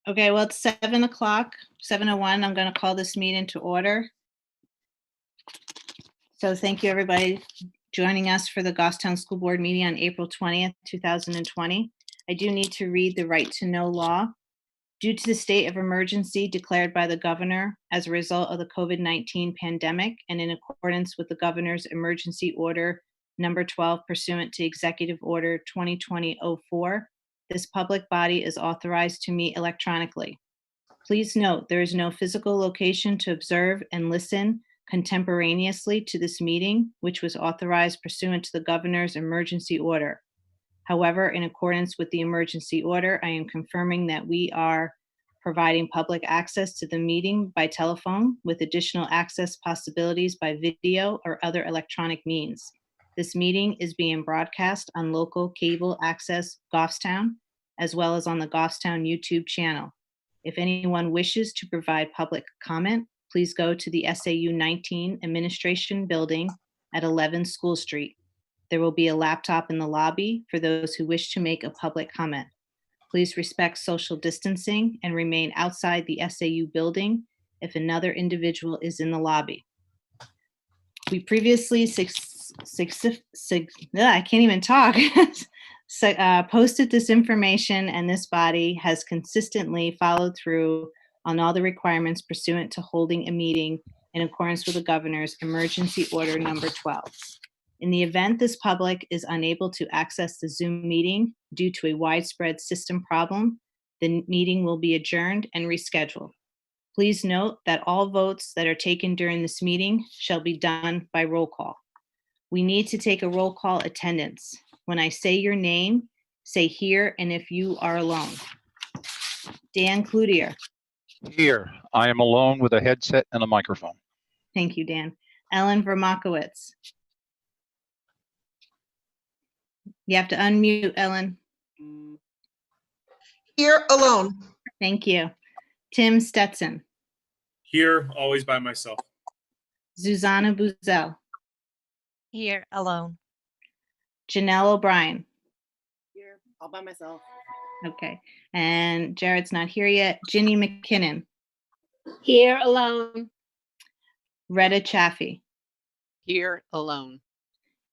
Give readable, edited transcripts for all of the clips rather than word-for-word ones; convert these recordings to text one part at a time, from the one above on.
Okay, well, it's 7 o'clock, 7:01. I'm going to call this meeting to order. So thank you, everybody, joining us for the Goffstown School Board meeting on April 20th, 2020. I do need to read the right to know law. Due to the state of emergency declared by the governor as a result of the COVID-19 pandemic and in accordance with the governor's emergency order number 12 pursuant to Executive Order 2020-04, this public body is authorized to meet electronically. Please note there is no physical location to observe and listen contemporaneously to this meeting, which was authorized pursuant to the governor's emergency order. However, in accordance with the emergency order, I am confirming that we are providing public access to the meeting by telephone with additional access possibilities by video or other electronic means. This meeting is being broadcast on local cable access Goffstown, as well as on the Goffstown YouTube channel. If anyone wishes to provide public comment, please go to the SAU 19 Administration Building at 11 School Street. There will be a laptop in the lobby for those who wish to make a public comment. Please respect social distancing and remain outside the SAU building if another individual is in the lobby. We previously I can't even talk. Posted this information, and this body has consistently followed through on all the requirements pursuant to holding a meeting in accordance with the governor's emergency order number 12. In the event this public is unable to access the Zoom meeting due to a widespread system problem, the meeting will be adjourned and rescheduled. Please note that all votes that are taken during this meeting shall be done by roll call. We need to take a roll call attendance. When I say your name, say here and if you are alone. Dan Cloutier. Here, I am alone with a headset and a microphone. Thank you, Dan. Ellen Vermakowitz. You have to unmute, Ellen. Here alone. Thank you. Tim Stetson. Here, always by myself. Zuzana Buzel. Here alone. Janelle O'Brien. Here, all by myself. Okay. And Jared's not here yet. Ginny McKinnon. Here alone. Retta Chaffee. Here alone.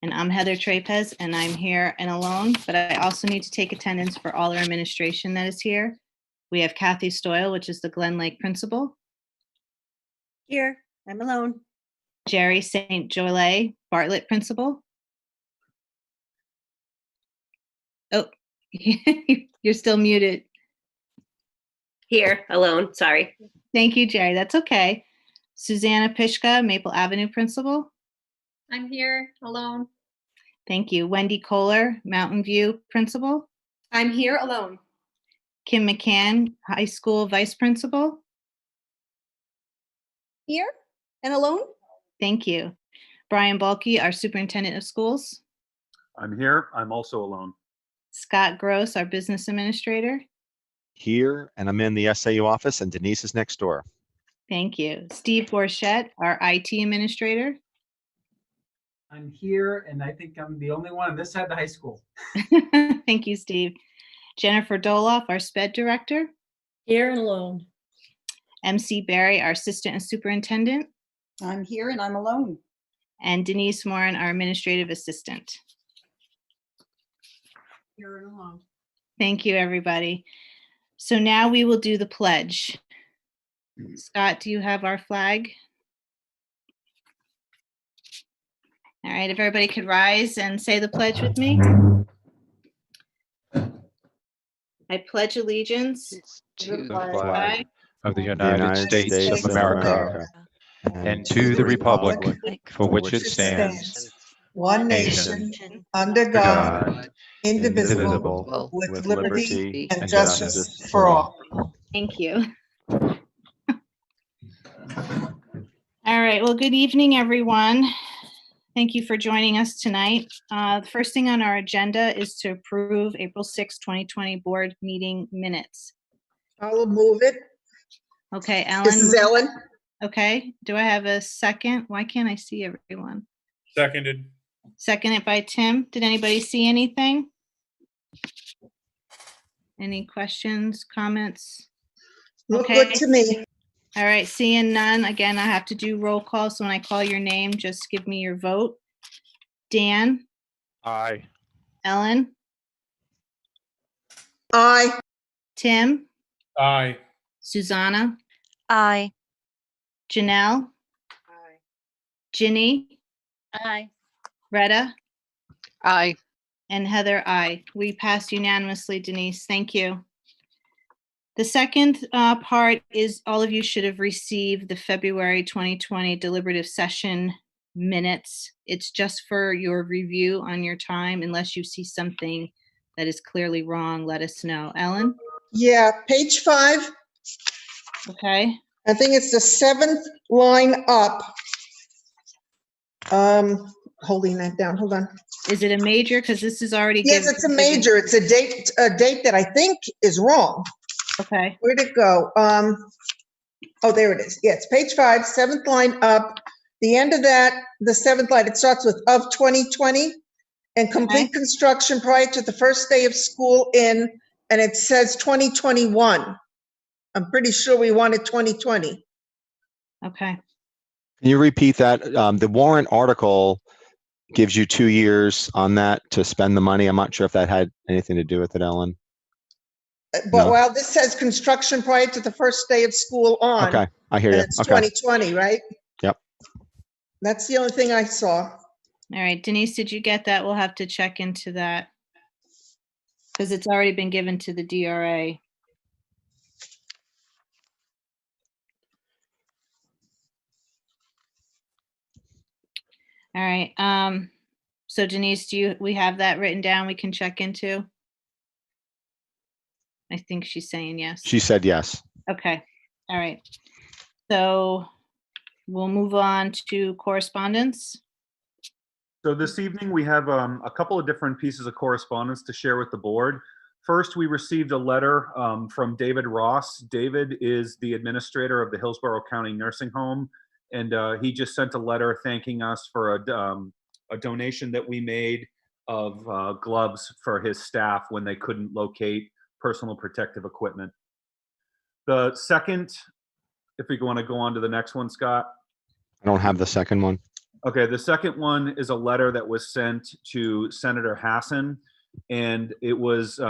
And I'm Heather Trapez, and I'm here and alone, but I also need to take attendance for all our administration that is here. We have Kathy Stoyle, which is the Glen Lake principal. Here, I'm alone. Jerry St. Jolet, Bartlett principal. Oh, you're still muted. Here, alone. Sorry. Thank you, Jerry. That's okay. Susanna Pishka, Maple Avenue principal. I'm here alone. Thank you. Wendy Kohler, Mountain View principal. I'm here alone. Kim McCann, high school vice principal. Here and alone. Thank you. Brian Balke, our superintendent of schools. I'm here. I'm also alone. Scott Gross, our business administrator. Here, and I'm in the SAU office, and Denise is next door. Thank you. Steve Borchett, our IT administrator. I'm here, and I think I'm the only one on this side of the high school. Thank you, Steve. Jennifer Doloff, our SPED director. Here and alone. MC Barry, our assistant and superintendent. I'm here and I'm alone. And Denise Morin, our administrative assistant. Here and alone. Thank you, everybody. So now we will do the pledge. Scott, do you have our flag? All right, if everybody could rise and say the pledge with me. I pledge allegiance To the flag of the United States of of America and to the republic for which it stands, One nation, under God, indivisible, with liberty and justice for all. Thank you. All right, well, good evening, everyone. Thank you for joining us tonight. The first thing on our agenda is to approve April 6, 2020 board meeting minutes. I'll move it. Okay, Ellen. This is Ellen. Okay, do I have a second? Why can't I see everyone? Seconded. Seconded by Tim. Did anybody see anything? Any questions, comments? Look Okay. good to me. All right, seeing none, again, I have to do roll call, so when I call your name, just give me your vote. Dan, Aye. Ellen, Aye. Tim, Aye. Susanna, Aye. Janelle, Ginny, Aye. Retta, Aye. and Heather, aye. We passed unanimously, Denise. Thank you. The second part is all of you should have received the February 2020 deliberative session minutes. It's just for your review on your time. Unless you see something that is clearly wrong, let us know. Ellen? Yeah, page 5. Okay. I think it's the 7th line up. Holding that down, hold on. Is it a major? Because this is already Yes, given. it's a major. It's a date that I think is wrong. Okay. Where'd it go? Oh, there it is. Yeah, it's page 5, 7th line up. The end of that, the 7th line, it starts with of 2020 and complete Okay. construction prior to the first day of school in, and it says 2021. I'm pretty sure we wanted 2020. Okay. Can you repeat that? The warrant article gives you 2 years on that to spend the money. I'm not sure if that had anything to do with it, Ellen. But No? well, this says construction prior to the first day of school on. Okay, I hear And you. it's Okay. 2020, right? Yep. That's the only thing I saw. All right. Denise, did you get that? We'll have to check into that. Because it's already been given to the DRA. All right. So Denise, we have that written down we can check into? I think she's saying yes. She said yes. Okay. All right. So we'll move on to correspondence. So this evening, we have a couple of different pieces of correspondence to share with the board. First, we received a letter from David Ross. David is the administrator of the Hillsborough County Nursing Home, and he just sent a letter thanking us for a donation that we made of gloves for his staff when they couldn't locate personal protective equipment. The second, if we want to go on to the next one, Scott. I don't have the second one. Okay, the second one is a letter that was sent to Senator Hassan, and it was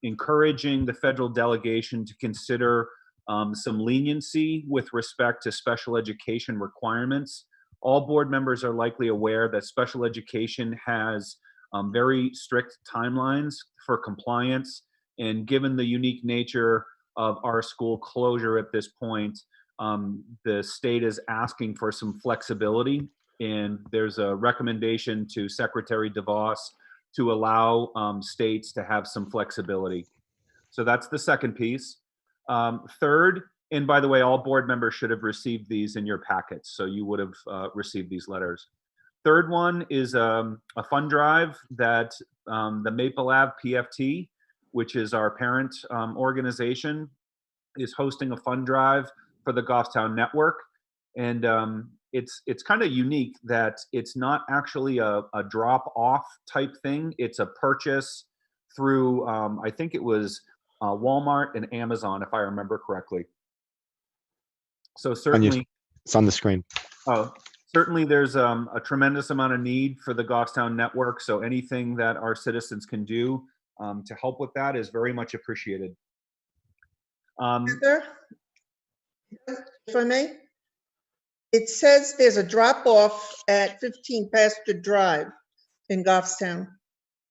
encouraging the federal delegation to consider some leniency with respect to special education requirements. All board members are likely aware that special education has very strict timelines for compliance, and given the unique nature of our school closure at this point, the state is asking for some flexibility. And there's a recommendation to Secretary DeVos to allow states to have some flexibility. So that's the second piece. Third, and by the way, all board members should have received these in your packets, so you would have received these letters. Third one is a fund drive that the Maple Ave PFT, which is our parent organization, is hosting a fund drive for the Goffstown network. And it's kind of unique that it's not actually a drop off type thing. It's a purchase through, I think it was Walmart and Amazon, if I remember correctly. So certainly, it's on the screen. Oh, certainly there's a tremendous amount of need for the Goffstown network. So anything that our citizens can do to help with that is very much appreciated. Heather, if I may, it says there's a drop off at 15 Pasture Drive in Goffstown.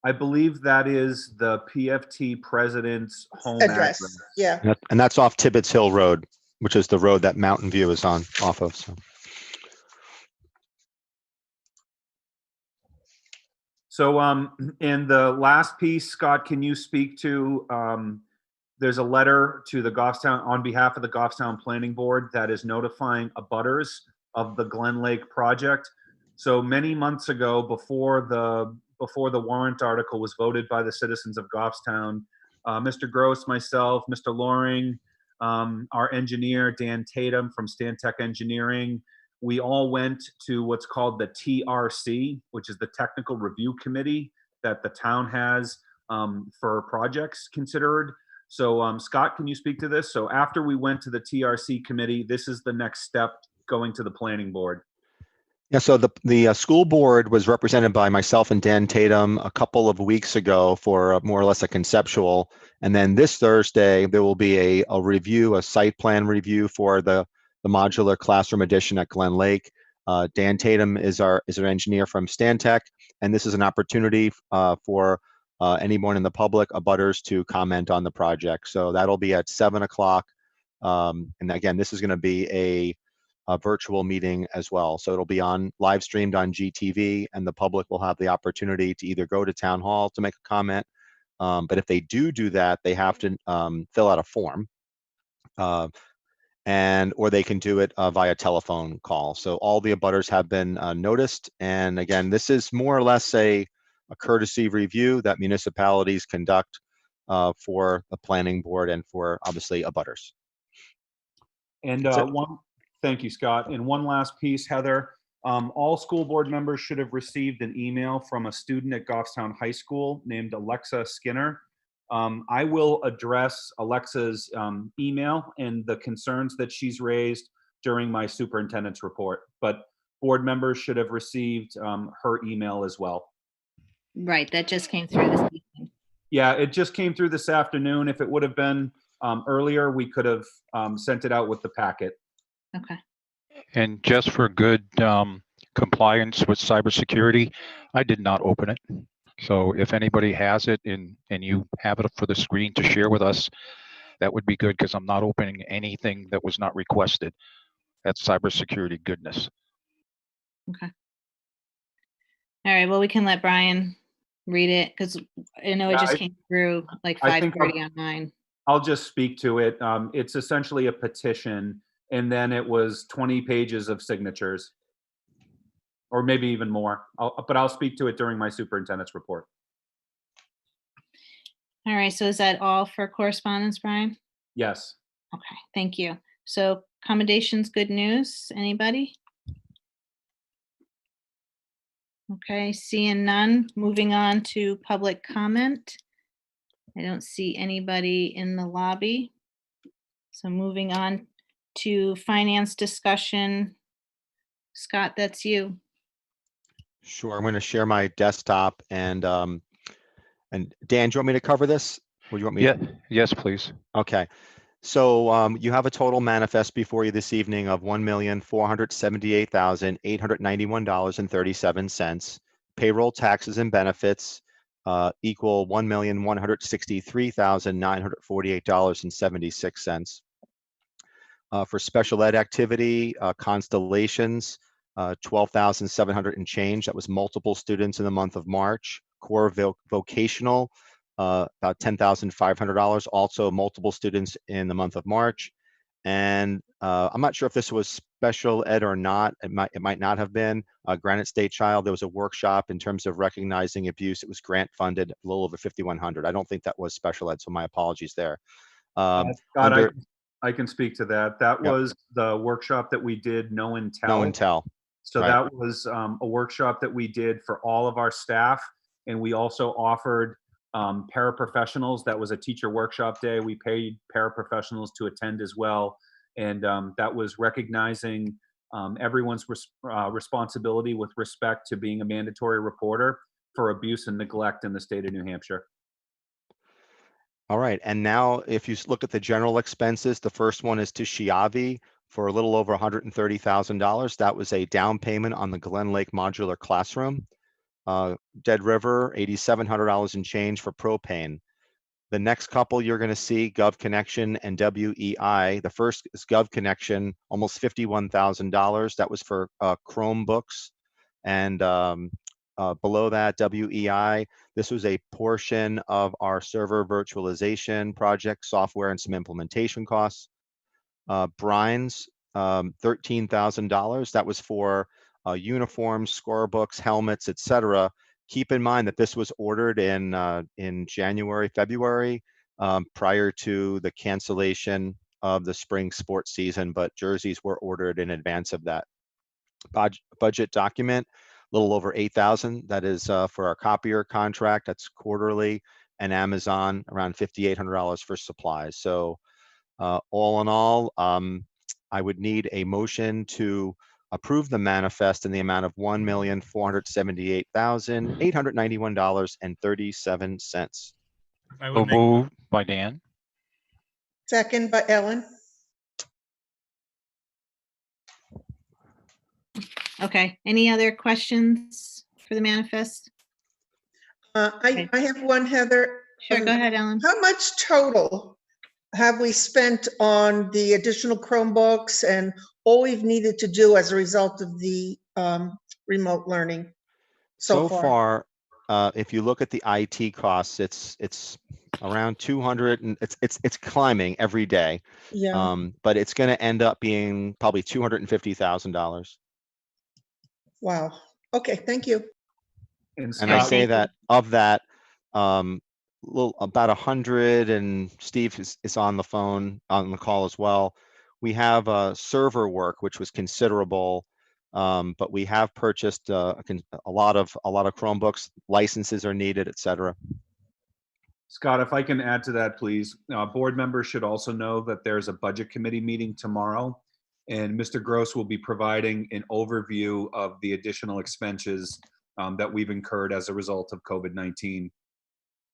I believe that is the PFT president's home Address. address. Yeah. And that's off Tibbetts Hill Road, which is the road that Mountain View is on off of. So, and the last piece, Scott, can you speak to, there's a letter to the Goffstown, on behalf of the Goffstown Planning Board, that is notifying abutters of the Glen Lake project. So many months ago, before the warrant article was voted by the citizens of Goffstown, Mr. Gross, myself, Mr. Loring, our engineer, Dan Tatum from Stantec Engineering, we all went to what's called the TRC, which is the Technical Review Committee that the town has for projects considered. So Scott, can you speak to this? So after we went to the TRC committee, this is the next step going to the planning board. Yeah, so the school board was represented by myself and Dan Tatum a couple of weeks ago for more or less a conceptual. And then this Thursday, there will be a review, a site plan review for the modular classroom addition at Glen Lake. Dan Tatum is our engineer from Stantec, and this is an opportunity for anyone in the public, abutters, to comment on the project. So that'll be at 7 o'clock. And again, this is going to be a virtual meeting as well. So it'll be live streamed on GTV, and the public will have the opportunity to either go to town hall to make a comment. But if they do that, they have to fill out a form, or they can do it via telephone call. So all the abutters have been noticed. And again, this is more or less a courtesy review that municipalities conduct for the planning board and for obviously abutters. And That's it. thank you, Scott. And one last piece, Heather. All school board members should have received an email from a student at Goffstown High School named Alexa Skinner. I will address Alexa's email and the concerns that she's raised during my superintendent's report, but board members should have received her email as well. Right, that just came through this evening. Yeah, it just came through this afternoon. If it would have been earlier, we could have sent it out with the packet. Okay. And just for good compliance with cybersecurity, I did not open it. So if anybody has it and you have it for the screen to share with us, that would be good, because I'm not opening anything that was not requested. That's cybersecurity goodness. Okay. All right, well, we can let Brian read it, because I know it just came through like I think 5:30 on mine. I'll just speak to it. It's essentially a petition, and then it was 20 pages of signatures, or maybe even more. But I'll speak to it during my superintendent's report. All right, so is that all for correspondence, Brian? Yes. Okay, thank you. So accommodations, good news, anybody? Okay, seeing none, moving on to public comment. I don't see anybody in the lobby. So moving on to finance discussion. Scott, that's you. Sure, I'm going to share my desktop, and Dan, do you want me to cover this? Or do you want me? Yeah. Yes, please. Okay. So you have a total manifest before you this evening of $1,478,891.37. Payroll, taxes, and benefits equal $1,163,948.76. For special ed activity, Constellations, 12,700 and change. That was multiple students in the month of March. Core vocational, about $10,500, also multiple students in the month of March. And I'm not sure if this was special ed or not. It might not have been. Granite State Child, there was a workshop in terms of recognizing abuse. It was grant funded, a little over $5,100. I don't think that was special ed, so my apologies there. Scott, I can speak to that. That Yep. was the workshop that we did, Know and Tell. No and tell. So Right. that was a workshop that we did for all of our staff, and we also offered paraprofessionals. That was a teacher workshop day. We paid paraprofessionals to attend as well, and that was recognizing everyone's responsibility with respect to being a mandatory reporter for abuse and neglect in the state of New Hampshire. All right, and now if you look at the general expenses, the first one is to Chiavi for a little over $130,000. That was a down payment on the Glen Lake modular classroom. Dead River, $8,700 and change for propane. The next couple you're going to see, Gov Connection and WEI. The first is Gov Connection, almost $51,000. That was for Chromebooks. And below that, WEI, this was a portion of our server virtualization project, software, and some implementation costs. Brines, $13,000. That was for uniforms, scorebooks, helmets, etc. Keep in mind that this was ordered in January, February, prior to the cancellation of the spring sports season, but jerseys were ordered in advance of that. Budget document, a little over $8,000. That is for our copier contract. That's quarterly. and Amazon around $5,800 for supplies. So all in all, I would need a motion to approve the manifest in the amount of $1,478,891.37. I So would make, moved by Dan. Second by Ellen. Okay, any other questions for the manifest? I have one, Heather. Sure, go ahead, Ellen. How much total have we spent on the additional Chromebooks and all we've needed to do as a result of the remote learning so far? If you look at the IT costs, it's around 200, and it's climbing every day. Yeah, But it's going to end up being probably $250,000. wow. Okay, thank you. And And I Scott, say that of that, about 100, and Steve is on the phone, on the call as well. We have server work, which was considerable, but we have purchased a lot of Chromebooks. Licenses are needed, et cetera. Scott, if I can add to that, please. Board members should also know that there's a budget committee meeting tomorrow, and Mr. Gross will be providing an overview of the additional expenses that we've incurred as a result of COVID-19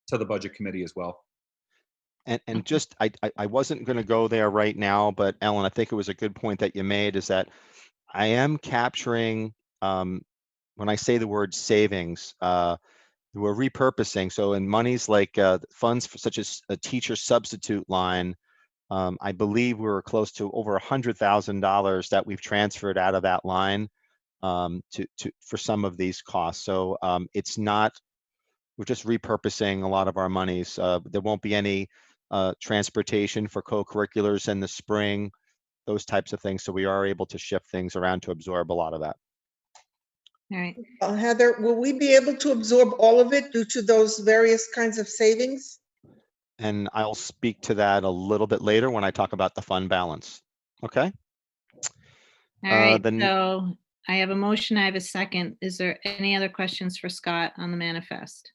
to the budget committee as well. And just, I wasn't going to go there right now, but Ellen, I think it was a good point that you made, is that I am capturing, when I say the word savings, we're repurposing. So in monies like funds such as a teacher substitute line, I believe we're close to over $100,000 that we've transferred out of that line for some of these costs. So it's not, we're just repurposing a lot of our monies. There won't be any transportation for co-curriculars in the spring, those types of things. So we are able to shift things around to absorb a lot of that. All right, Heather, will we be able to absorb all of it due to those various kinds of savings? And I'll speak to that a little bit later when I talk about the fund balance. Okay? all right, then- so I have a motion, I have a second. Is there any other questions for Scott on the manifest?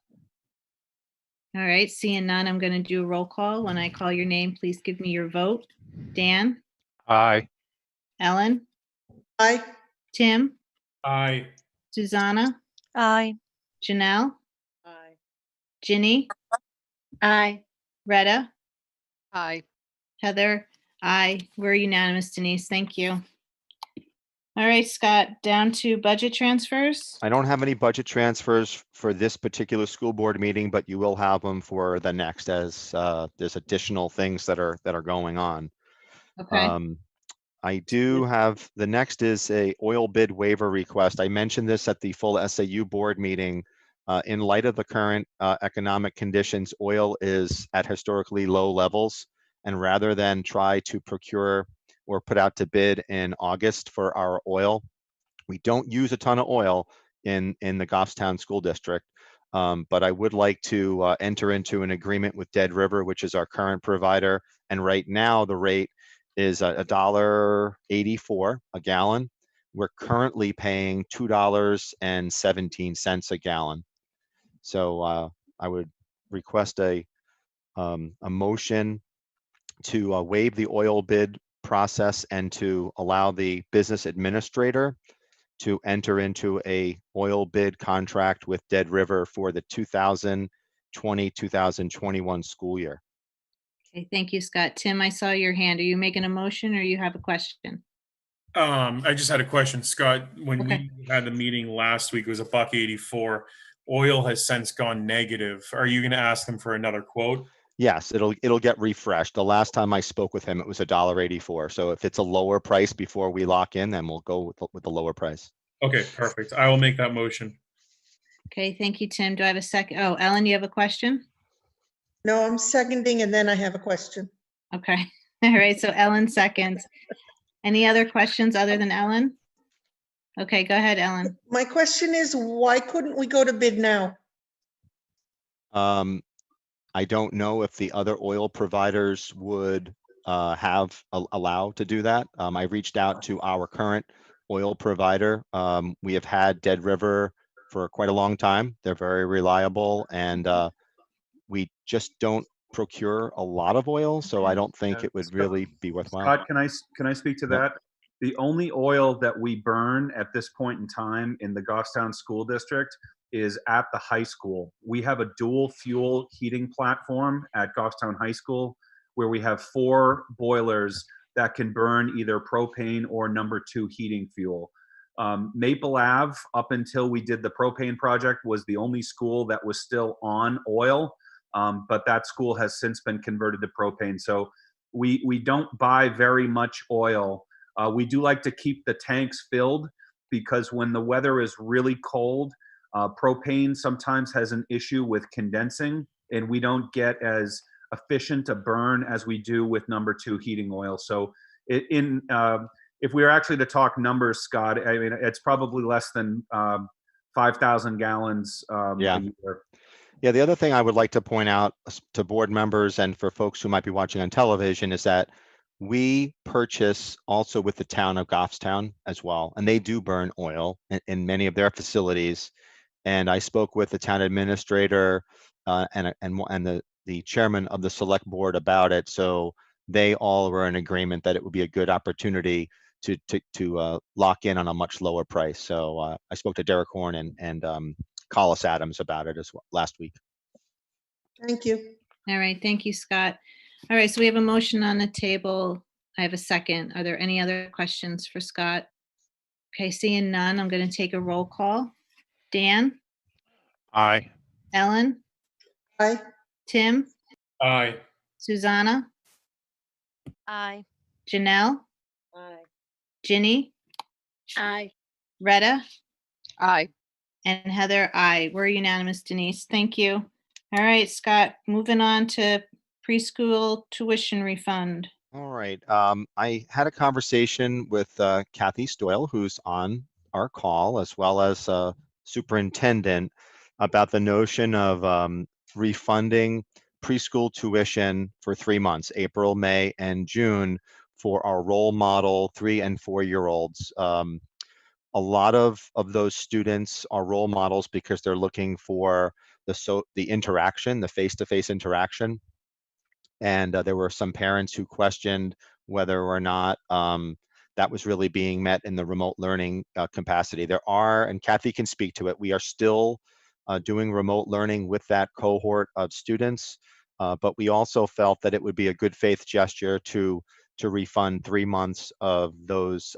All right, seeing none, I'm going to do a roll call. When I call your name, please give me your vote. Dan, Aye. Ellen, Aye. Tim, aye. Susanna, Aye. Janelle, Aye. Ginny, Aye. Retta, Aye. Heather, aye. We're unanimous, Denise. Thank you. All right, Scott, down to budget transfers. I don't have any budget transfers for this particular school board meeting, but you will have them for the next, as there's additional things that are going on. Okay, I do have, the next is a oil bid waiver request. I mentioned this at the full SAU board meeting. In light of the current economic conditions, oil is at historically low levels. And rather than try to procure or put out to bid in August for our oil, we don't use a ton of oil in the Goffstown School District. But I would like to enter into an agreement with Dead River, which is our current provider. And right now the rate is $1.84 a gallon. We're currently paying $2.17 a gallon. So I would request a motion to waive the oil bid process and to allow the business administrator to enter into a oil bid contract with Dead River for the 2020-2021 school year. okay, thank you, Scott. Tim, I saw your hand. Are you making a motion or you have a question? I just had a question, Scott. When Okay. we had the meeting last week, it was $1.84. Oil has since gone negative. Are you going to ask them for another quote? Yes, it'll get refreshed. The last time I spoke with him, it was $1.84. So if it's a lower price before we lock in, then we'll go with the lower price. Okay, perfect. I will make that motion. Okay, thank you, Tim. Do I have a second? Oh, Ellen, you have a question? No, I'm seconding and then I have a question. Okay, all right, so Ellen seconds. Any other questions other than Ellen? Okay, go ahead, Ellen. My question is, why couldn't we go to bid now? I don't know if the other oil providers would have allowed to do that. I reached out to our current oil provider. We have had Dead River for quite a long time. They're very reliable, and we just don't procure a lot of oil, so I don't think it would really be worthwhile. Scott, can I speak to Yep. that? The only oil that we burn at this point in time in the Goffstown School District is at the high school. We have a dual fuel heating platform at Goffstown High School where we have 4 boilers that can burn either propane or #2 heating fuel. Maple Ave, up until we did the propane project, was the only school that was still on oil, but that school has since been converted to propane. So we don't buy very much oil. We do like to keep the tanks filled because when the weather is really cold, propane sometimes has an issue with condensing, and we don't get as efficient a burn as we do with #2 heating oil. So if we were actually to talk numbers, Scott, I mean, it's probably less than 5,000 gallons a year. Yeah, the other thing I would like to point out to board members and for folks who might be watching on television is that we purchase also with the town of Goffstown as well, and they do burn oil in many of their facilities. And I spoke with the town administrator and the chairman of the select board about it. So they all were in agreement that it would be a good opportunity to lock in on a much lower price. So I spoke to Derek Horn and Collis Adams about it as well last week. Thank you. All right, thank you, Scott. All right, so we have a motion on the table. I have a second. Are there any other questions for Scott? Okay, seeing none, I'm going to take a roll call. Dan, Aye. Ellen, Aye. Tim, Aye. Susanna, Aye. Janelle, Aye. Ginny, Aye. Retta, Aye. and Heather. Aye. We're unanimous, Denise. Thank you. All right, Scott, moving on to preschool tuition refund. All right. I had a conversation with Kathy Stoyle, who's on our call, as well as superintendent, about the notion of refunding preschool tuition for 3 months, April, May, and June, for our role model 3 and 4-year-olds. A lot of those students are role models because they're looking for the interaction, the face-to-face interaction. And there were some parents who questioned whether or not that was really being met in the remote learning capacity. There are, and Kathy can speak to it, we are still doing remote learning with that cohort of students, but we also felt that it would be a good faith gesture to refund 3 months of those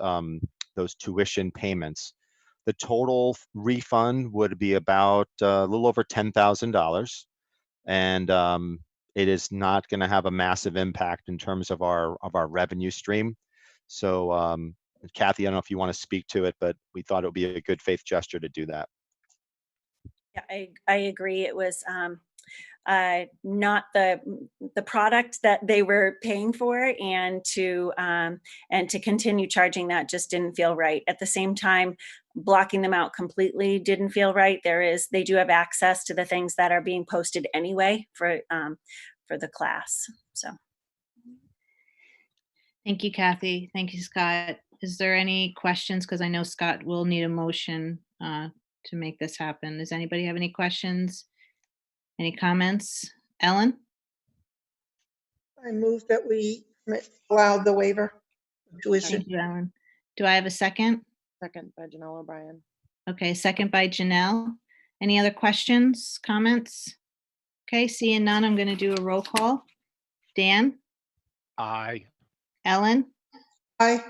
tuition payments. The total refund would be about a little over $10,000, and it is not going to have a massive impact in terms of our revenue stream. So Kathy, I don't know if you want to speak to it, but we thought it would be a good faith gesture to do that. Yeah, I agree. It was not the product that they were paying for, and to continue charging that just didn't feel right. At the same time, blocking them out completely didn't feel right. They do have access to the things that are being posted anyway for the class. So. Thank you, Kathy. Thank you, Scott. Is there any questions? Because I know Scott will need a motion to make this happen. Does anybody have any questions? Any comments? Ellen? I move that we allow the waiver of tuition. Thank you, Ellen. Do I have a second? Second by Janelle O'Brien. Okay, second by Janelle. Any other questions, comments? Okay, seeing none, I'm going to do a roll call. Dan? Aye. Ellen? Aye.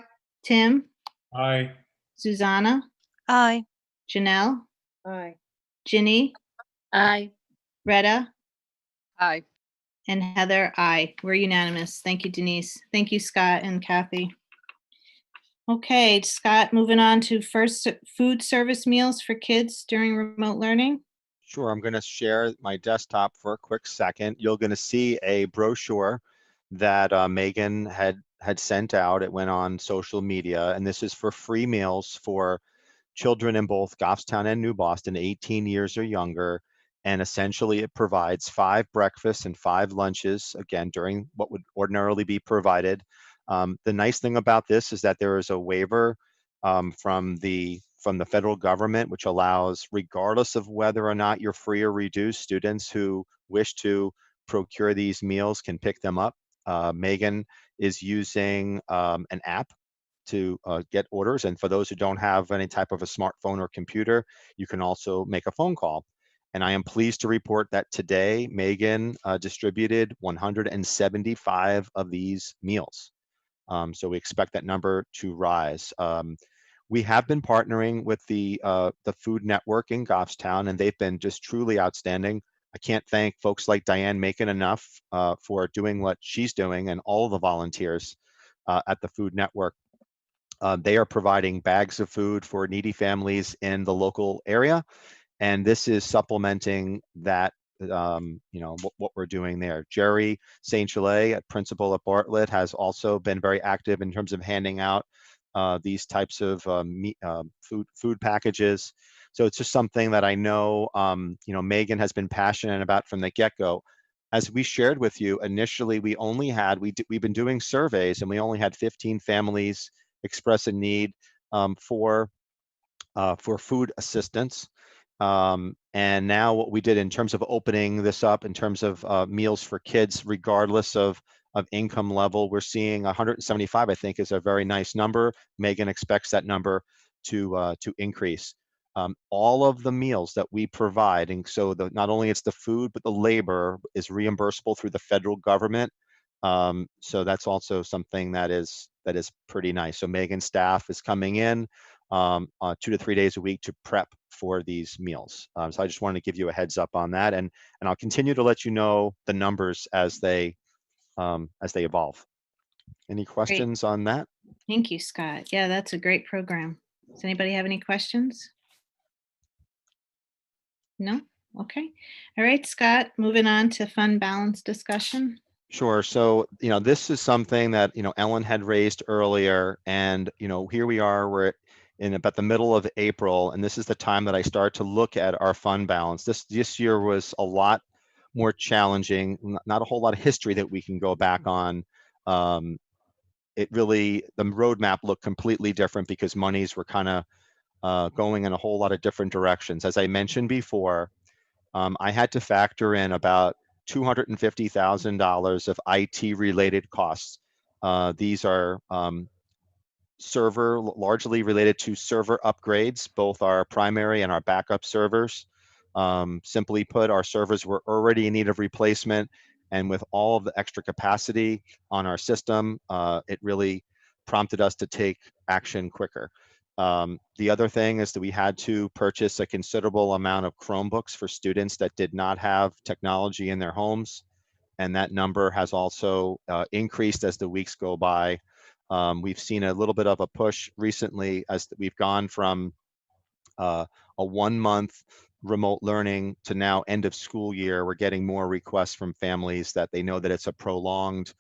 Tim? Aye. Susanna? Aye. Janelle? Aye. Ginny? Aye. Retta? Aye. And Heather? Aye. We're unanimous. Thank you, Denise. Thank you, Scott and Kathy. Okay, Scott, moving on to first food service meals for kids during remote learning. Sure, I'm going to share my desktop for a quick second. You're going to see a brochure that Megan had sent out. It went on social media, and this is for free meals for children in both Goffstown and New Boston, 18 years or younger. And essentially it provides 5 breakfasts and 5 lunches, again, during what would ordinarily be provided. The nice thing about this is that there is a waiver from the from the federal government, which allows, regardless of whether or not you're free or reduced, students who wish to procure these meals can pick them up. Megan is using an app to get orders. And for those who don't have any type of a smartphone or computer, you can also make a phone call. And I am pleased to report that today, Megan distributed 175 of these meals. So we expect that number to rise. We have been partnering with the Food Network in Goffstown, and they've been just truly outstanding. I can't thank folks like Diane Macon enough for doing what she's doing, and all of the volunteers at the Food Network. They are providing bags of food for needy families in the local area, and this is supplementing that, what we're doing there. Jerry St. Chalet, principal at Bartlett, has also been very active in terms of handing out these types of food packages. So it's just something that I know, Megan has been passionate about from the get-go. As we shared with you initially, we've been doing surveys, and we only had 15 families express a need for food assistance. And now what we did in terms of opening this up in terms of meals for kids, regardless of income level, we're seeing 175, I think, is a very nice number. Megan expects that number to increase. All of the meals that we provide, and so not only it's the food, but the labor is reimbursable through the federal government. So that's also something that is pretty nice. So Megan's staff is coming in 2 to 3 days a week to prep for these meals. So I just wanted to give you a heads up on that, and I'll continue to let you know the numbers as they evolve. Any questions on that? Thank you, Scott. Yeah, that's a great program. Does anybody have any questions? No? Okay. All right, Scott, moving on to fund balance discussion. Sure. So, this is something that, Ellen had raised earlier, and, here we are, we're in about the middle of April, and this is the time that I start to look at our fund balance. This year was a lot more challenging, not a whole lot of history that we can go back on. The roadmap looked completely different because monies were kind of going in a whole lot of different directions. As I mentioned before, I had to factor in about $250,000 of IT related costs. These are largely related to server upgrades, both our primary and our backup servers. Simply put, our servers were already in need of replacement, and with all of the extra capacity on our system, it really prompted us to take action quicker. The other thing is that we had to purchase a considerable amount of Chromebooks for students that did not have technology in their homes, and that number has also increased as the weeks go by. We've seen a little bit of a push recently as we've gone from a 1 month remote learning to now end of school year. We're getting more requests from families that they know that it's a prolonged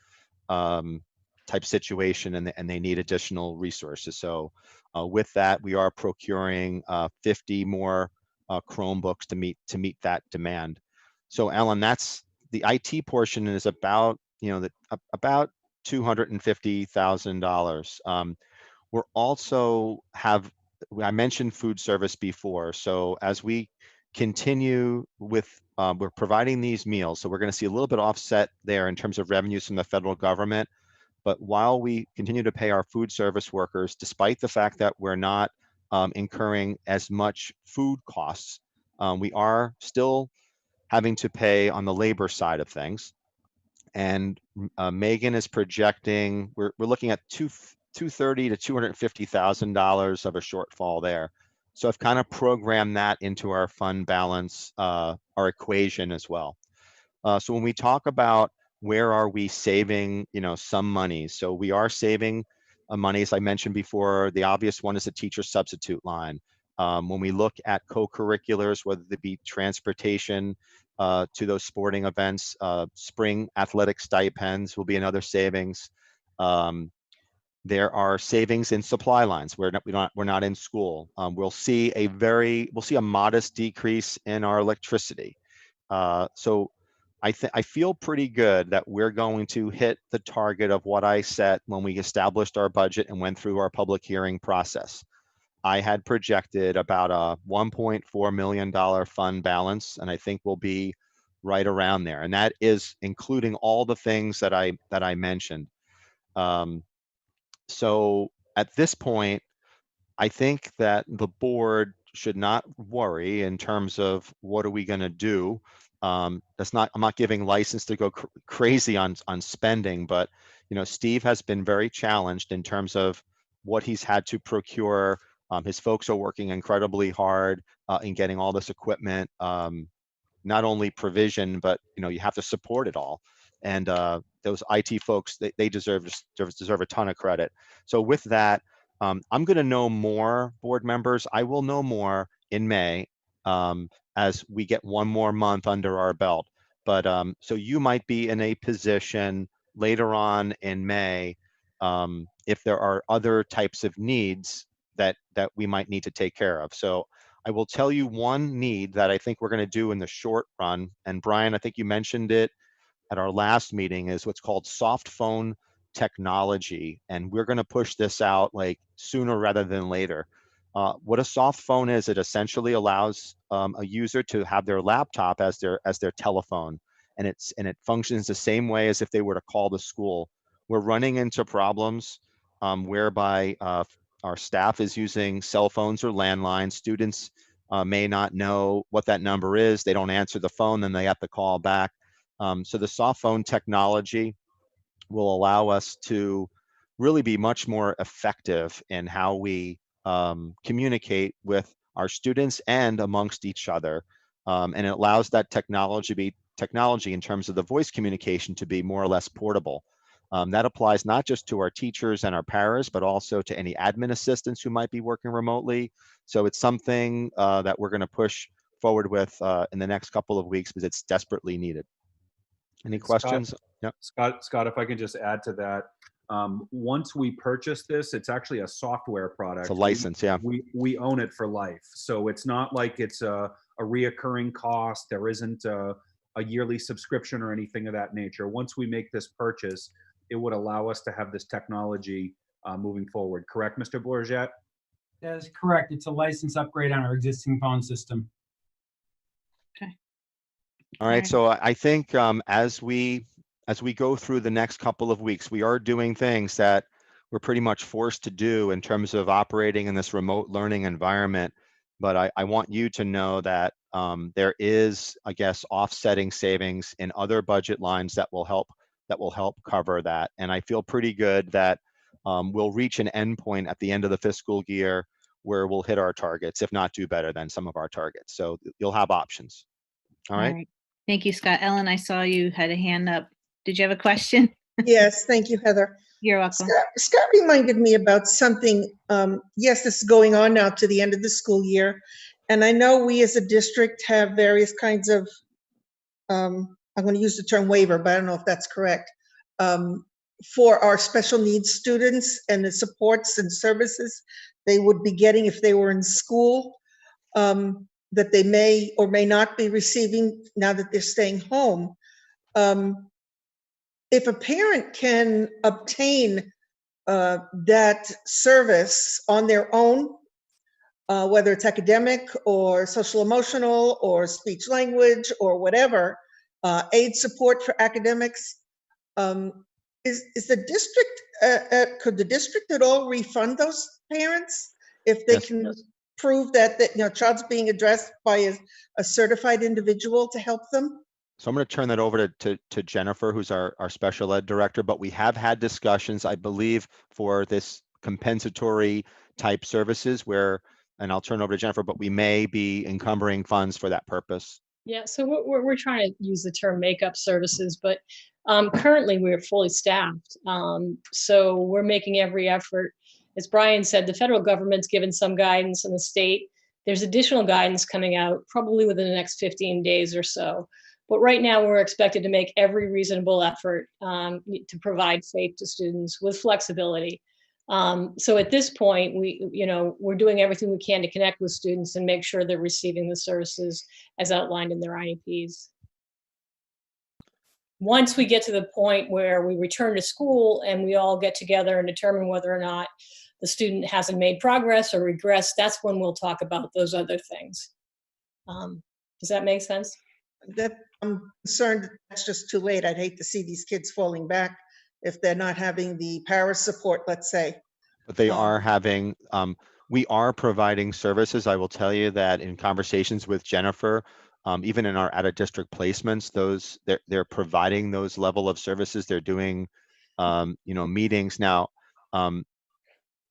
type situation, and they need additional resources. So with that, we are procuring 50 more Chromebooks to meet that demand. So Ellen, that's the IT portion is about about $250,000. We're also I mentioned food service before. So as we continue with, we're providing these meals. So we're going to see a little bit offset there in terms of revenues from the federal government. But while we continue to pay our food service workers, despite the fact that we're not incurring as much food costs, we are still having to pay on the labor side of things. And Megan is projecting, we're looking at $230,000 to $250,000 of a shortfall there. So I've kind of programmed that into our fund balance, our equation as well. So when we talk about where are we saving, some money, so we are saving money, as I mentioned before. The obvious one is the teacher substitute line. When we look at co-curriculars, whether it be transportation to those sporting events, spring athletic stipends will be another savings. There are savings in supply lines. We're not in school. We'll see a modest decrease in our electricity. So I feel pretty good that we're going to hit the target of what I set when we established our budget and went through our public hearing process. I had projected about a $1.4 million fund balance, and I think we'll be right around there. And that is including all the things that I mentioned. So at this point, I think that the board should not worry in terms of what are we going to do. I'm not giving license to go crazy on spending, but Steve has been very challenged in terms of what he's had to procure. His folks are working incredibly hard in getting all this equipment, not only provision, but you have to support it all. And those IT folks, they deserve a ton of credit. So with that, I'm going to know more, board members. I will know more in May as we get one more month under our belt. But so you might be in a position later on in May if there are other types of needs that we might need to take care of. So I will tell you one need that I think we're going to do in the short run. And Brian, I think you mentioned it at our last meeting, is what's called soft phone technology. And we're going to push this out like sooner rather than later. What a soft phone is, it essentially allows a user to have their laptop as their telephone. And it functions the same way as if they were to call the school. We're running into problems whereby our staff is using cell phones or landlines. Students may not know what that number is. They don't answer the phone, then they have to call back. So the soft phone technology will allow us to really be much more effective in how we communicate with our students and amongst each other. And it allows that technology in terms of the voice communication to be more or less portable. That applies not just to our teachers and our paras, but also to any admin assistants who might be working remotely. So it's something that we're going to push forward with in the next couple of weeks because it's desperately needed. Any questions? Yep. Scott, if I can just add to that, once we purchase this, it's actually a software product. It's a license, yeah. We own it for life. So it's not like it's a reoccurring cost. There isn't a yearly subscription or anything of that nature. Once we make this purchase, it would allow us to have this technology moving forward. Correct, Mr. Bourget? That is correct. It's a license upgrade on our existing phone system. Okay. All right. So I think as we go through the next couple of weeks, we are doing things that we're pretty much forced to do in terms of operating in this remote learning environment. But I want you to know that there is, I guess, offsetting savings in other budget lines that will help cover that. And I feel pretty good that we'll reach an endpoint at the end of the fiscal year where we'll hit our targets, if not do better than some of our targets. So you'll have options. All right. Thank you, Scott. Ellen, I saw you had a hand up. Did you have a question? Yes, thank you, Heather. You're welcome. Scott reminded me about something. Yes, this is going on now to the end of the school year. And I know we as a district have various kinds of, I'm going to use the term waiver, but I don't know if that's correct, for our special needs students and the supports and services they would be getting if they were in school, that they may or may not be receiving now that they're staying home. If a parent can obtain that service on their own, whether it's academic or social emotional or speech language or whatever, aid support for academics, is the district, could the district at all refund those parents if they can prove that child's being addressed by a certified individual to help them? So I'm going to turn that over to Jennifer, who's our special ed director, but we have had discussions, I believe, for this compensatory type services where, and I'll turn over to Jennifer, but we may be encumbering funds for that purpose. Yeah, so we're trying to use the term makeup services, but currently we're fully staffed. So we're making every effort. As Brian said, the federal government's given some guidance in the state. There's additional guidance coming out probably within the next 15 days or so. But right now we're expected to make every reasonable effort to provide faith to students with flexibility. So at this point, we're doing everything we can to connect with students and make sure they're receiving the services as outlined in their IEPs. Once we get to the point where we return to school and we all get together and determine whether or not the student hasn't made progress or regressed, that's when we'll talk about those other things. Does that make sense? That I'm concerned that's just too late. I'd hate to see these kids falling back if they're not having the para support, let's say. But they are having, we are providing services. I will tell you that in conversations with Jennifer, even in our out-of-district placements, they're providing those level of services. They're doing, meetings now.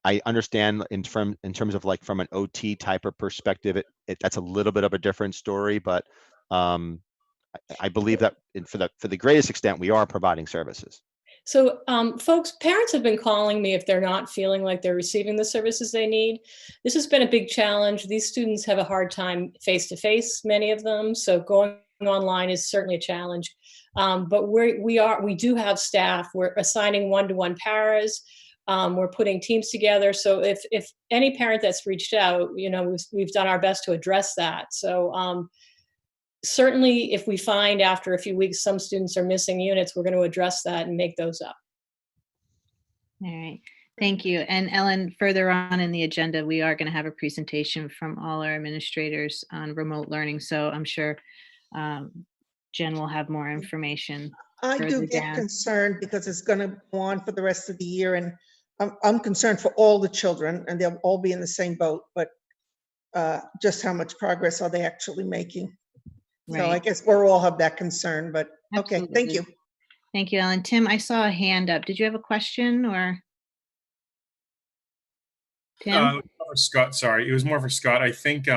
I understand in terms of like from an OT type of perspective, that's a little bit of a different story, but I believe that for the greatest extent, we are providing services. So folks, parents have been calling me if they're not feeling like they're receiving the services they need. This has been a big challenge. These students have a hard time face-to-face, many of them. So going online is certainly a challenge. But we do have staff. We're assigning one-to-one paras. We're putting teams together. So if any parent that's reached out, we've done our best to address that. So certainly, if we find after a few weeks some students are missing units, we're going to address that and make those up. All right. Thank you. And Ellen, further on in the agenda, we are going to have a presentation from all our administrators on remote learning. So I'm sure Jen will have more information. I do get concerned because it's going to go on for the rest of the year. And I'm concerned for all the children, and they'll all be in the same boat. But just how much progress are they actually making? Right. So I guess we'll all have that concern, but okay, thank you. Thank you, Ellen. Tim, I saw a hand up. Did you have a question or? Tim? For Scott, sorry. It was more for Scott. I think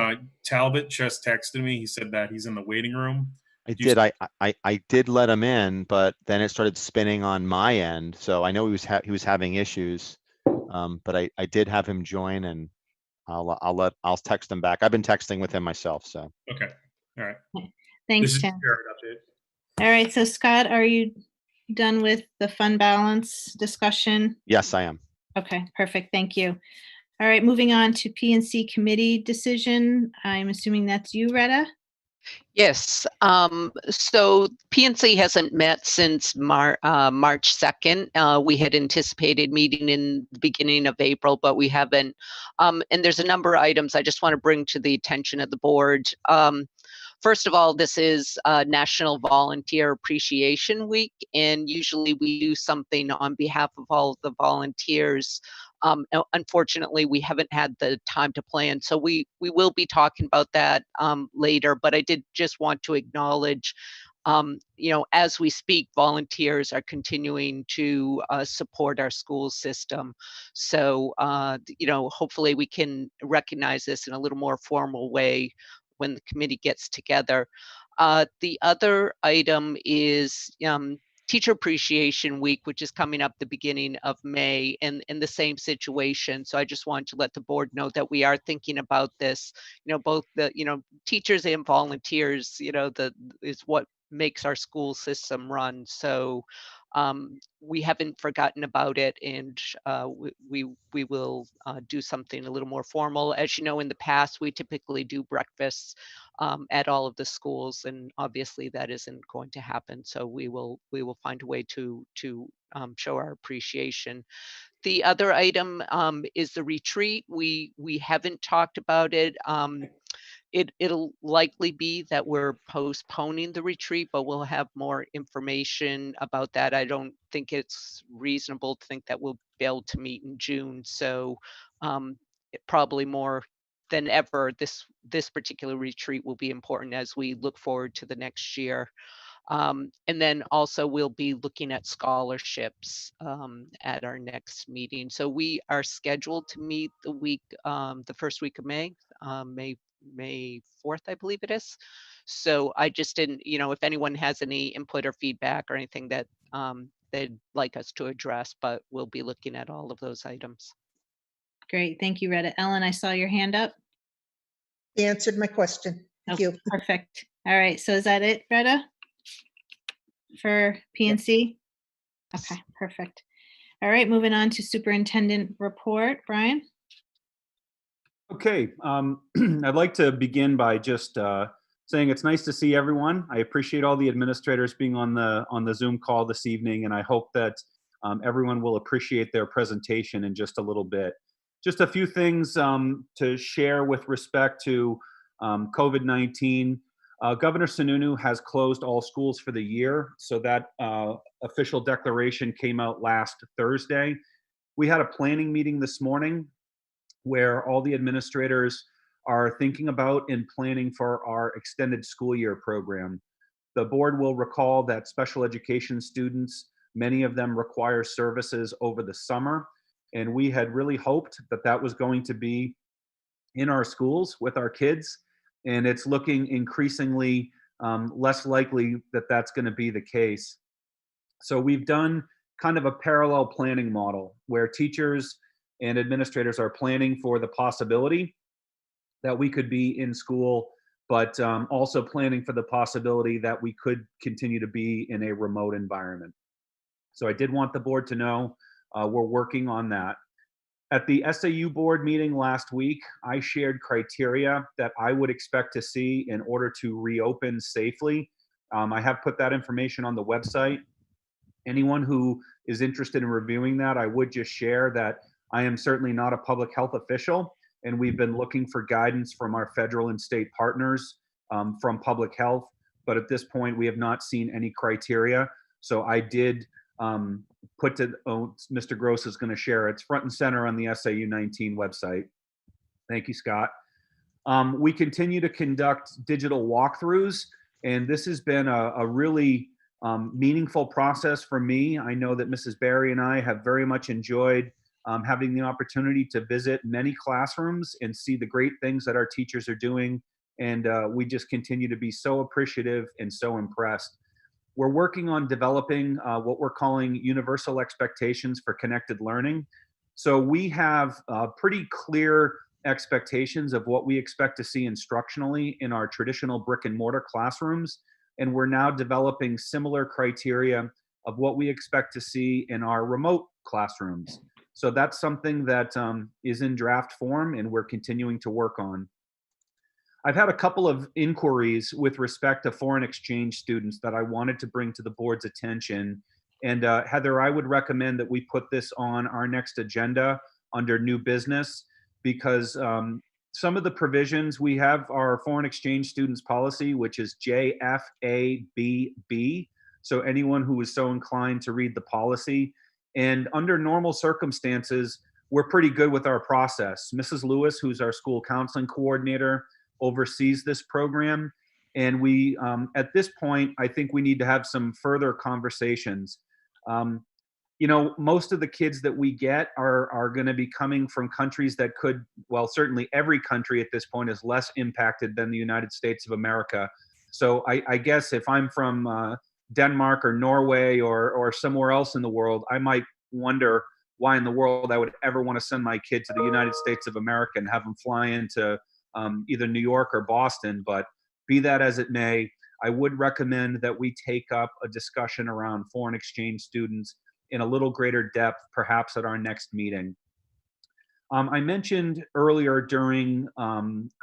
Talbot just texted me. He said that he's in the waiting room. I did let him in, but then it started spinning on my end. So I know he was having issues, but I did have him join, and I'll text him back. I've been texting with him myself. So okay, all right. Thanks, Tim. All right, so Scott, are you done with the fund balance discussion? Yes, I am. Okay, perfect. Thank you. All right, moving on to P&C committee decision. I'm assuming that's you, Retta? Yes. So PNC hasn't met since March 2nd. We had anticipated meeting in the beginning of April, but we haven't. And there's a number of items I just want to bring to the attention of the board. First of all, this is National Volunteer Appreciation Week, and usually we do something on behalf of all of the volunteers. Unfortunately, we haven't had the time to plan, so we will be talking about that later, but I did just want to acknowledge, as we speak, volunteers are continuing to support our school system. So, hopefully we can recognize this in a little more formal way when the committee gets together. The other item is Teacher Appreciation Week, which is coming up the beginning of May, and in the same situation. So I just want to let the board know that we are thinking about this, both the, teachers and volunteers, is what makes our school system run. So we haven't forgotten about it, and we will do something a little more formal. As you know, in the past, we typically do breakfasts at all of the schools, and obviously that isn't going to happen. So we will find a way to show our appreciation. The other item is the retreat. We haven't talked about it. It'll likely be that we're postponing the retreat, but we'll have more information about that. I don't think it's reasonable to think that we'll be able to meet in June. So probably more than ever, this particular retreat will be important as we look forward to the next year. And then also we'll be looking at scholarships at our next meeting. So we are scheduled to meet the first week of May, May 4th, I believe it is. So I just didn't, if anyone has any input or feedback or anything that they'd like us to address, but we'll be looking at all of those items. Great, thank you, Retta. Ellen, I saw your hand up. You answered my question. Thank you. Perfect. All right, so is that it, Retta? For PNC? Okay, perfect. All right, moving on to superintendent report. Brian? Okay, I'd like to begin by just saying it's nice to see everyone. I appreciate all the administrators being on the Zoom call this evening, and I hope that everyone will appreciate their presentation in just a little bit. just a few things to share with respect to COVID-19. Governor Sununu has closed all schools for the year, so that official declaration came out last Thursday. We had a planning meeting this morning where all the administrators are thinking about and planning for our extended school year program. The board will recall that special education students, many of them require services over the summer, and we had really hoped that that was going to be in our schools with our kids, and it's looking increasingly less likely that that's going to be the case. So we've done kind of a parallel planning model where teachers and administrators are planning for the possibility that we could be in school, but also planning for the possibility that we could continue to be in a remote environment. So I did want the board to know we're working on that. At the SAU board meeting last week, I shared criteria that I would expect to see in order to reopen safely. I have put that information on the website. Anyone who is interested in reviewing that, I would just share that I am certainly not a public health official, and we've been looking for guidance from our federal and state partners from public health, but at this point we have not seen any criteria. So I did put to, Mr. Gross is going to share, it's front and center on the SAU 19 website. Thank you, Scott. We continue to conduct digital walkthroughs, and this has been a really meaningful process for me. I know that Mrs. Barry and I have very much enjoyed having the opportunity to visit many classrooms and see the great things that our teachers are doing, and we just continue to be so appreciative and so impressed. We're working on developing what we're calling universal expectations for connected learning. So we have pretty clear expectations of what we expect to see instructionally in our traditional brick and mortar classrooms. And we're now developing similar criteria of what we expect to see in our remote classrooms. So that's something that is in draft form and we're continuing to work on. I've had a couple of inquiries with respect to foreign exchange students that I wanted to bring to the board's attention. And Heather, I would recommend that we put this on our next agenda under new business, because some of the provisions, we have our foreign exchange students policy, which is JFABB. So anyone who is so inclined to read the policy. And under normal circumstances, we're pretty good with our process. Mrs. Lewis, who's our school counseling coordinator, oversees this program. And we, at this point, I think we need to have some further conversations. You know, most of the kids that we get are going to be coming from countries that could, well, certainly every country at this point is less impacted than the United States of America. So I guess if I'm from Denmark or Norway or somewhere else in the world, I might wonder why in the world I would ever want to send my kid to the United States of America and have them fly into either New York or Boston. But be that as it may, I would recommend that we take up a discussion around foreign exchange students in a little greater depth, perhaps at our next meeting. I mentioned earlier during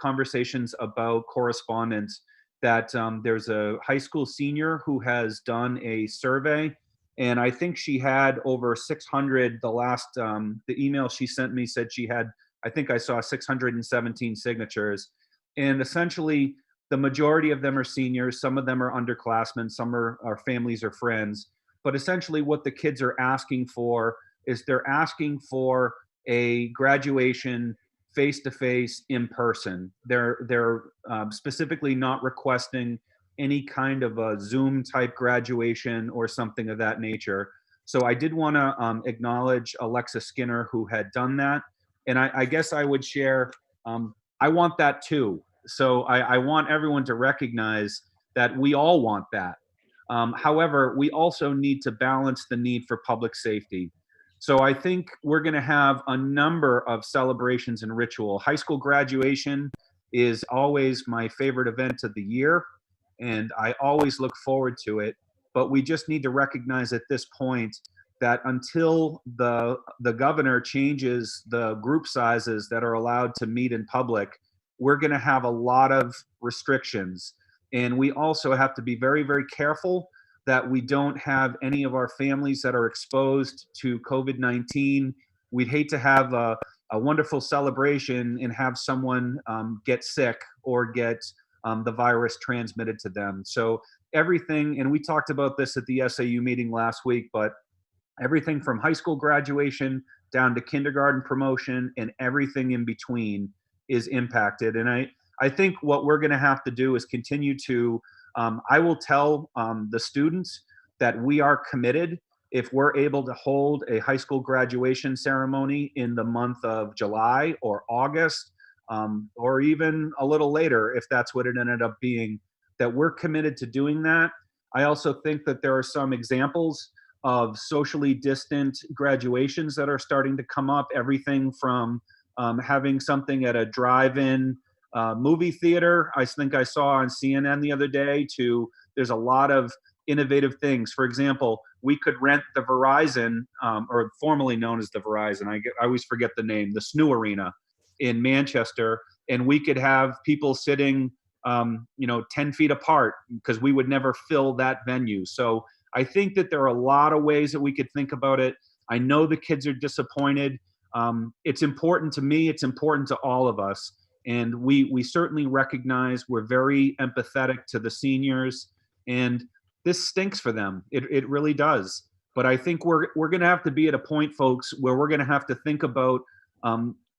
conversations about correspondence that there's a high school senior who has done a survey, and I think she had over 600, the last, the email she sent me said she had, I think I saw 617 signatures. And essentially, the majority of them are seniors, some of them are underclassmen, some are families or friends. But essentially what the kids are asking for is they're asking for a graduation face-to-face in person. They're specifically not requesting any kind of a Zoom type graduation or something of that nature. So I did want to acknowledge Alexa Skinner, who had done that. And I guess I would share, I want that too. So I want everyone to recognize that we all want that. However, we also need to balance the need for public safety. So I think we're going to have a number of celebrations and ritual. High school graduation is always my favorite event of the year, and I always look forward to it. But we just need to recognize at this point that until the governor changes the group sizes that are allowed to meet in public, we're going to have a lot of restrictions. And we also have to be very, very careful that we don't have any of our families that are exposed to COVID-19. We'd hate to have a a wonderful celebration and have someone get sick or get the virus transmitted to them. So everything, and we talked about this at the SAU meeting last week, but everything from high school graduation down to kindergarten promotion and everything in between is impacted. And I think what we're going to have to do is continue to, I will tell the students that we are committed. If we're able to hold a high school graduation ceremony in the month of July or August, or even a little later, if that's what it ended up being, that we're committed to doing that. I also think that there are some examples of socially distant graduations that are starting to come up, everything from having something at a drive-in movie theater, I think I saw on CNN the other day, to there's a lot of innovative things. For example, we could rent the Verizon, or formerly known as the Verizon, I always forget the name, the SNU Arena in Manchester, and we could have people sitting 10 feet apart, because we would never fill that venue. So I think that there are a lot of ways that we could think about it. I know the kids are disappointed. It's important to me, it's important to all of us. And we certainly recognize, we're very empathetic to the seniors, and this stinks for them. It really does. But I think we're going to have to be at a point, folks, where we're going to have to think about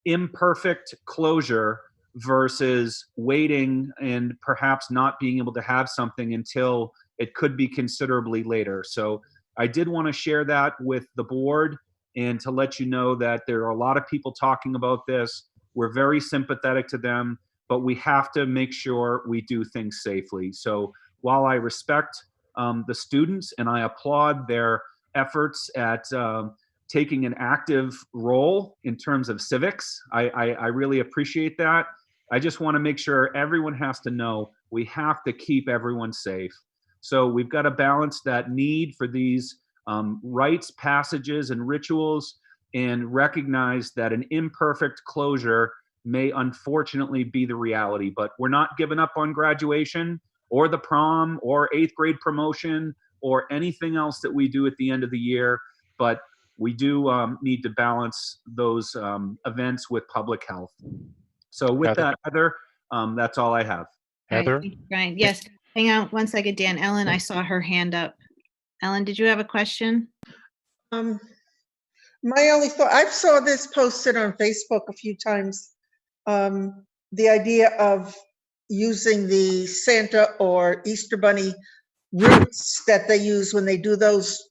imperfect closure versus waiting and perhaps not being able to have something until it could be considerably later. So I did want to share that with the board and to let you know that there are a lot of people talking about this. We're very sympathetic to them, but we have to make sure we do things safely. So while I respect the students and I applaud their efforts at taking an active role in terms of civics, I really appreciate that. I just want to make sure everyone has to know we have to keep everyone safe. So we've got to balance that need for these rites, passages, and rituals, and recognize that an imperfect closure may unfortunately be the reality. But we're not giving up on graduation or the prom or 8th grade promotion or anything else that we do at the end of the year. But we do need to balance those events with public health. So with Heather. that, Heather, that's all I have. Heather? All right, thank you, Brian. Yes, hang on one second, Dan. Ellen, I saw her hand up. Ellen, did you have a question? My only thought, I saw this posted on Facebook a few times. The idea of using the Santa or Easter Bunny routes that they use when they do those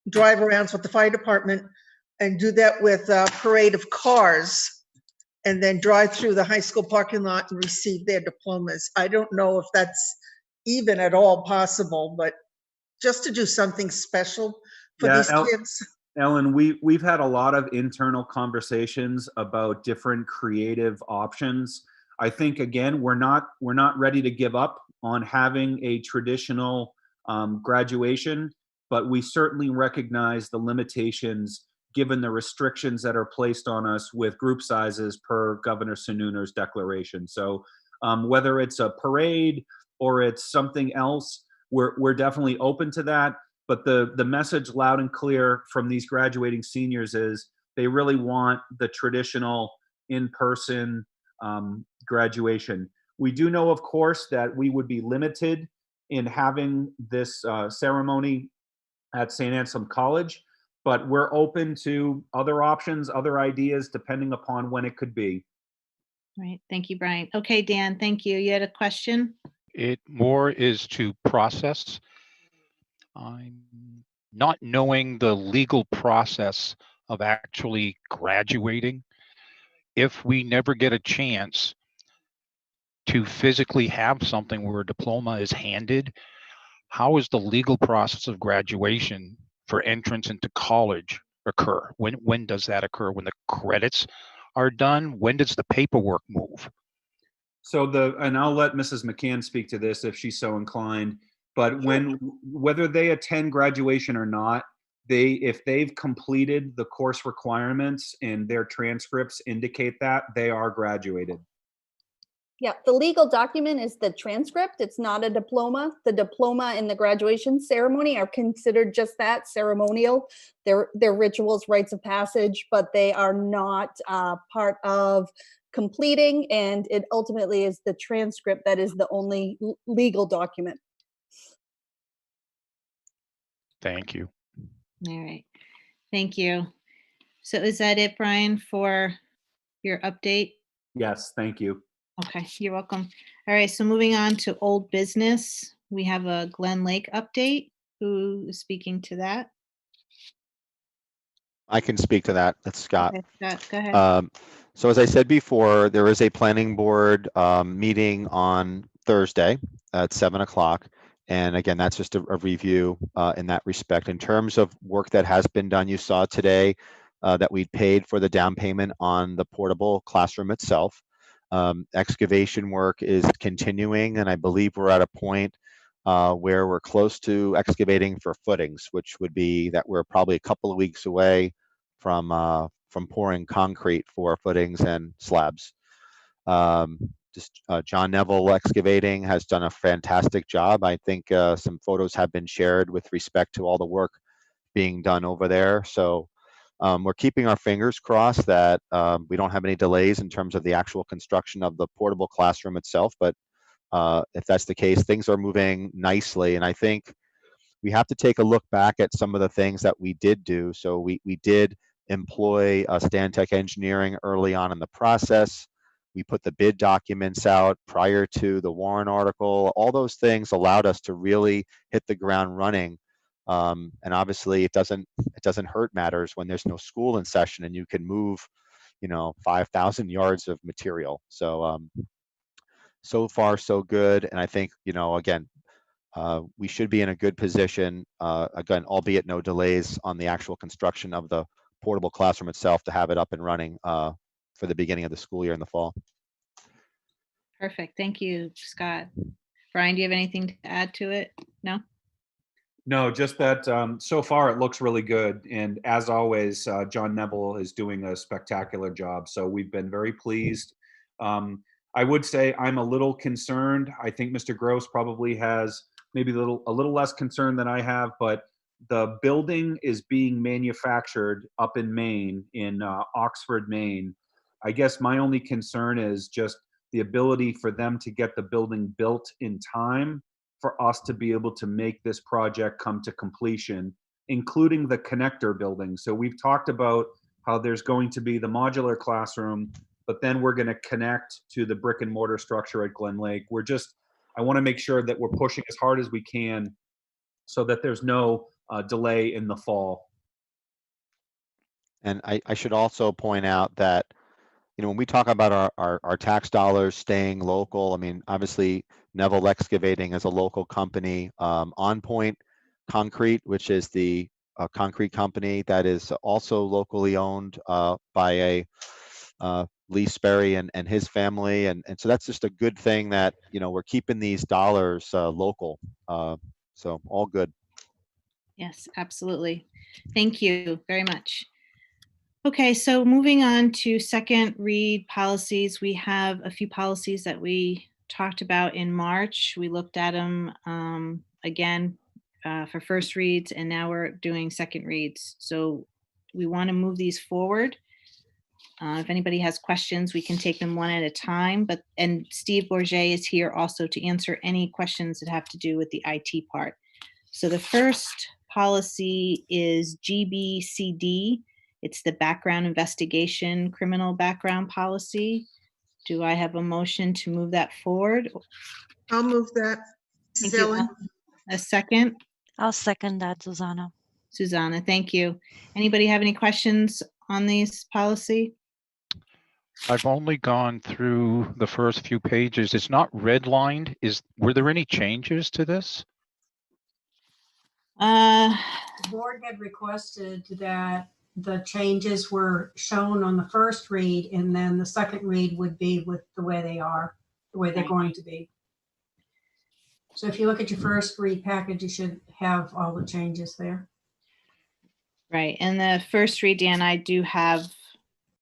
drive arounds with the fire department, and do that with a parade of cars, and then drive through the high school parking lot and receive their diplomas. I don't know if that's even at all possible, but just to do something special for these kids. Ellen, we've had a lot of internal conversations about different creative options. I think, again, we're not ready to give up on having a traditional graduation, but we certainly recognize the limitations given the restrictions that are placed on us with group sizes per Governor Sununu's declaration. So whether it's a parade or it's something else, we're definitely open to that. But the message loud and clear from these graduating seniors is they really want the traditional in-person graduation. We do know, of course, that we would be limited in having this ceremony at St. Anselm College, but we're open to other options, other ideas, depending upon when it could be. Right, thank you, Brian. Okay, Dan, thank you. You had a question? It more is to process. I'm not knowing the legal process of actually graduating. If we never get a chance to physically have something where a diploma is handed, how is the legal process of graduation for entrance into college occur? When does that occur? When the credits are done? When does the paperwork move? So and I'll let Mrs. McCann speak to this if she's so inclined, but whether they attend graduation or not, if they've completed the course requirements and their transcripts indicate that, they are graduated. Yeah, the legal document is the transcript. It's not a diploma. The diploma and the graduation ceremony are considered just that, ceremonial. They're rituals, rites of passage, but they are not part of completing, and it ultimately is the transcript that is the only legal document. Thank you. All right. Thank you. So is that it, Brian, for your update? Yes, thank you. Okay, you're welcome. All right, so moving on to old business, we have a Glen Lake update. Who is speaking to that? I can speak to that. That's Scott. Okay, Scott, go ahead. So as I said before, there is a planning board meeting on Thursday at 7 o'clock. And again, that's just a review in that respect. In terms of work that has been done, you saw today that we paid for the down payment on the portable classroom itself. Excavation work is continuing, and I believe we're at a point where we're close to excavating for footings, which would be that we're probably a couple of weeks away from pouring concrete for footings and slabs. John Neville Excavating has done a fantastic job. I think some photos have been shared with respect to all the work being done over there. So we're keeping our fingers crossed that we don't have any delays in terms of the actual construction of the portable classroom itself. But if that's the case, things are moving nicely. And I think we have to take a look back at some of the things that we did do. So we did employ Stantec Engineering early on in the process. We put the bid documents out prior to the Warren article. All those things allowed us to really hit the ground running. And obviously it doesn't hurt matters when there's no school in session and you can move, 5,000 yards of material. So so far so good. And I think, again, we should be in a good position, again, albeit no delays on the actual construction of the portable classroom itself, to have it up and running for the beginning of the school year in the fall. Perfect. Thank you, Scott. Brian, do you have anything to add to it? No? No, just that so far it looks really good. And as always, John Neville is doing a spectacular job. So we've been very pleased. I would say I'm a little concerned. I think Mr. Gross probably has maybe a little less concern than I have, but the building is being manufactured up in Maine, in Oxford, Maine. I guess my only concern is just the ability for them to get the building built in time for us to be able to make this project come to completion, including the connector building. So we've talked about how there's going to be the modular classroom, but then we're going to connect to the brick and mortar structure at Glen Lake. I want to make sure that we're pushing as hard as we can so that there's no delay in the fall. And I should also point out that, when we talk about our tax dollars staying local, I mean, obviously Neville Excavating is a local company. On Point Concrete, which is the concrete company that is also locally owned by a Lee Sperry and his family. And so that's just a good thing that, we're keeping these dollars local. So all good. Yes, absolutely. Thank you very much. Okay, so moving on to second read policies, we have a few policies that we talked about in March. We looked at them again for first reads, and now we're doing second reads. So we want to move these forward. If anybody has questions, we can take them one at a time. And Steve Bourget is here also to answer any questions that have to do with the IT part. So the first policy is GBCD. It's the background investigation, criminal background policy. Do I have a motion to move that forward? I'll move that. Thank you. A second? I'll second that, Susanna. Susanna, thank you. Anybody have any questions on these policy? I've only gone through the first few pages. It's not redlined. Were there any changes to this? The board had requested that the changes were shown on the first read, and then the second read would be with the way they are, the way they're going to be. So if you look at your first read package, you should have all the changes there. Right, and the first read, Dan, I do have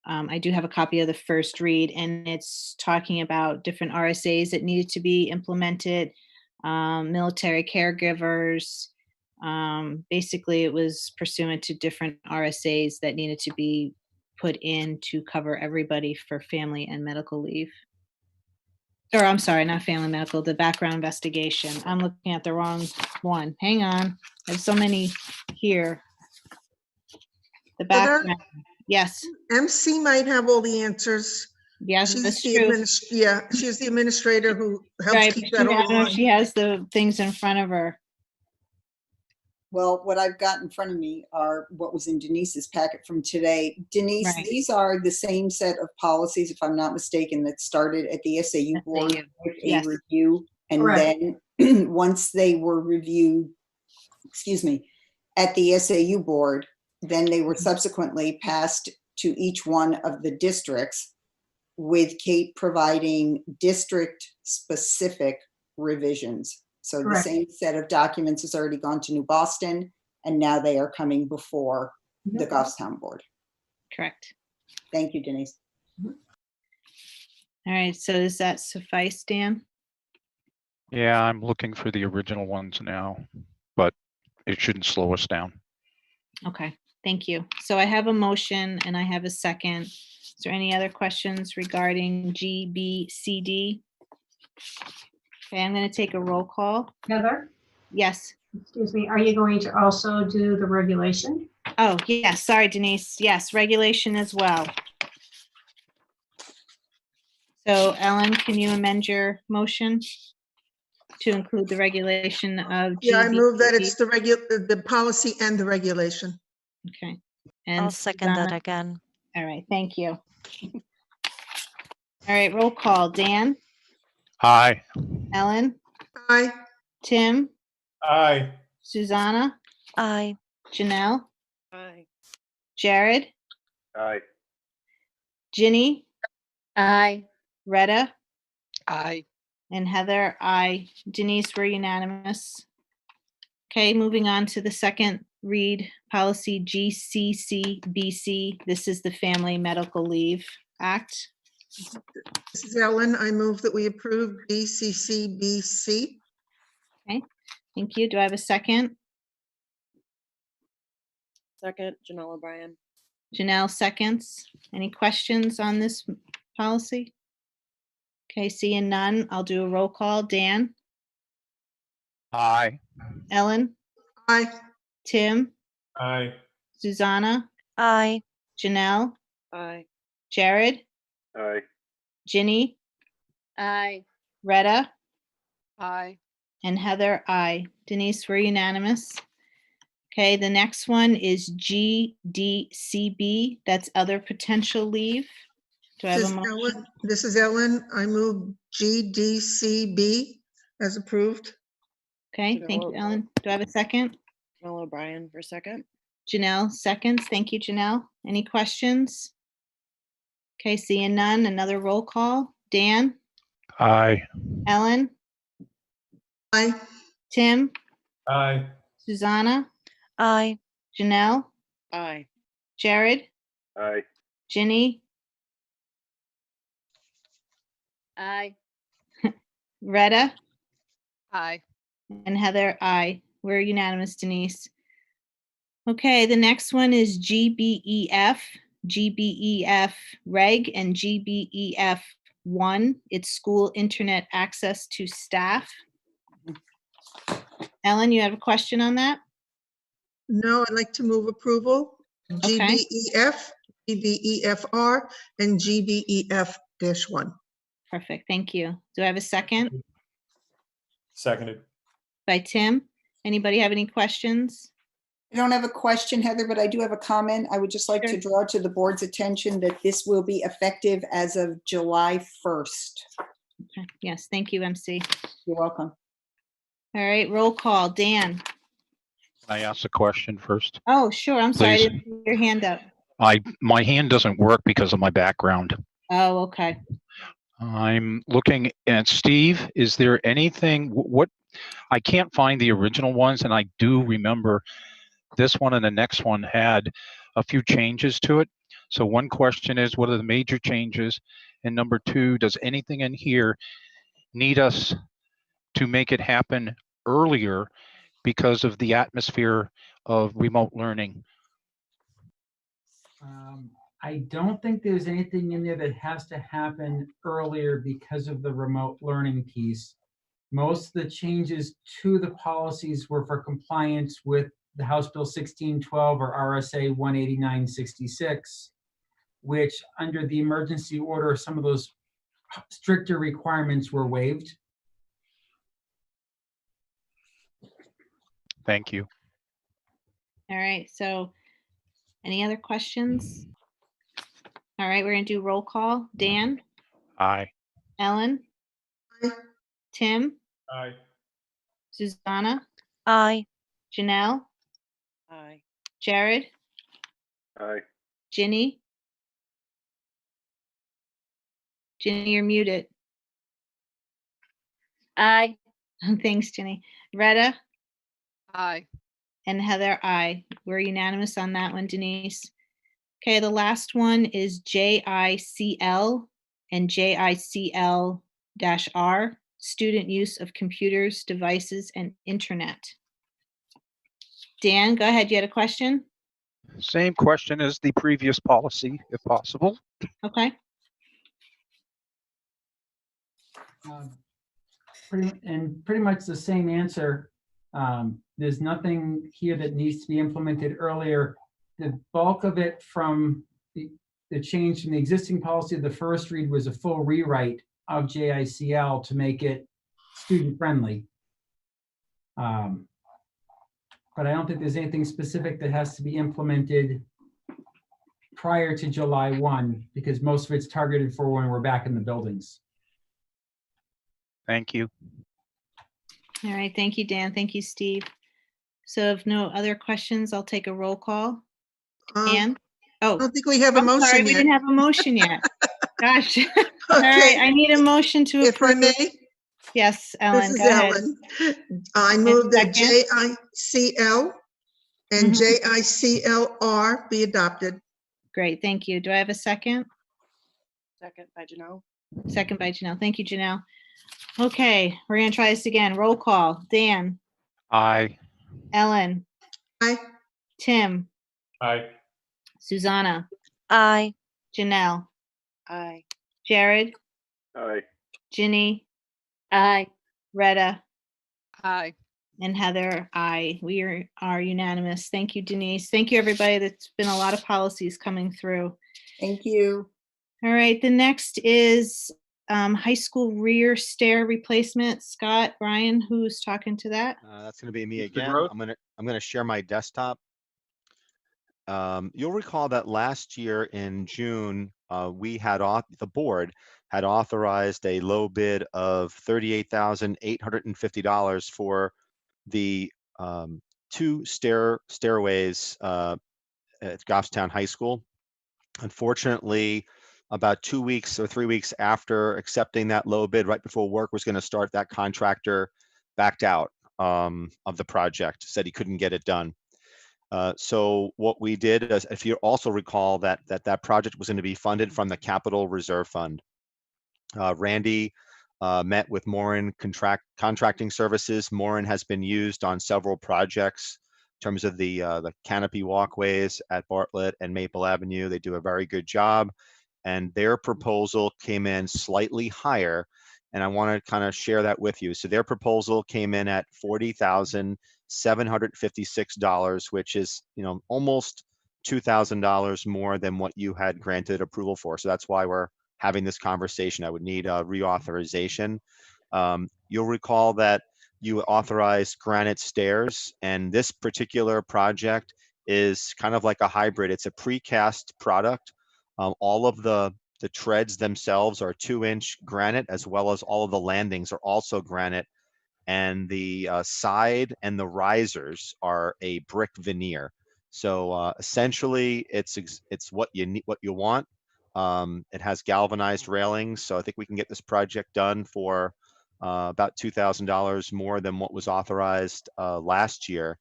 I do have a copy of the first read, and it's talking about different RSAs that needed to be implemented, military caregivers. Basically, it was pursuant to different RSAs that needed to be put in to cover everybody for family and medical leave. Or I'm sorry, not family medical, the background investigation. I'm looking at the wrong one. Hang on. There's so many here. The Heather? background, yes. MC might have all the answers. Yes, She's that's the true. she's the administrator who helps Right, keep but that I all don't know if on. she has the things in front of her. Well, what I've got in front of me are what was in Denise's packet from today. Denise, Right. these are the same set of policies, if I'm not mistaken, that started at the SAU board SAU, with yes. a review. And Correct. then once they were reviewed, at the SAU board, then they were subsequently passed to each one of the districts, with Kate providing district-specific revisions. So the Correct. same set of documents has already gone to New Boston, and now they are coming before the Goffstown board. Correct. Thank you, Denise. All right, so does that suffice, Dan? Yeah, I'm looking for the original ones now, but it shouldn't slow us down. Okay, thank you. So I have a motion and I have a second. Is there any other questions regarding G, B, C, D? Okay, I'm going to take a roll call. Heather, Yes. excuse me, are you going to also do the regulation? Oh, yes, sorry, Denise. Yes, regulation as well. So Ellen, can you amend your motion to include the regulation of G, Yeah, I B, move that C, D? it's the policy and the regulation. Okay. And I'll second that Susanna? again. All right, thank you. All right, roll call. Dan, Aye. Ellen, Aye. Tim, Aye. Susanna, Aye. Janelle, Aye. Jared, Aye. Ginny, Aye. Retta, Aye. and Heather. Aye. Denise, we're unanimous. Okay, moving on to the second read, policy GCCBC. This is the Family Medical Leave Act. This is Ellen. I move that we approve BCCBC. Okay, thank you. Do I have a second? Second, Janelle O'Brien. Janelle seconds. Any questions on this policy? Okay, seeing none, I'll do a roll call. Dan, Aye. Ellen, Aye. Tim, Aye. Susanna, Aye. Janelle, Aye. Jared, Aye. Ginny, Aye. Retta, Aye. and Heather. Aye. Denise, we're unanimous. Okay, the next one is GDCB. That's other potential leave. Do I have a motion? This is Ellen. I move GDCB as approved. Okay, thank you, Ellen. Do I have a second? Janelle O'Brien for second. Janelle seconds. Thank you, Janelle. Any questions? Okay, seeing none, another roll call. Dan, Aye. Ellen, Aye. Tim, Aye. Susanna, Aye. Janelle, Aye. Jared, Aye. Ginny, Aye. Retta, Aye. and Heather. Aye. We're unanimous, Denise. Okay, the next one is GBEF, GBEF Reg, and GBEF 1. It's school internet access to staff. Ellen, you have a question on that? No, I'd like to move approval. Okay. GBEF, GBEFR, and GBEF-1. Perfect, thank you. Do I have a second? Seconded. By Tim. Anybody have any questions? I don't have a question, Heather, but I do have a comment. I would just like to draw to the board's attention that this will be effective as of July 1st. Okay. Yes, thank you, MC. You're welcome. All right, roll call. Dan. Can I ask a question first? Oh, sure. I'm sorry. I Please. didn't see your hand up. My hand doesn't work because of my background. Oh, okay. I'm looking at Steve. Is there anything, what, I can't find the original ones, and I do remember this one and the next one had a few changes to it. So one question is, what are the major changes? And number two, does anything in here need us to make it happen earlier because of the atmosphere of remote learning? I don't think there's anything in there that has to happen earlier because of the remote learning piece. Most of the changes to the policies were for compliance with the House Bill 1612 or RSA 18966, which under the emergency order, some of those stricter requirements were waived. Thank you. All right, so any other questions? All right, we're gonna do roll call. Dan, Aye. Ellen, Aye. Tim, Aye. Susanna, Aye. Janelle, Aye. Jared, Aye. Ginny. Ginny, you're muted. Aye. Thanks, Ginny. Retta Aye. and Heather, aye. We're unanimous on that one, Denise. Okay, the last one is JICL and JICL-R, student use of computers, devices, and internet. Dan, go ahead. You had a question? Same question as the previous policy, if possible. Okay. Pretty much the same answer. There's nothing here that needs to be implemented earlier. The bulk of it from the change from the existing policy of the first read was a full rewrite of JICL to make it student friendly. But I don't think there's anything specific that has to be implemented prior to July 1, because most of it's targeted for when we're back in the buildings. Thank you. All right. Thank you, Dan. Thank you, Steve. So if no other questions, I'll take a roll call. Ann? I Oh, don't think we have a I'm sorry, motion we yet. didn't have a motion yet. Gosh. All right, I need a motion to If I approve. may, Yes, this Ellen, is go ahead. Ellen. I move that second? JICL and Mhm. JICLR be adopted. Great, thank you. Do I have a second? Second by Janelle. Second by Janelle. Thank you, Janelle. Okay, we're gonna try this again. Roll call. Dan, Aye. Ellen, Aye. Tim, Aye. Susanna, Aye. Janelle, Aye. Jared, Aye. Ginny, Aye. Retta, Aye. and Heather, aye. We are unanimous. Thank you, Denise. Thank you, everybody. That's been a lot of policies coming through. Thank you. All right, the next is high school rear stair replacement. Scott, Brian, who's talking to that? That's going to be me Mr. again. Gross? I'm gonna share my desktop. You'll recall that last year in June, the board had authorized a low bid of $38,850 for the two stairways at Goffstown High School. Unfortunately, about 2 weeks or 3 weeks after accepting that low bid, right before work was going to start, that contractor backed out of the project, said he couldn't get it done. So what we did is, if you also recall, that project was going to be funded from the Capital Reserve Fund. Randy met with Morin Contracting Services. Morin has been used on several projects in terms of the canopy walkways at Bartlett and Maple Avenue. They do a very good job, and their proposal came in slightly higher. And I want to kind of share that with you. So their proposal came in at $40,756, which is, almost $2,000 more than what you had granted approval for. So that's why we're having this conversation. I would need a reauthorization. You'll recall that you authorized granite stairs, and this particular project is kind of like a hybrid. It's a precast product. All of the treads themselves are 2-inch granite, as well as all of the landings are also granite, and the side and the risers are a brick veneer. So essentially, it's what you need, what you want. It has galvanized railings, so I think we can get this project done for about $2,000 more than what was authorized last year.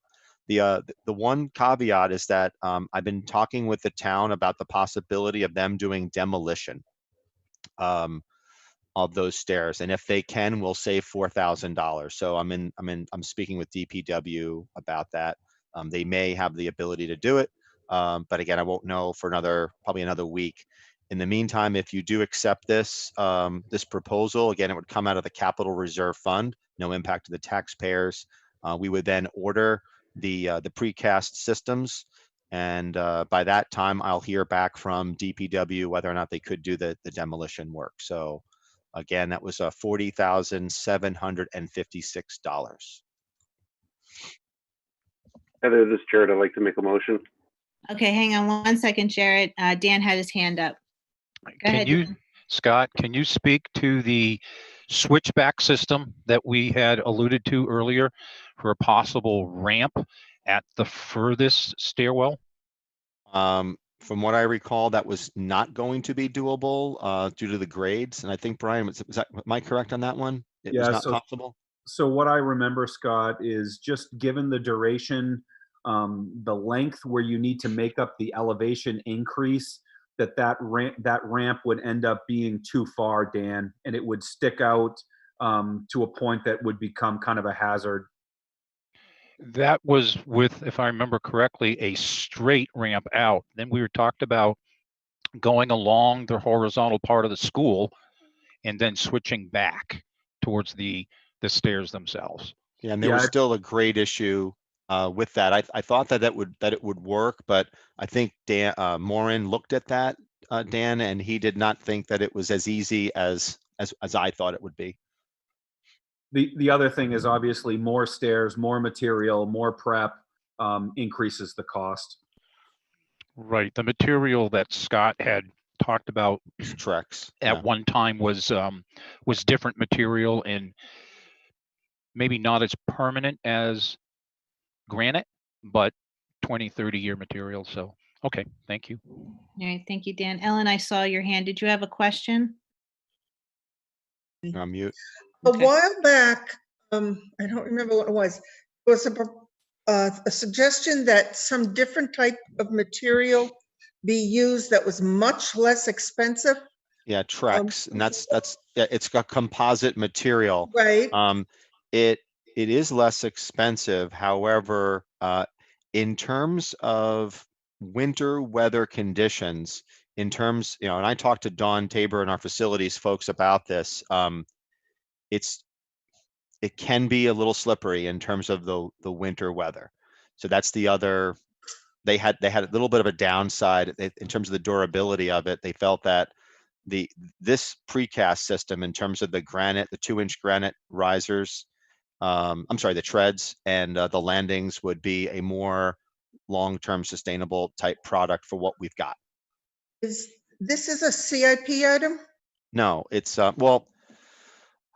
The one caveat is that I've been talking with the town about the possibility of them doing demolition of those stairs, and if they can, we'll save $4,000. So I'm speaking with DPW about that. They may have the ability to do it, but again, I won't know for probably another week. In the meantime, if you do accept this this proposal, again, it would come out of the Capital Reserve Fund, no impact to the taxpayers. We would then order the precast systems, and by that time, I'll hear back from DPW whether or not they could do the demolition work. So again, that was $40,756. Heather, this is Jared. I'd like to make a motion. Okay, hang on 1 second, Jared. Dan had his hand up. Go ahead, Dan. Scott, can you speak to the switchback system that we had alluded to earlier for a possible ramp at the furthest stairwell? From what I recall, that was not going to be doable due to the grades. And I think, Brian, am I correct on that one? It was not possible? So what I remember, Scott, is just given the duration, the length where you need to make up the elevation increase, that ramp would end up being too far, Dan, and it would stick out to a point that would become kind of a hazard. That was with, if I remember correctly, a straight ramp out. Then we were talked about going along the horizontal part of the school and then switching back towards the stairs themselves. Yeah, and there was still a grade issue with that. I thought that it would work, but I think Dan Morin looked at that, Dan, and he did not think that it was as easy as I thought it would be. The other thing is obviously more stairs, more material, more prep increases the cost. Right. The material that Scott had talked about at one time was different material and maybe not as permanent as granite, but 20, 30-year material. So, okay, thank you. All right, thank you, Dan. Ellen, I saw your hand. Did you have a question? You're on mute. A while back, I don't remember what it was. There was a suggestion that some different type of material be used that was much less expensive. Yeah, Trex, and it's got composite material. Right. It is less expensive. However, in terms of winter weather conditions, and I talked to Dawn Tabor and our facilities folks about this. It can be a little slippery in terms of the winter weather. So that's the other. They had a little bit of a downside in terms of the durability of it. They felt that this precast system, in terms of the 2-inch granite risers, the treads and the landings, would be a more long-term sustainable type product for what we've got. This is a CIP item? No, it's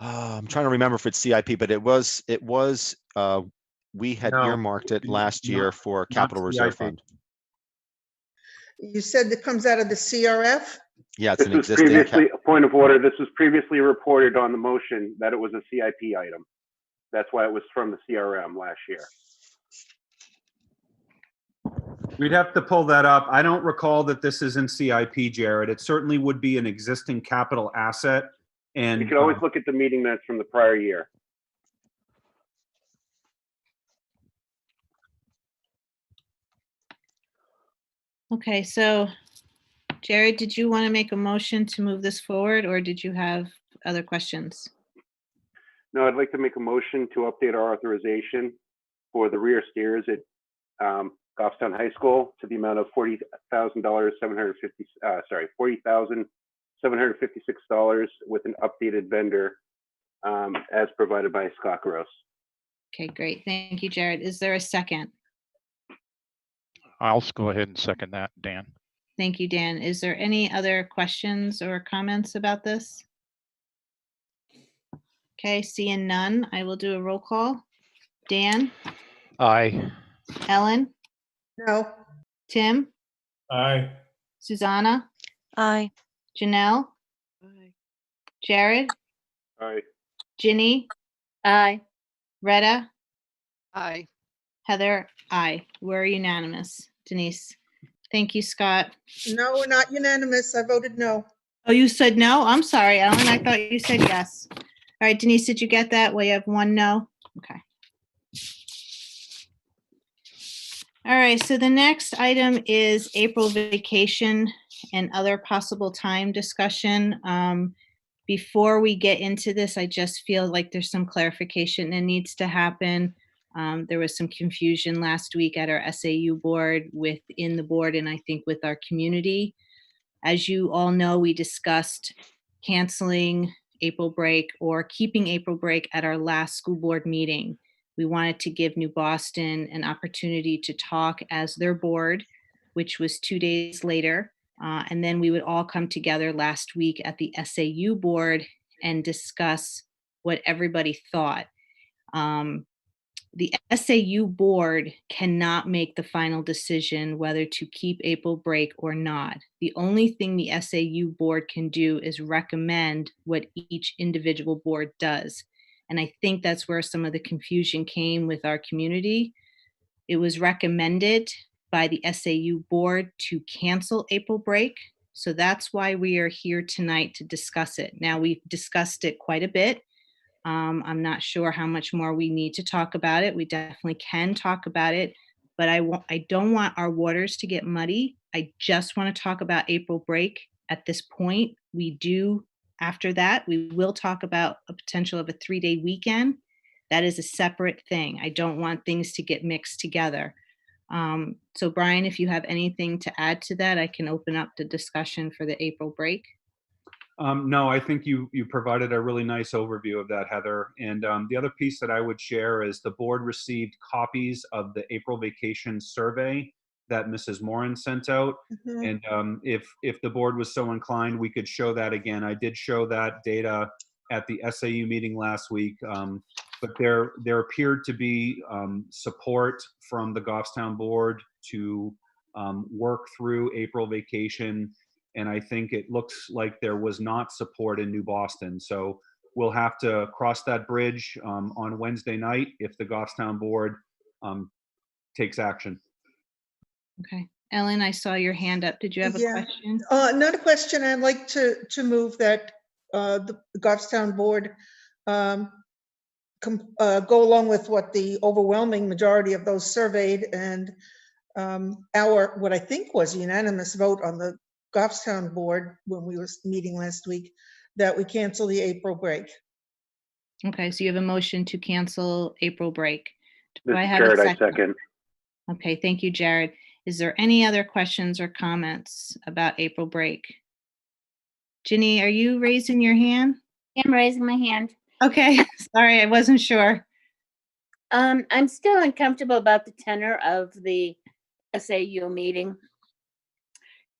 I'm trying to remember if it's CIP, but it was we had earmarked it last year for Capital Reserve Fund. You said it comes out of the CRF? Yeah, it's an existing. A point of order. This was previously reported on the motion that it was a CIP item. That's why it was from the CRM last year. We'd have to pull that up. I don't recall that this is in CIP, Jared. It certainly would be an existing capital asset. And you can always look at the meeting minutes from the prior year. Okay, so Jared, did you want to make a motion to move this forward, or did you have other questions? No, I'd like to make a motion to update our authorization for the rear stairs at Goffstown High School to the amount of $40,756 with an updated vendor as provided by Scott Gross. Okay, great. Thank you, Jared. Is there a second? I'll go ahead and second that, Dan. Thank you, Dan. Is there any other questions or comments about this? Okay, seeing none, I will do a roll call. Dan? Aye. Ellen? No. Tim? Aye. Susanna? Aye. Janelle? Aye. Jared? Aye. Ginny? Aye. Retta? Aye. Heather, aye. We're unanimous. Denise. Thank you, Scott. No, we're not unanimous. I voted no. Oh, you said no? I'm sorry, Ellen. I thought you said yes. All right, Denise, did you get that? Well, you have one no? Okay. All right, so the next item is April vacation and other possible time discussion. Before we get into this, I just feel like there's some clarification that needs to happen. There was some confusion last week at our SAU board within the board and I think with our community. As you all know, we discussed canceling April break or keeping April break at our last school board meeting. We wanted to give New Boston an opportunity to talk as their board, which was 2 days later. And then we would all come together last week at the SAU board and discuss what everybody thought. The SAU board cannot make the final decision whether to keep April break or not. The only thing the SAU board can do is recommend what each individual board does. And I think that's where some of the confusion came with our community. It was recommended by the SAU board to cancel April break. So that's why we are here tonight to discuss it. Now, we've discussed it quite a bit. I'm not sure how much more we need to talk about it. We definitely can talk about it, but I don't want our waters to get muddy. I just want to talk about April break at this point. After that, we will talk about a potential of a 3-day weekend. That is a separate thing. I don't want things to get mixed together. So Brian, if you have anything to add to that, I can open up the discussion for the April break. No, I think you provided a really nice overview of that, Heather. And the other piece that I would share is the board received copies of the April vacation survey that Mrs. Moran sent out. Mhm. And if the board was so inclined, we could show that again. I did show that data at the SAU meeting last week. But there appeared to be support from the Goffstown board to work through April vacation. And I think it looks like there was not support in New Boston. So we'll have to cross that bridge on Wednesday night if the Goffstown board takes action. Okay. Ellen, I saw your hand up. Did you have a Yeah. question? Not a question. I'd like to move that the Goffstown board go along with what the overwhelming majority of those surveyed and what I think was unanimous vote on the Goffstown board when we were meeting last week, that we cancel the April break. Okay, so you have a motion to cancel April break. Do This I is have Jared, a I second? second. Okay, thank you, Jared. Is there any other questions or comments about April break? Ginny, are you raising your hand? I'm raising my hand. Okay, sorry, I wasn't sure. I'm still uncomfortable about the tenor of the SAU meeting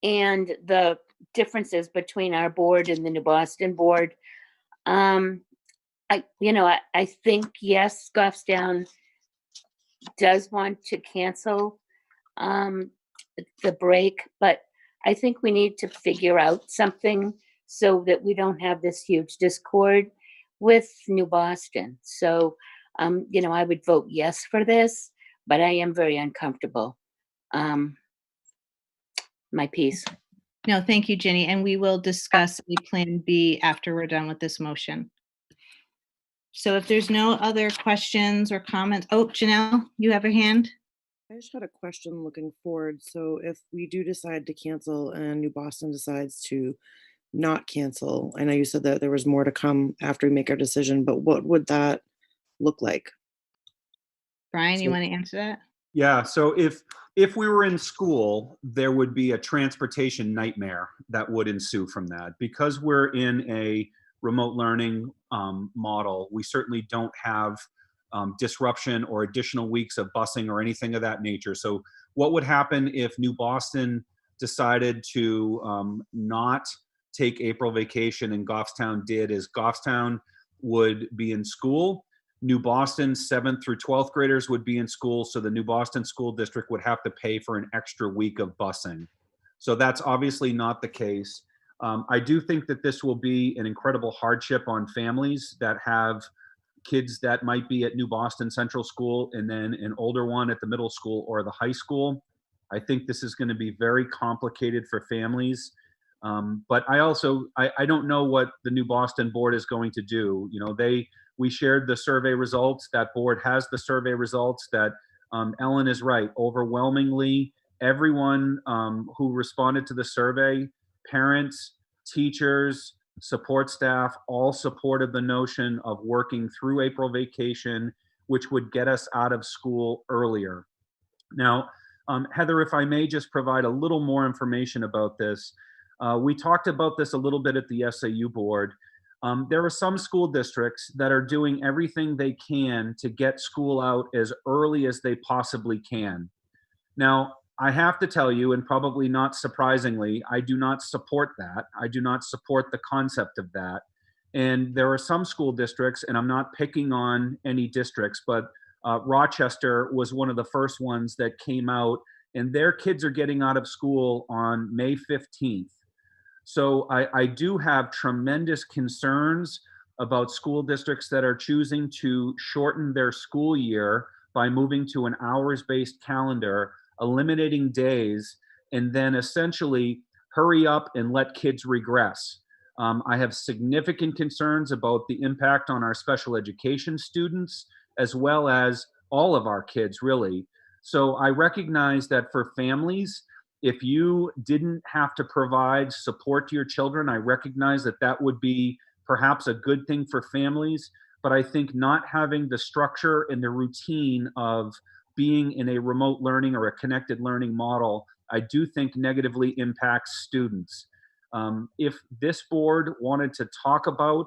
and the differences between our board and the New Boston board. I think, yes, Goffstown does want to cancel the break, but I think we need to figure out something so that we don't have this huge discord with New Boston. So, I would vote yes for this, but I am very uncomfortable. My piece. No, thank you, Ginny, and we will discuss a plan B after we're done with this motion. So if there's no other questions or comments, oh, Janelle, you have a hand? I just had a question looking forward. So if we do decide to cancel and New Boston decides to not cancel, I know you said that there was more to come after we make our decision, but what would that look like? Brian, you want to answer that? Yeah, so if we were in school, there would be a transportation nightmare that would ensue from that. Because we're in a remote learning model, we certainly don't have disruption or additional weeks of busing or anything of that nature. So what would happen if New Boston decided to not take April vacation and Goffstown did is Goffstown would be in school. New Boston 7th through 12th graders would be in school, so the New Boston School District would have to pay for an extra week of busing. So that's obviously not the case. I do think that this will be an incredible hardship on families that have kids that might be at New Boston Central School, and then an older one at the middle school or the high school. I think this is going to be very complicated for families. But I also, I don't know what the New Boston board is going to do. You know, we shared the survey results. That board has the survey results that Ellen is right. Overwhelmingly, everyone who responded to the survey, parents, teachers, support staff, all supported the notion of working through April vacation, which would get us out of school earlier. Now, Heather, if I may just provide a little more information about this. We talked about this a little bit at the SAU board. There are some school districts that are doing everything they can to get school out as early as they possibly can. Now, I have to tell you, and probably not surprisingly, I do not support that. I do not support the concept of that. And there are some school districts, and I'm not picking on any districts, but Rochester was one of the first ones that came out, and their kids are getting out of school on May 15th. So I do have tremendous concerns about school districts that are choosing to shorten their school year by moving to an hours-based calendar, eliminating days, and then essentially hurry up and let kids regress. I have significant concerns about the impact on our special education students, as well as all of our kids, really. So I recognize that for families, if you didn't have to provide support to your children, I recognize that that would be perhaps a good thing for families. But I think not having the structure and the routine of being in a remote learning or a connected learning model, I do think negatively impacts students. If this board wanted to talk about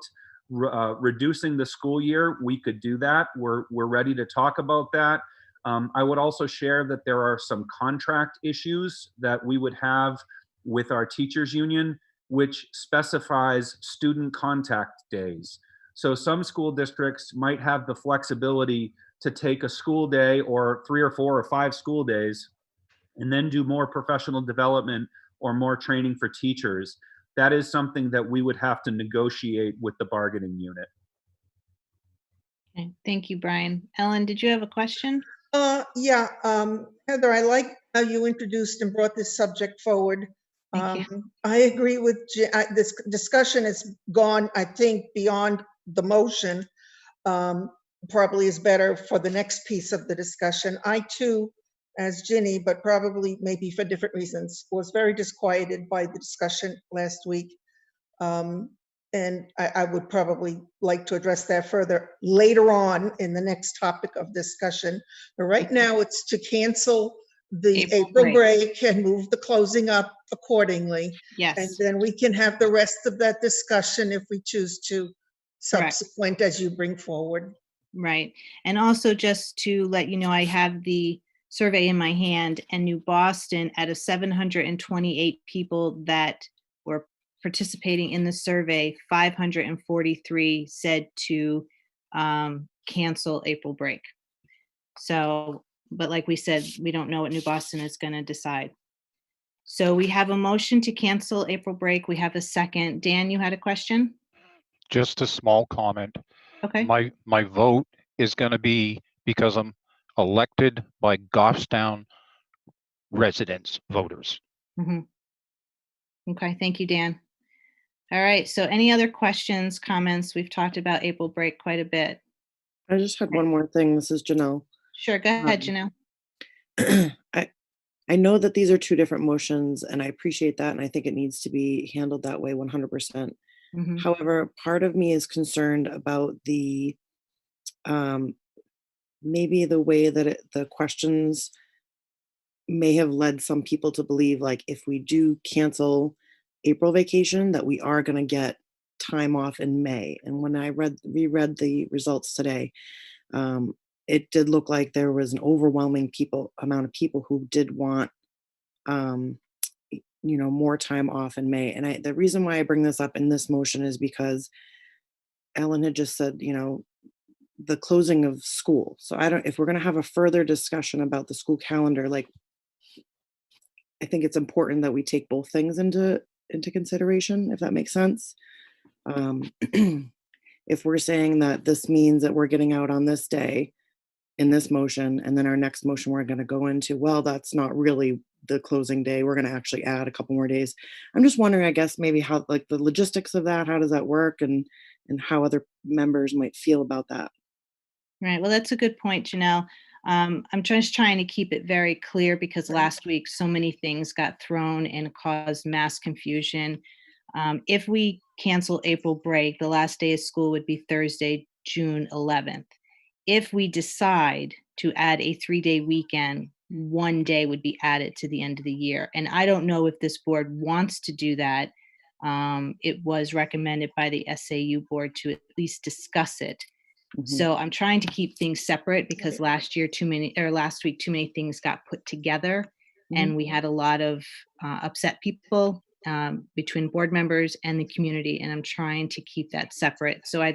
reducing the school year, we could do that. We're ready to talk about that. I would also share that there are some contract issues that we would have with our teachers union, which specifies student contact days. So some school districts might have the flexibility to take a school day or 3 or 4 or 5 school days and then do more professional development or more training for teachers. That is something that we would have to negotiate with the bargaining unit. Okay, thank you, Brian. Ellen, did you have a question? Yeah, Heather, I like how you introduced and brought this subject forward. Thank you. I agree with this discussion has gone, I think, beyond the motion. Probably is better for the next piece of the discussion. I too, as Ginny, but probably maybe for different reasons, was very disquieted by the discussion last week. And I would probably like to address that further later on in the next topic of discussion. But right now it's to cancel the April break and move the closing up accordingly. Yes. And then we can have the rest of that discussion if we choose to subsequent as you bring forward. Right. And also just to let you know, I have the survey in my hand, and New Boston, out of 728 people that were participating in the survey, 543 said to cancel April break. So, but like we said, we don't know what New Boston is going to decide. So we have a motion to cancel April break. We have a second. Dan, you had a question? Just a small comment. Okay. My vote is going to be because I'm elected by Goffstown residents, voters. Mm-hmm. Okay, thank you, Dan. All right, so any other questions, comments? We've talked about April break quite a bit. I just had one more thing. This is Janelle. Sure, go ahead, Janelle. I know that these are two different motions, and I appreciate that, and I think it needs to be handled that way 100%. Mm-hmm. However, part of me is concerned about the maybe the way that the questions may have led some people to believe, like, if we do cancel April vacation, that we are going to get time off in May. And when I reread the results today, it did look like there was an overwhelming amount of people who did want, more time off in May. And the reason why I bring this up in this motion is because Ellen had just said, the closing of school. So if we're going to have a further discussion about the school calendar, like, I think it's important that we take both things into consideration, if that makes sense. if we're saying that this means that we're getting out on this day in this motion, and then our next motion, we're going to go into, well, that's not really the closing day. We're going to actually add a couple more days. I'm just wondering, I guess, maybe how, like the logistics of that, how does that work, and how other members might feel about that. Right. Well, that's a good point, Janelle. I'm just trying to keep it very clear because last week so many things got thrown and caused mass confusion. If we cancel April break, the last day of school would be Thursday, June 11th. If we decide to add a 3-day weekend, one day would be added to the end of the year. And I don't know if this board wants to do that. It was recommended by the SAU board to at least discuss it. So I'm trying to keep things separate because last week, too many things got put together and we had a lot of upset people between board members and the community. And I'm trying to keep that separate. So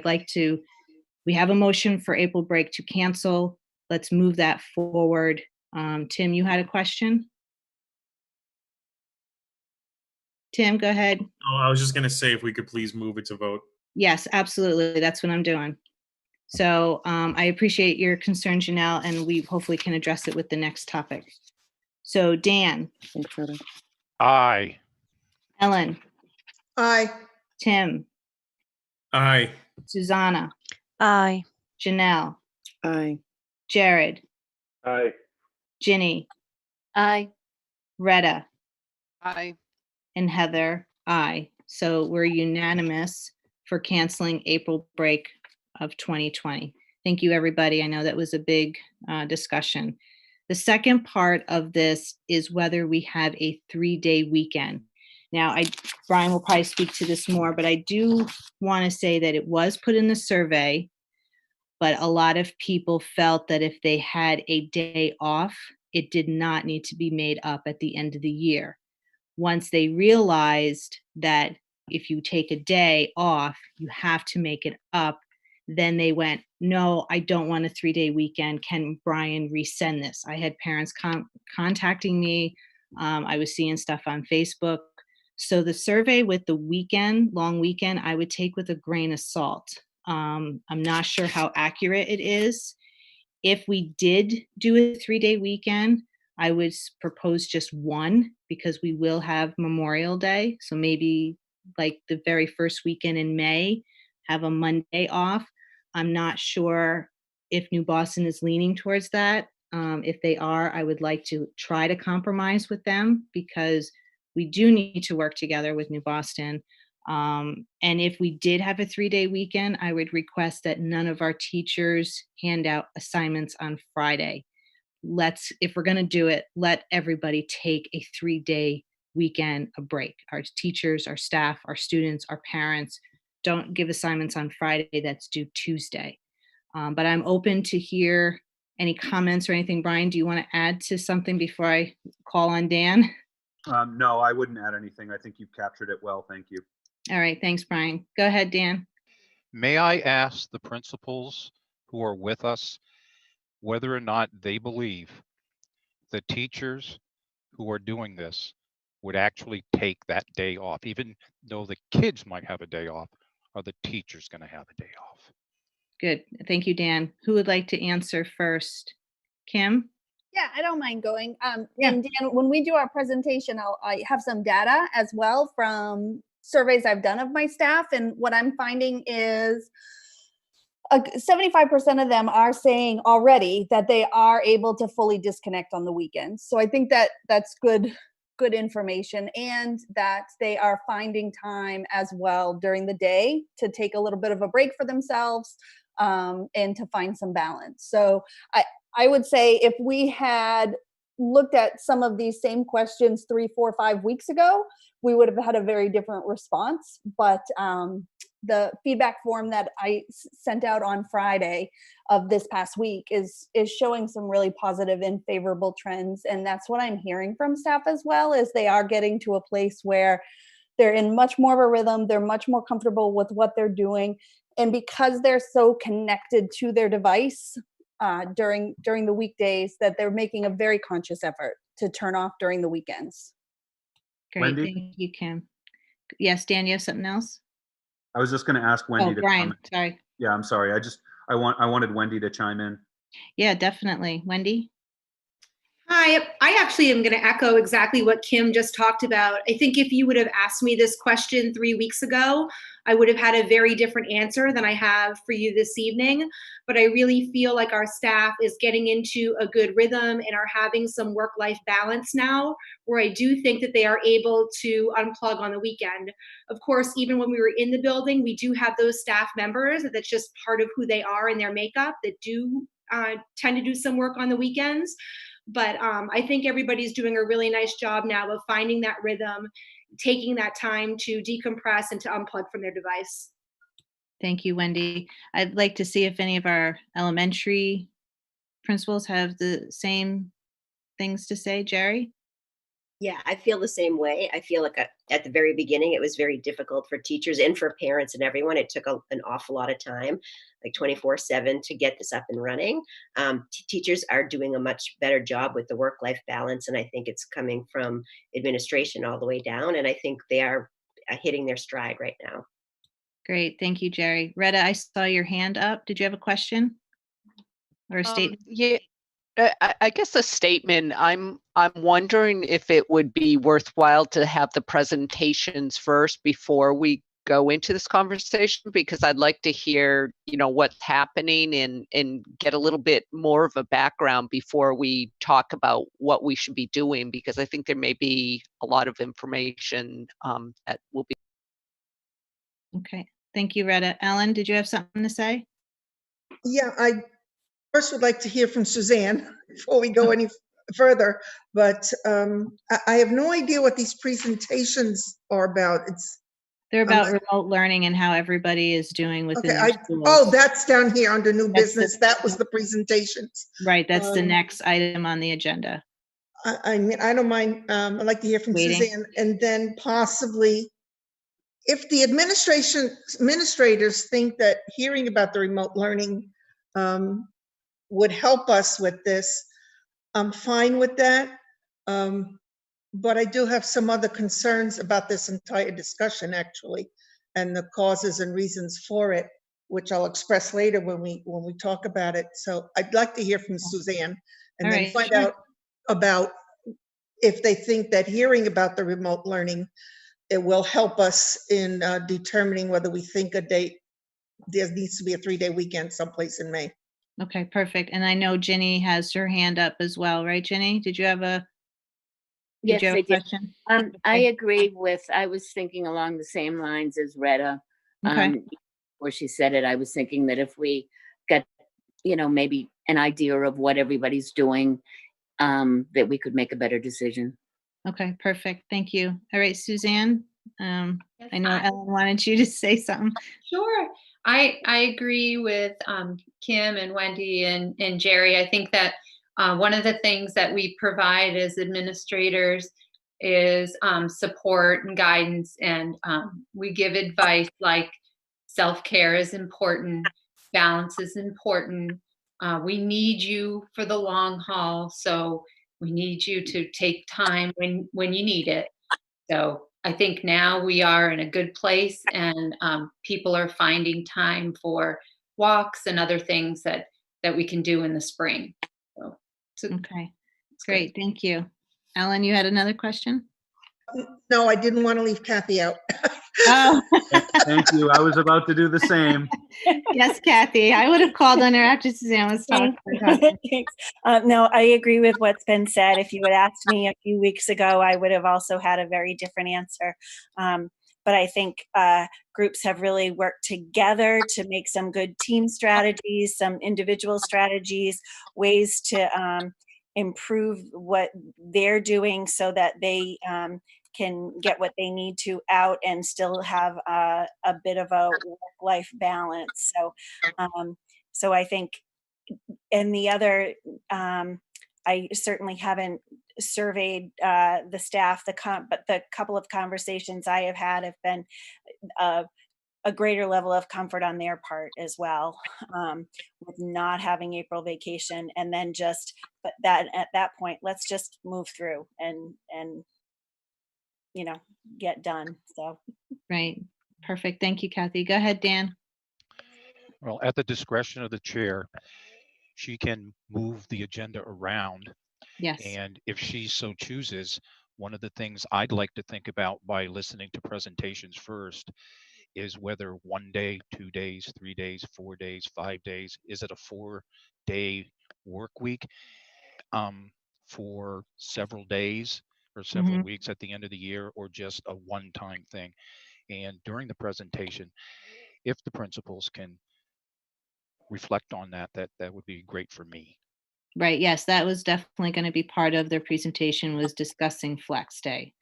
we have a motion for April break to cancel. Let's move that forward. Tim, you had a question? Tim, go ahead. Oh, I was just going to say if we could please move it to vote. Yes, absolutely. That's what I'm doing. So I appreciate your concern, Janelle, and we hopefully can address it with the next topic. So Dan. Aye. Ellen. Aye. Tim. Aye. Susanna. Aye. Janelle. Aye. Jared. Aye. Ginny. Aye. Retta. Aye. And Heather. Aye. So we're unanimous for canceling April break of 2020. Thank you, everybody. I know that was a big discussion. The second part of this is whether we have a 3-day weekend. Now, Brian will probably speak to this more, but I do want to say that it was put in the survey, but a lot of people felt that if they had a day off, it did not need to be made up at the end of the year. Once they realized that if you take a day off, you have to make it up, then they went, no, I don't want a 3-day weekend. Can Brian resend this? I had parents contacting me. I was seeing stuff on Facebook. So the survey with the long weekend, I would take with a grain of salt. I'm not sure how accurate it is. If we did do a 3-day weekend, I would propose just one because we will have Memorial Day. So maybe like the very first weekend in May, have a Monday off. I'm not sure if New Boston is leaning towards that. If they are, I would like to try to compromise with them because we do need to work together with New Boston. And if we did have a 3-day weekend, I would request that none of our teachers hand out assignments on Friday. If we're going to do it, let everybody take a 3-day weekend, a break. Our teachers, our staff, our students, our parents, don't give assignments on Friday that's due Tuesday. But I'm open to hear any comments or anything. Brian, do you want to add to something before I call on Dan? No, I wouldn't add anything. I think you've captured it well. Thank you. All right. Thanks, Brian. Go ahead, Dan. May I ask the principals who are with us whether or not they believe the teachers who are doing this would actually take that day off, even though the kids might have a day off? Are the teachers going to have a day off? Good. Thank you, Dan. Who would like to answer first? Kim? Yeah, I don't mind going. Yeah. And Dan, when we do our presentation, I have some data as well from surveys I've done of my staff. And what I'm finding is 75% of them are saying already that they are able to fully disconnect on the weekends. So I think that that's good information, and that they are finding time as well during the day to take a little bit of a break for themselves and to find some balance. So I would say if we had looked at some of these same questions 3, 4, 5 weeks ago, we would have had a very different response. But the feedback form that I sent out on Friday of this past week is showing some really positive and favorable trends. And that's what I'm hearing from staff as well, is they are getting to a place where they're in much more of a rhythm. They're much more comfortable with what they're doing. And because they're so connected to their device during the weekdays, that they're making a very conscious effort to turn off during the weekends. Great. Wendy? Thank you, Kim. Yes, Dan, you have something else? I was just going to ask Wendy Oh, to Brian, comment. sorry. Yeah, I'm sorry. I wanted Wendy to chime in. Yeah, definitely. Wendy? Hi, I actually am going to echo exactly what Kim just talked about. I think if you would have asked me this question 3 weeks ago, I would have had a very different answer than I have for you this evening. But I really feel like our staff is getting into a good rhythm and are having some work-life balance now, where I do think that they are able to unplug on the weekend. Of course, even when we were in the building, we do have those staff members that's just part of who they are and their makeup that do tend to do some work on the weekends. But I think everybody's doing a really nice job now of finding that rhythm, taking that time to decompress and to unplug from their device. Thank you, Wendy. I'd like to see if any of our elementary principals have the same things to say. Jerry? Yeah, I feel the same way. I feel like at the very beginning, it was very difficult for teachers and for parents and everyone. It took an awful lot of time, like 24/7, to get this up and running. Teachers are doing a much better job with the work-life balance, and I think it's coming from administration all the way down, and I think they are hitting their stride right now. Great. Thank you, Jerry. Retta, I saw your hand up. Did you have a question or a statement? Yeah, I guess a statement. I'm wondering if it would be worthwhile to have the presentations first before we go into this conversation, because I'd like to hear, what's happening and get a little bit more of a background before we talk about what we should be doing, because I think there may be a lot of information that will be. Okay. Thank you, Retta. Ellen, did you have something to say? Yeah, I first would like to hear from Suzanne before we go any further, but I have no idea what these presentations are about. They're about remote learning and how everybody is doing within Okay, their schools. oh, that's down here under new business. That was the presentations. Right, that's the next item on the agenda. I mean, I don't mind. I'd like to hear from Suzanne, and then possibly, if the administrators think that hearing about the remote learning would help us with this, I'm fine with that. But I do have some other concerns about this entire discussion, actually, and the causes and reasons for it, which I'll express later when we talk about it. So I'd like to hear from Suzanne, and then find out about if they think that hearing about the remote learning, it will help us in determining whether we think there needs to be a 3-day weekend someplace in May. Okay, perfect. And I know Ginny has her hand up as well, right, Ginny? Did you have a Yes, I did. question? I agree I was thinking along the same lines as Retta. Okay. Before she said it, I was thinking that if we got, maybe an idea of what everybody's doing, that we could make a better decision. Okay, perfect. Thank you. All right, Suzanne, I know Ellen wanted you to say something. Sure. I agree with Kim and Wendy and Jerry. I think that one of the things that we provide as administrators is support and guidance, and we give advice like self-care is important, balance is important. We need you for the long haul, so we need you to take time when you need it. So I think now we are in a good place, and people are finding time for walks and other things that we can do in the spring. So okay, great. Thank you. Ellen, you had another question? No, I didn't want to leave Kathy out. Oh. Thank you. I was about to do the same. Yes, Kathy. I would have called on her after Suzanne was talking. Thanks. No, I agree with what's been said. If you had asked me a few weeks ago, I would have also had a very different answer. But I think groups have really worked together to make some good team strategies, some individual strategies, ways to improve what they're doing so that they can get what they need to out and still have a bit of a work-life balance. So I think, and the other, I certainly haven't surveyed the staff, but the couple of conversations I have had have been a greater level of comfort on their part as well, with not having April vacation, and then but that at that point, let's just move through and get done. So right. Perfect. Thank you, Kathy. Go ahead, Dan. Well, at the discretion of the chair, she can move the agenda around. Yes. And if she so chooses, one of the things I'd like to think about by listening to presentations first is whether 1 day, 2 days, 3 days, 4 days, 5 days, is it a 4-day work week for several days or several weeks at the end of the year, or just a one-time thing? And during the presentation, if the principals can reflect on that, that would be great for me. Right. Yes, that was definitely going to be part of their presentation, was discussing Flex Day.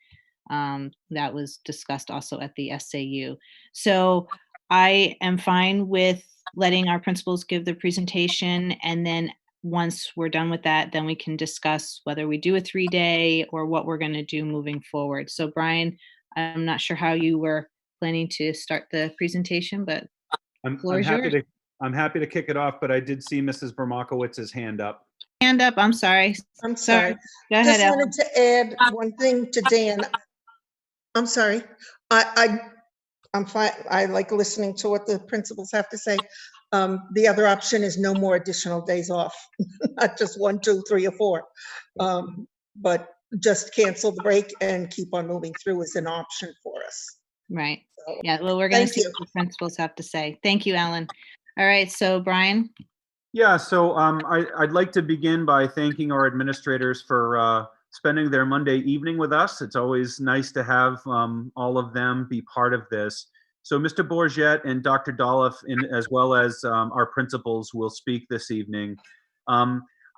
That was discussed also at the SAU. So I am fine with letting our principals give their presentation, and then once we're done with that, then we can discuss whether we do a 3-day or what we're going to do moving forward. So Brian, I'm not sure how you were planning to start the presentation, but I'm happy to kick it off, but I did see Mrs. Bermakowitz's hand up. Hand up. I'm sorry. I'm sorry. Go ahead, Just Ellen. wanted to add one thing to Dan. I'm sorry. I'm fine. I like listening to what the principals have to say. The other option is no more additional days off, not just 1, 2, 3, or 4. But just cancel the break and keep on moving through is an option for us. Right. Yeah. Well, we're going to see what the principals have to say. Thank you, Ellen. All right. So Brian. Yeah, so I'd like to begin by thanking our administrators for spending their Monday evening with us. It's always nice to have all of them be part of this. So Mr. Bourget and Dr. Dolph, as well as our principals, will speak this evening. I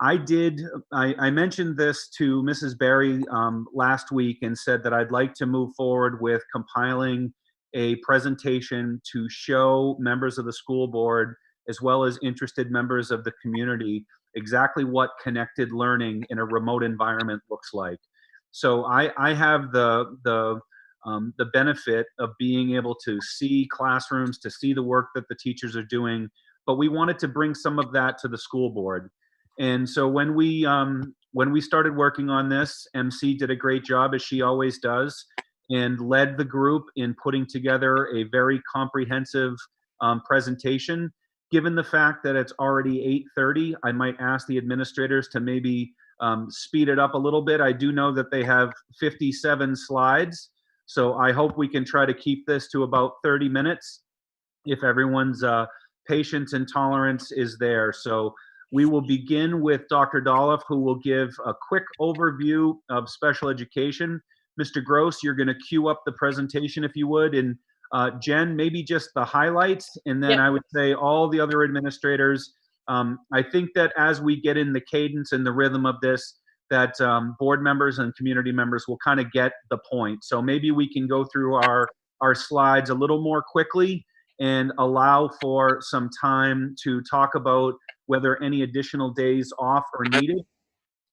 mentioned this to Mrs. Berry last week and said that I'd like to move forward with compiling a presentation to show members of the school board, as well as interested members of the community, exactly what connected learning in a remote environment looks like. So I have the benefit of being able to see classrooms, to see the work that the teachers are doing, but we wanted to bring some of that to the school board. And so when we started working on this, MC did a great job, as she always does, and led the group in putting together a very comprehensive presentation. Given the fact that it's already 8:30, I might ask the administrators to maybe speed it up a little bit. I do know that they have 57 slides, so I hope we can try to keep this to about 30 minutes if everyone's patience and tolerance is there. So we will begin with Dr. Dolph, who will give a quick overview of special education. Mr. Gross, you're going to queue up the presentation if you would, and Jen, maybe just the highlights, and then I would say all the other administrators. I think that as we get in the cadence and the rhythm of this, that board members and community members will kind of get the point. So maybe we can go through our slides a little more quickly and allow for some time to talk about whether any additional days off are needed,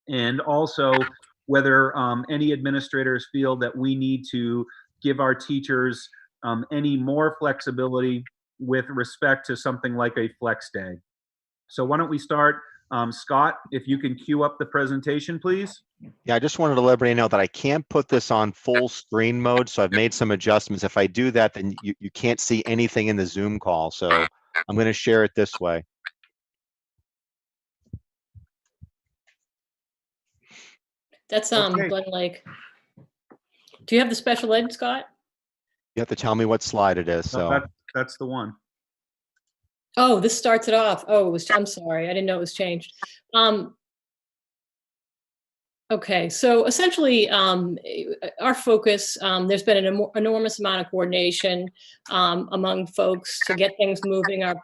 and also whether any administrators feel that we need to give our teachers any more flexibility with respect to something like a flex day. So why don't we start, Scott, if you can queue up the presentation, please. Yeah, I just wanted to let everybody know that I can't put this on full screen mode, so I've made some adjustments. If I do that, then you can't see anything in the Zoom call, so I'm going to share it this way. That's Glen Lake. Do you have the special ed, Scott? You have to tell me what slide it is. So that's the one. Oh, this starts it off. Oh, I'm sorry. I didn't know it was changed. Okay, so essentially our focus, there's been an enormous amount of coordination among folks to get things moving. Our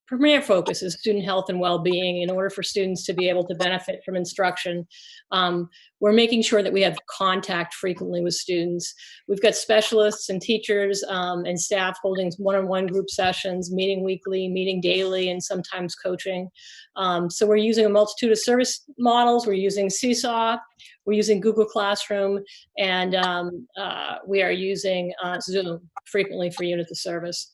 premier focus is student health and well-being. In order for students to be able to benefit from instruction, we're making sure that we have contact frequently with students. We've got specialists and teachers and staff holding one-on-one group sessions, meeting weekly, meeting daily, and sometimes coaching. So we're using a multitude of service models. We're using Seesaw, we're using Google Classroom, and we are using Zoom frequently for units of service.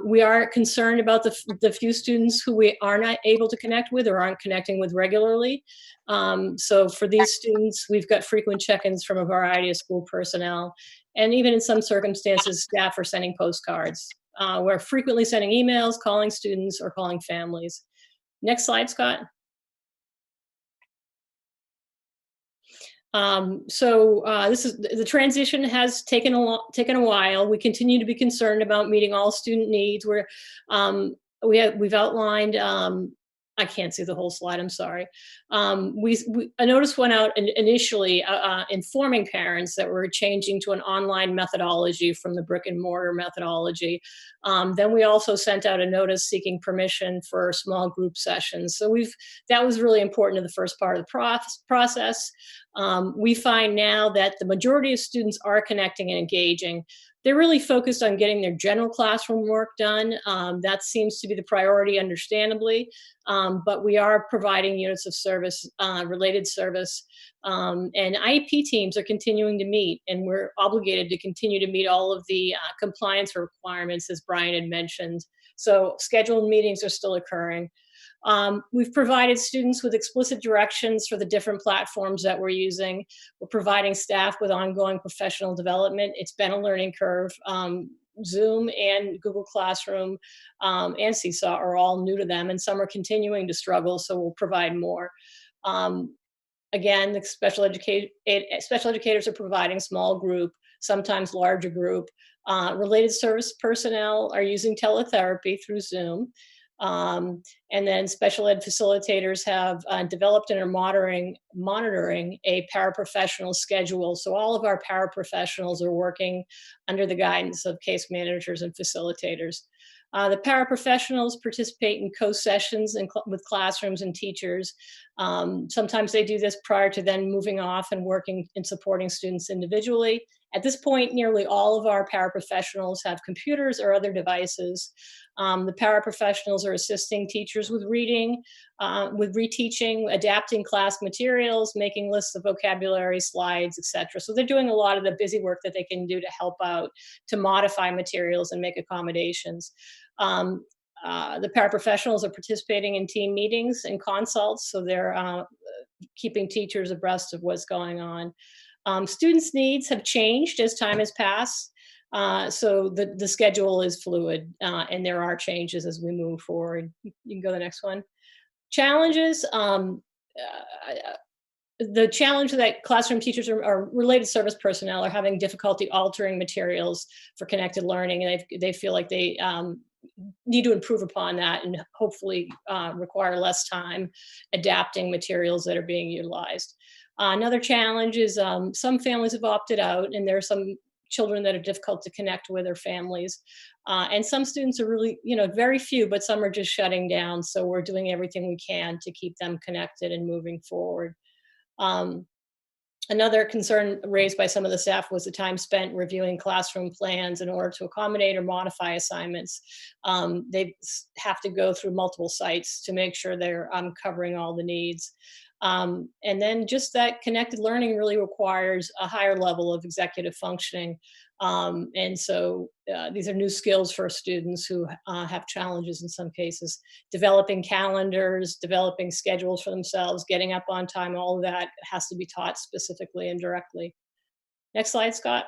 We are concerned about the few students who we are not able to connect with or aren't connecting with regularly. So for these students, we've got frequent check-ins from a variety of school personnel. And even in some circumstances, staff are sending postcards. We're frequently sending emails, calling students, or calling families. Next slide, Scott. This is the transition has taken a while. We continue to be concerned about meeting all student needs. We've outlined. I can't see the whole slide. I'm sorry. A notice went out initially informing parents that we're changing to an online methodology from the brick and mortar methodology. Then we also sent out a notice seeking permission for small group sessions. So that was really important in the first part of the process. We find now that the majority of students are connecting and engaging. They're really focused on getting their general classroom work done. That seems to be the priority, understandably, but we are providing units of service, related service, and IEP teams are continuing to meet, and we're obligated to continue to meet all of the compliance requirements, as Brian had mentioned. So scheduled meetings are still occurring. We've provided students with explicit directions for the different platforms that we're using. We're providing staff with ongoing professional development. It's been a learning curve. Zoom and Google Classroom and Seesaw are all new to them, and some are continuing to struggle, so we'll provide more. Again, the special educators are providing small group, sometimes larger group. Related service personnel are using teletherapy through Zoom. And then special ed facilitators have developed and are monitoring a paraprofessional schedule. So all of our paraprofessionals are working under the guidance of case managers and facilitators. The paraprofessionals participate in co-sessions with classrooms and teachers. Sometimes they do this prior to then moving off and working and supporting students individually. At this point, nearly all of our paraprofessionals have computers or other devices. The paraprofessionals are assisting teachers with reading, with reteaching, adapting class materials, making lists of vocabulary, slides, etc. So they're doing a lot of the busy work that they can do to help out, to modify materials and make accommodations. The paraprofessionals are participating in team meetings and consults, so they're keeping teachers abreast of what's going on. Students' needs have changed as time has passed. So the schedule is fluid, and there are changes as we move forward. You can go to the next one. Challenges. The challenge that classroom teachers or related service personnel are having difficulty altering materials for connected learning, and they feel like they need to improve upon that and hopefully require less time adapting materials that are being utilized. Another challenge is some families have opted out, and there are some children that are difficult to connect with their families. And some students are really, very few, but some are just shutting down. So we're doing everything we can to keep them connected and moving forward. Another concern raised by some of the staff was the time spent reviewing classroom plans in order to accommodate or modify assignments. They have to go through multiple sites to make sure they're covering all the needs. And then just that connected learning really requires a higher level of executive functioning. And so these are new skills for students who have challenges in some cases. Developing calendars, developing schedules for themselves, getting up on time, all of that has to be taught specifically and directly. Next slide, Scott.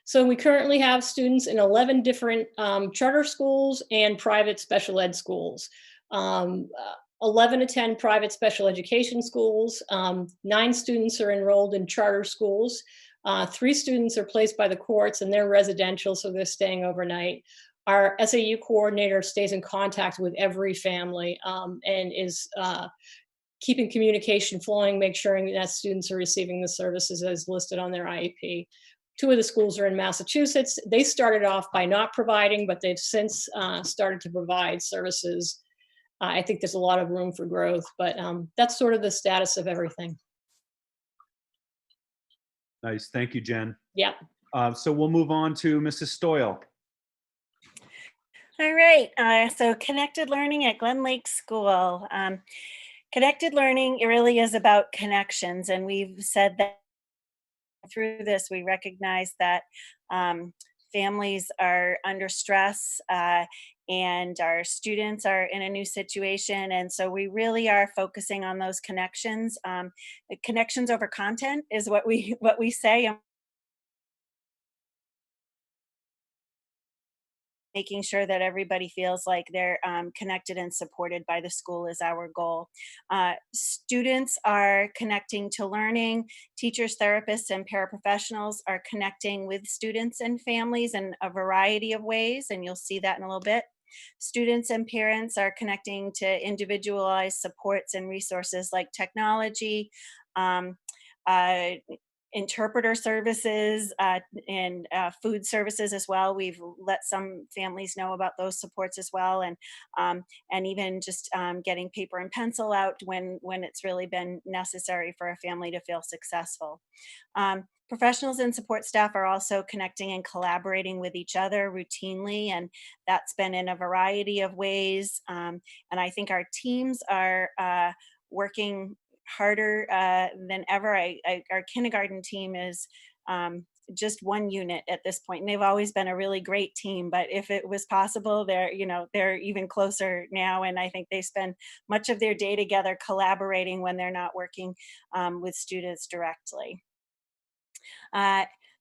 So we currently have students in 11 different charter schools and private special ed schools. 11 attend private special education schools. 9 students are enrolled in charter schools. 3 students are placed by the courts, and they're residential, so they're staying overnight. Our SAU coordinator stays in contact with every family and is keeping communication flowing, make sure that students are receiving the services as listed on their IEP. 2 of the schools are in Massachusetts. They started off by not providing, but they've since started to provide services. I think there's a lot of room for growth, but that's sort of the status of everything. Nice. Thank you, Jen. Yeah. So we'll move on to Mrs. Stoyl. All right. So connected learning at Glen Lake School. Connected learning, it really is about connections. And we've said that through this, we recognize that families are under stress and our students are in a new situation. And so we really are focusing on those connections. Connections over content is what we say. And making sure that everybody feels like they're connected and supported by the school is our goal. Students are connecting to learning. Teachers, therapists, and paraprofessionals are connecting with students and families in a variety of ways, and you'll see that in a little bit. Students and parents are connecting to individualized supports and resources like technology, interpreter services, and food services as well. We've let some families know about those supports as well, and even just getting paper and pencil out when it's really been necessary for a family to feel successful. Professionals and support staff are also connecting and collaborating with each other routinely, and that's been in a variety of ways. And I think our teams are working harder than ever. Our kindergarten team is just one unit at this point, and they've always been a really great team. But if it was possible, they're even closer now, and I think they spend much of their day together collaborating when they're not working with students directly.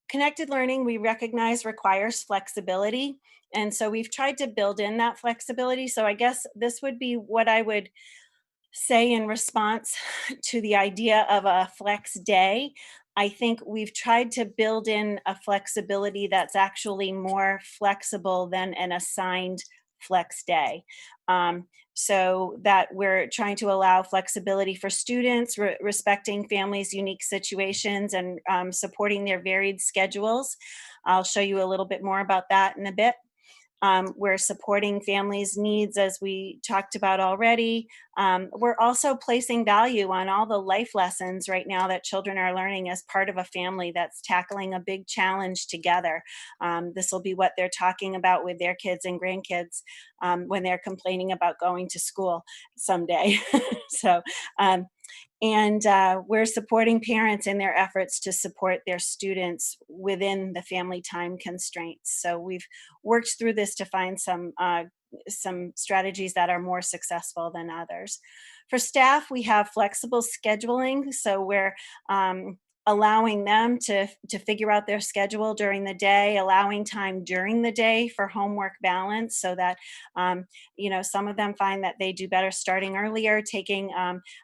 Connected learning, we recognize, requires flexibility. And so we've tried to build in that flexibility. So I guess this would be what I would say in response to the idea of a flex day. I think we've tried to build in a flexibility that's actually more flexible than an assigned flex day. So that we're trying to allow flexibility for students, respecting families' unique situations, and supporting their varied schedules. I'll show you a little bit more about that in a bit. We're supporting families' needs, as we talked about already. We're also placing value on all the life lessons right now that children are learning as part of a family that's tackling a big challenge together. This will be what they're talking about with their kids and grandkids when they're complaining about going to school someday. So, and we're supporting parents in their efforts to support their students within the family time constraints. So we've worked through this to find some strategies that are more successful than others. For staff, we have flexible scheduling. So we're allowing them to figure out their schedule during the day, allowing time during the day for homework balance, so that some of them find that they do better starting earlier, taking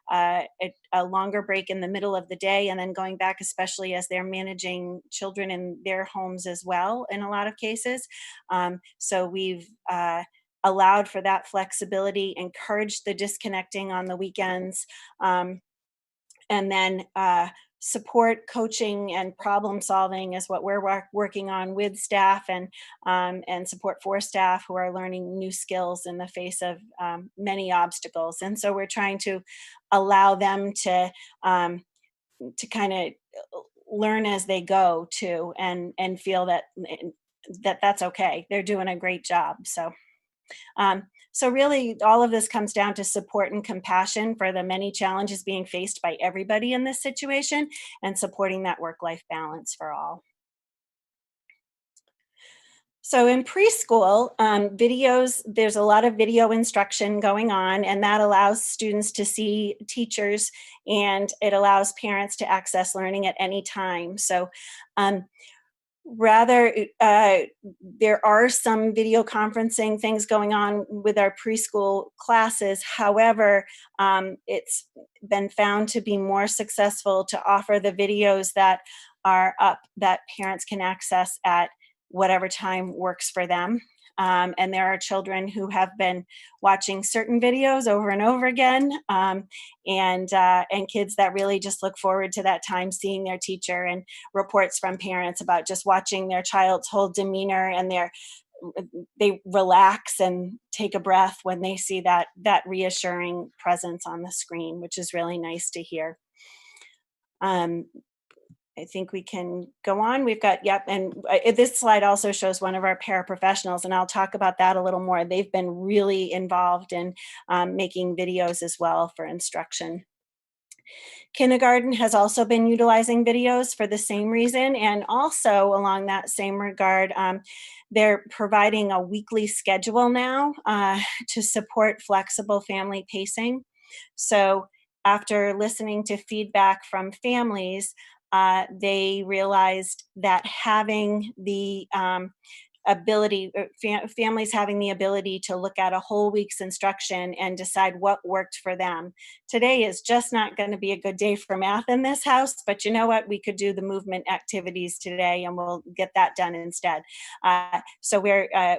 a longer break in the middle of the day, and then going back, especially as they're managing children in their homes as well in a lot of cases. So we've allowed for that flexibility, encouraged the disconnecting on the weekends, and then support coaching and problem solving is what we're working on with staff, and support for staff who are learning new skills in the face of many obstacles. And so we're trying to allow them to kind of learn as they go too, and feel that that's okay. They're doing a great job. So really, all of this comes down to support and compassion for the many challenges being faced by everybody in this situation, and supporting that work-life balance for all. So in preschool, there's a lot of video instruction going on, and that allows students to see teachers, and it allows parents to access learning at any time. So there are some video conferencing things going on with our preschool classes. However, it's been found to be more successful to offer the videos that are up that parents can access at whatever time works for them. And there are children who have been watching certain videos over and over again, and kids that really just look forward to that time seeing their teacher, and reports from parents about just watching their child's whole demeanor, and they relax and take a breath when they see that reassuring presence on the screen, which is really nice to hear. I think we can go on. We've got, and this slide also shows one of our paraprofessionals, and I'll talk about that a little more. They've been really involved in making videos as well for instruction. Kindergarten has also been utilizing videos for the same reason, and also along that same regard, they're providing a weekly schedule now to support flexible family pacing. So after listening to feedback from families, they realized that having the families having the ability to look at a whole week's instruction and decide what worked for them. Today is just not going to be a good day for math in this house, but you know what? We could do the movement activities today and we'll get that done instead. So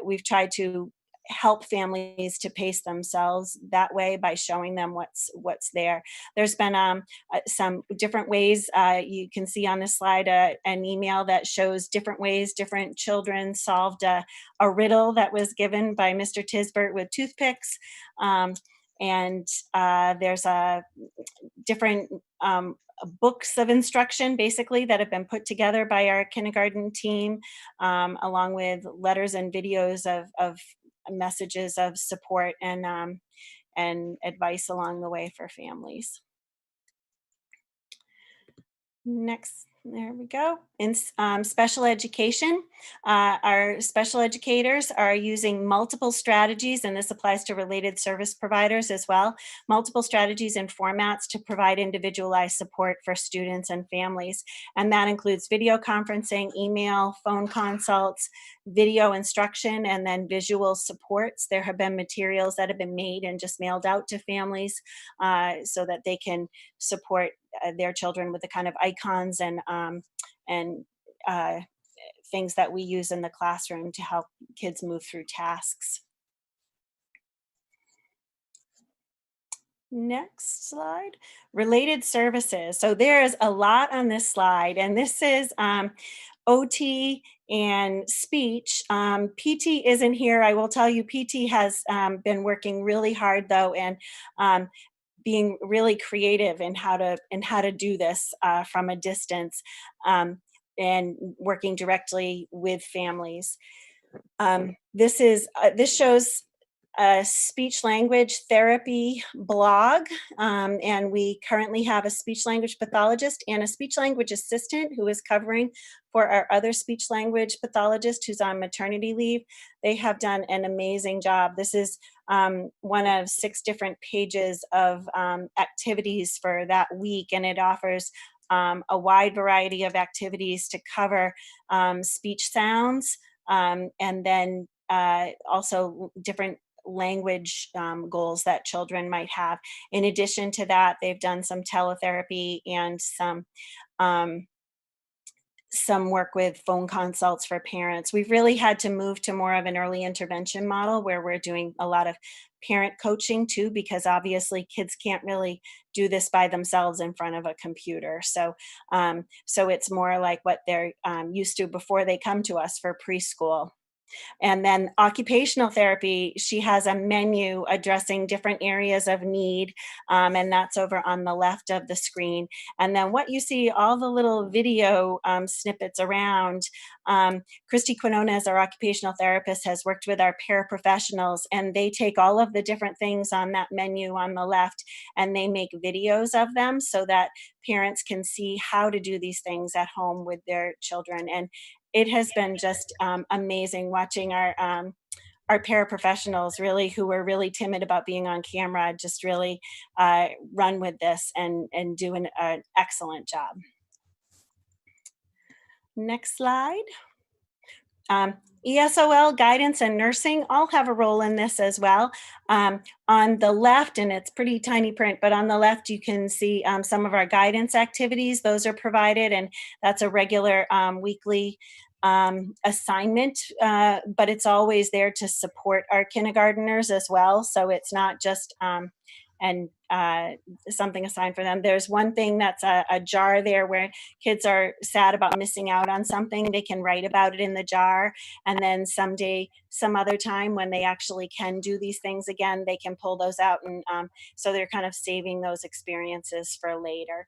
we've tried to help families to pace themselves that way by showing them what's there. There's been some different ways. You can see on this slide an email that shows different ways different children solved a riddle that was given by Mr. Tisbert with toothpicks. And there's a different books of instruction basically that have been put together by our kindergarten team, along with letters and videos of messages of support and advice along the way for families. Next, there we go. In special education, our special educators are using multiple strategies, and this applies to related service providers as well, multiple strategies and formats to provide individualized support for students and families. And that includes video conferencing, email, phone consults, video instruction, and then visual supports. There have been materials that have been made and just mailed out to families so that they can support their children with the kind of icons and things that we use in the classroom to help kids move through tasks. Next slide, related services. So there's a lot on this slide, and this is OT and speech. PT isn't here. I will tell you, PT has been working really hard though, and being really creative in how to do this from a distance, and working directly with families. This shows a speech language therapy blog, and we currently have a speech language pathologist and a speech language assistant who is covering for our other speech language pathologist who's on maternity leave. They have done an amazing job. This is one of 6 different pages of activities for that week, and it offers a wide variety of activities to cover speech sounds, and then also different language goals that children might have. In addition to that, they've done some teletherapy and some work with phone consults for parents. We've really had to move to more of an early intervention model where we're doing a lot of parent coaching too, because obviously kids can't really do this by themselves in front of a computer. So it's more like what they're used to before they come to us for preschool. And then occupational therapy, she has a menu addressing different areas of need, and that's over on the left of the screen. And then what you see, all the little video snippets around, Christy Quinonez, our occupational therapist, has worked with our paraprofessionals, and they take all of the different things on that menu on the left, and they make videos of them so that parents can see how to do these things at home with their children. And it has been just amazing watching our paraprofessionals, really, who were really timid about being on camera, just really run with this and do an excellent job. Next slide. ESOL, guidance, and nursing all have a role in this as well. On the left, and it's pretty tiny print, but on the left you can see some of our guidance activities. Those are provided, and that's a regular weekly assignment, but it's always there to support our kindergarteners as well. So it's not just something assigned for them. There's one thing that's a jar there where kids are sad about missing out on something. They can write about it in the jar, and then someday, some other time when they actually can do these things again, they can pull those out. And so they're kind of saving those experiences for later.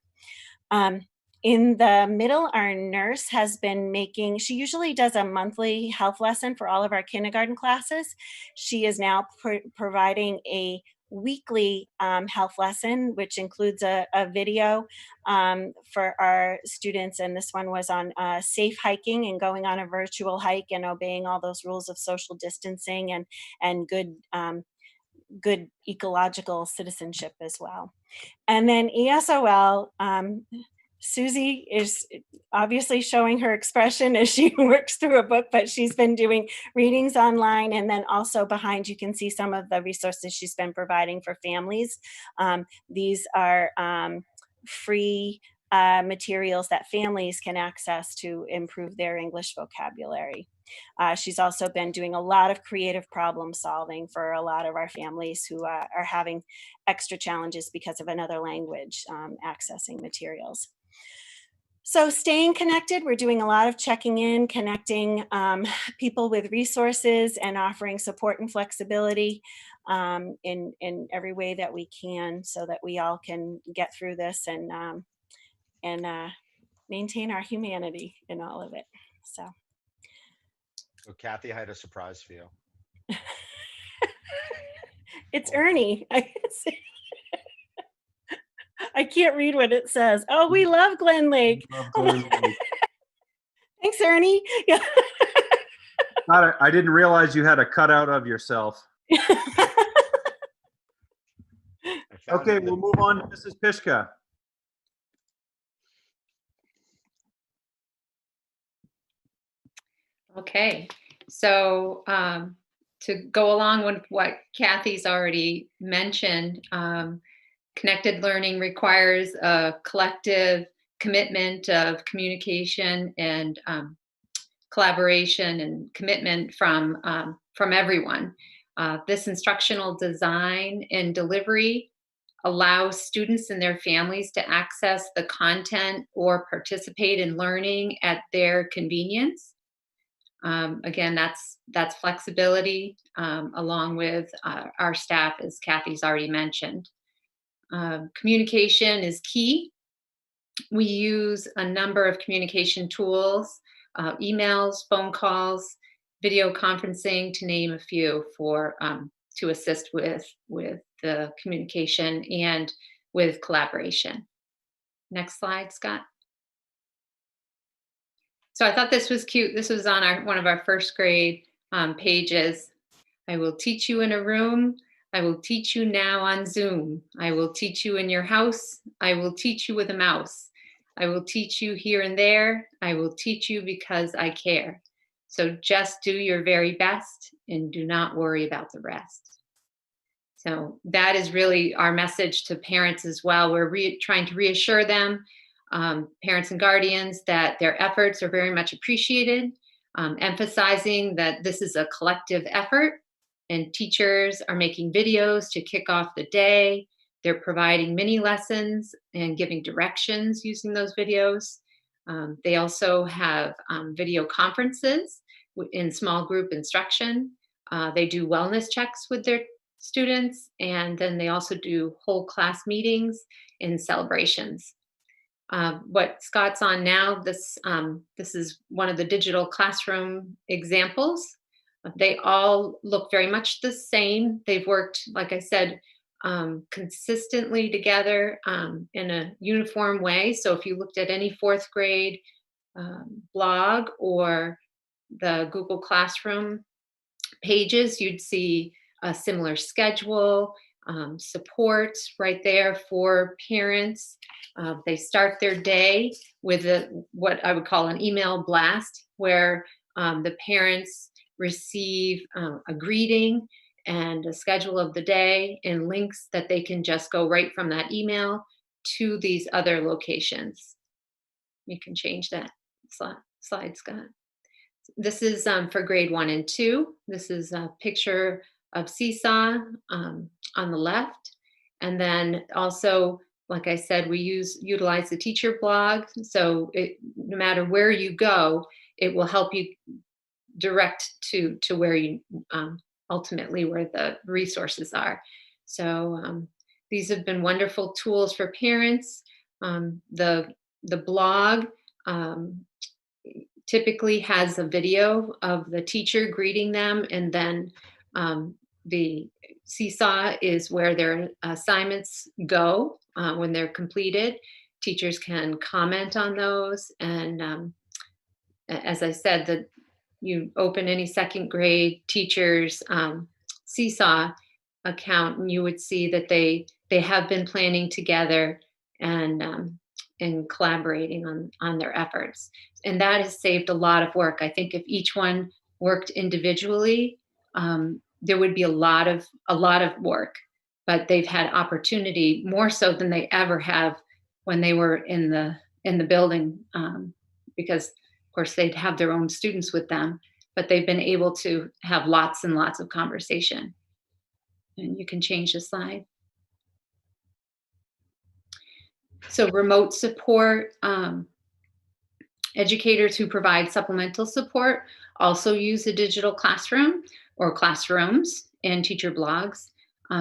In the middle, our nurse has been making, she usually does a monthly health lesson for all of our kindergarten classes. She is now providing a weekly health lesson, which includes a video for our students. And this one was on safe hiking and going on a virtual hike and obeying all those rules of social distancing and good ecological citizenship as well. And then ESOL, Susie is obviously showing her expression as she works through a book, but she's been doing readings online, and then also behind you can see some of the resources she's been providing for families. These are free materials that families can access to improve their English vocabulary. She's also been doing a lot of creative problem solving for a lot of our families who are having extra challenges because of another language accessing materials. So staying connected, we're doing a lot of checking in, connecting people with resources and offering support and flexibility in every way that we can so that we all can get through this and maintain our humanity in all of it. So Kathy, I had a surprise for you. It's Ernie. I can't read what it says. Oh, we love Glen Lake. Thanks, Ernie. I didn't realize you had a cutout of yourself. Okay, we'll move on to Mrs. Pishka. Okay, so to go along with what Kathy's already mentioned, connected learning requires a collective commitment of communication and collaboration and commitment from everyone. This instructional design and delivery allows students and their families to access the content or participate in learning at their convenience. Again, that's flexibility along with our staff, as Kathy's already mentioned. Communication is key. We use a number of communication tools, emails, phone calls, video conferencing, to name a few, for to assist with the communication and with collaboration. Next slide, Scott. So I thought this was cute. This was on one of our first grade pages. I will teach you in a room. I will teach you now on Zoom. I will teach you in your house. I will teach you with a mouse. I will teach you here and there. I will teach you because I care. So just do your very best and do not worry about the rest. So that is really our message to parents as well. We're trying to reassure them, parents and guardians, that their efforts are very much appreciated, emphasizing that this is a collective effort, and teachers are making videos to kick off the day. They're providing mini lessons and giving directions using those videos. They also have video conferences in small group instruction. They do wellness checks with their students, and then they also do whole class meetings and celebrations. What Scott's on now, this is one of the digital classroom examples. They all look very much the same. They've worked, like I said, consistently together in a uniform way. So if you looked at any fourth grade blog or the Google Classroom pages, you'd see a similar schedule, support right there for parents. They start their day with what I would call an email blast, where the parents receive a greeting and a schedule of the day and links that they can just go right from that email to these other locations. You can change that slide, Scott. This is for grade 1 and 2. This is a picture of Seesaw on the left. And then also, like I said, we utilize the teacher blog. So no matter where you go, it will help you direct to where you ultimately where the resources are. So these have been wonderful tools for parents. The blog typically has a video of the teacher greeting them, and then the Seesaw is where their assignments go when they're completed. Teachers can comment on those. And as I said, that you open any second grade teacher's Seesaw account, and you would see that they have been planning together and collaborating on their efforts. And that has saved a lot of work. I think if each one worked individually, there would be a lot of work, but they've had opportunity more so than they ever have when they were in the building, because of course they'd have their own students with them, but they've been able to have lots and lots of conversation. And you can change the slide. So remote support, educators who provide supplemental support also use a digital classroom or classrooms and teacher blogs.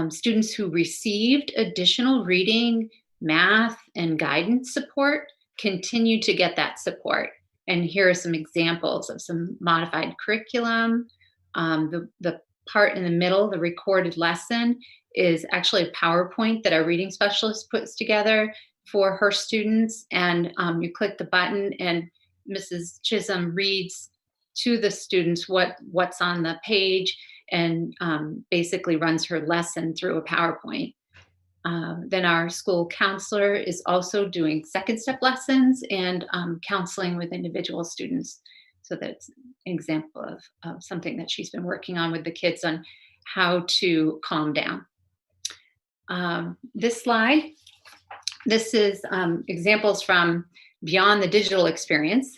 Students who received additional reading, math, and guidance support continue to get that support. And here are some examples of some modified curriculum. The part in the middle, the recorded lesson, is actually a PowerPoint that our reading specialist puts together for her students. And you click the button and Mrs. Chisholm reads to the students what's on the page and basically runs her lesson through a PowerPoint. Then our school counselor is also doing second step lessons and counseling with individual students. So that's an example of something that she's been working on with the kids on how to calm down. This slide, this is examples from beyond the digital experience.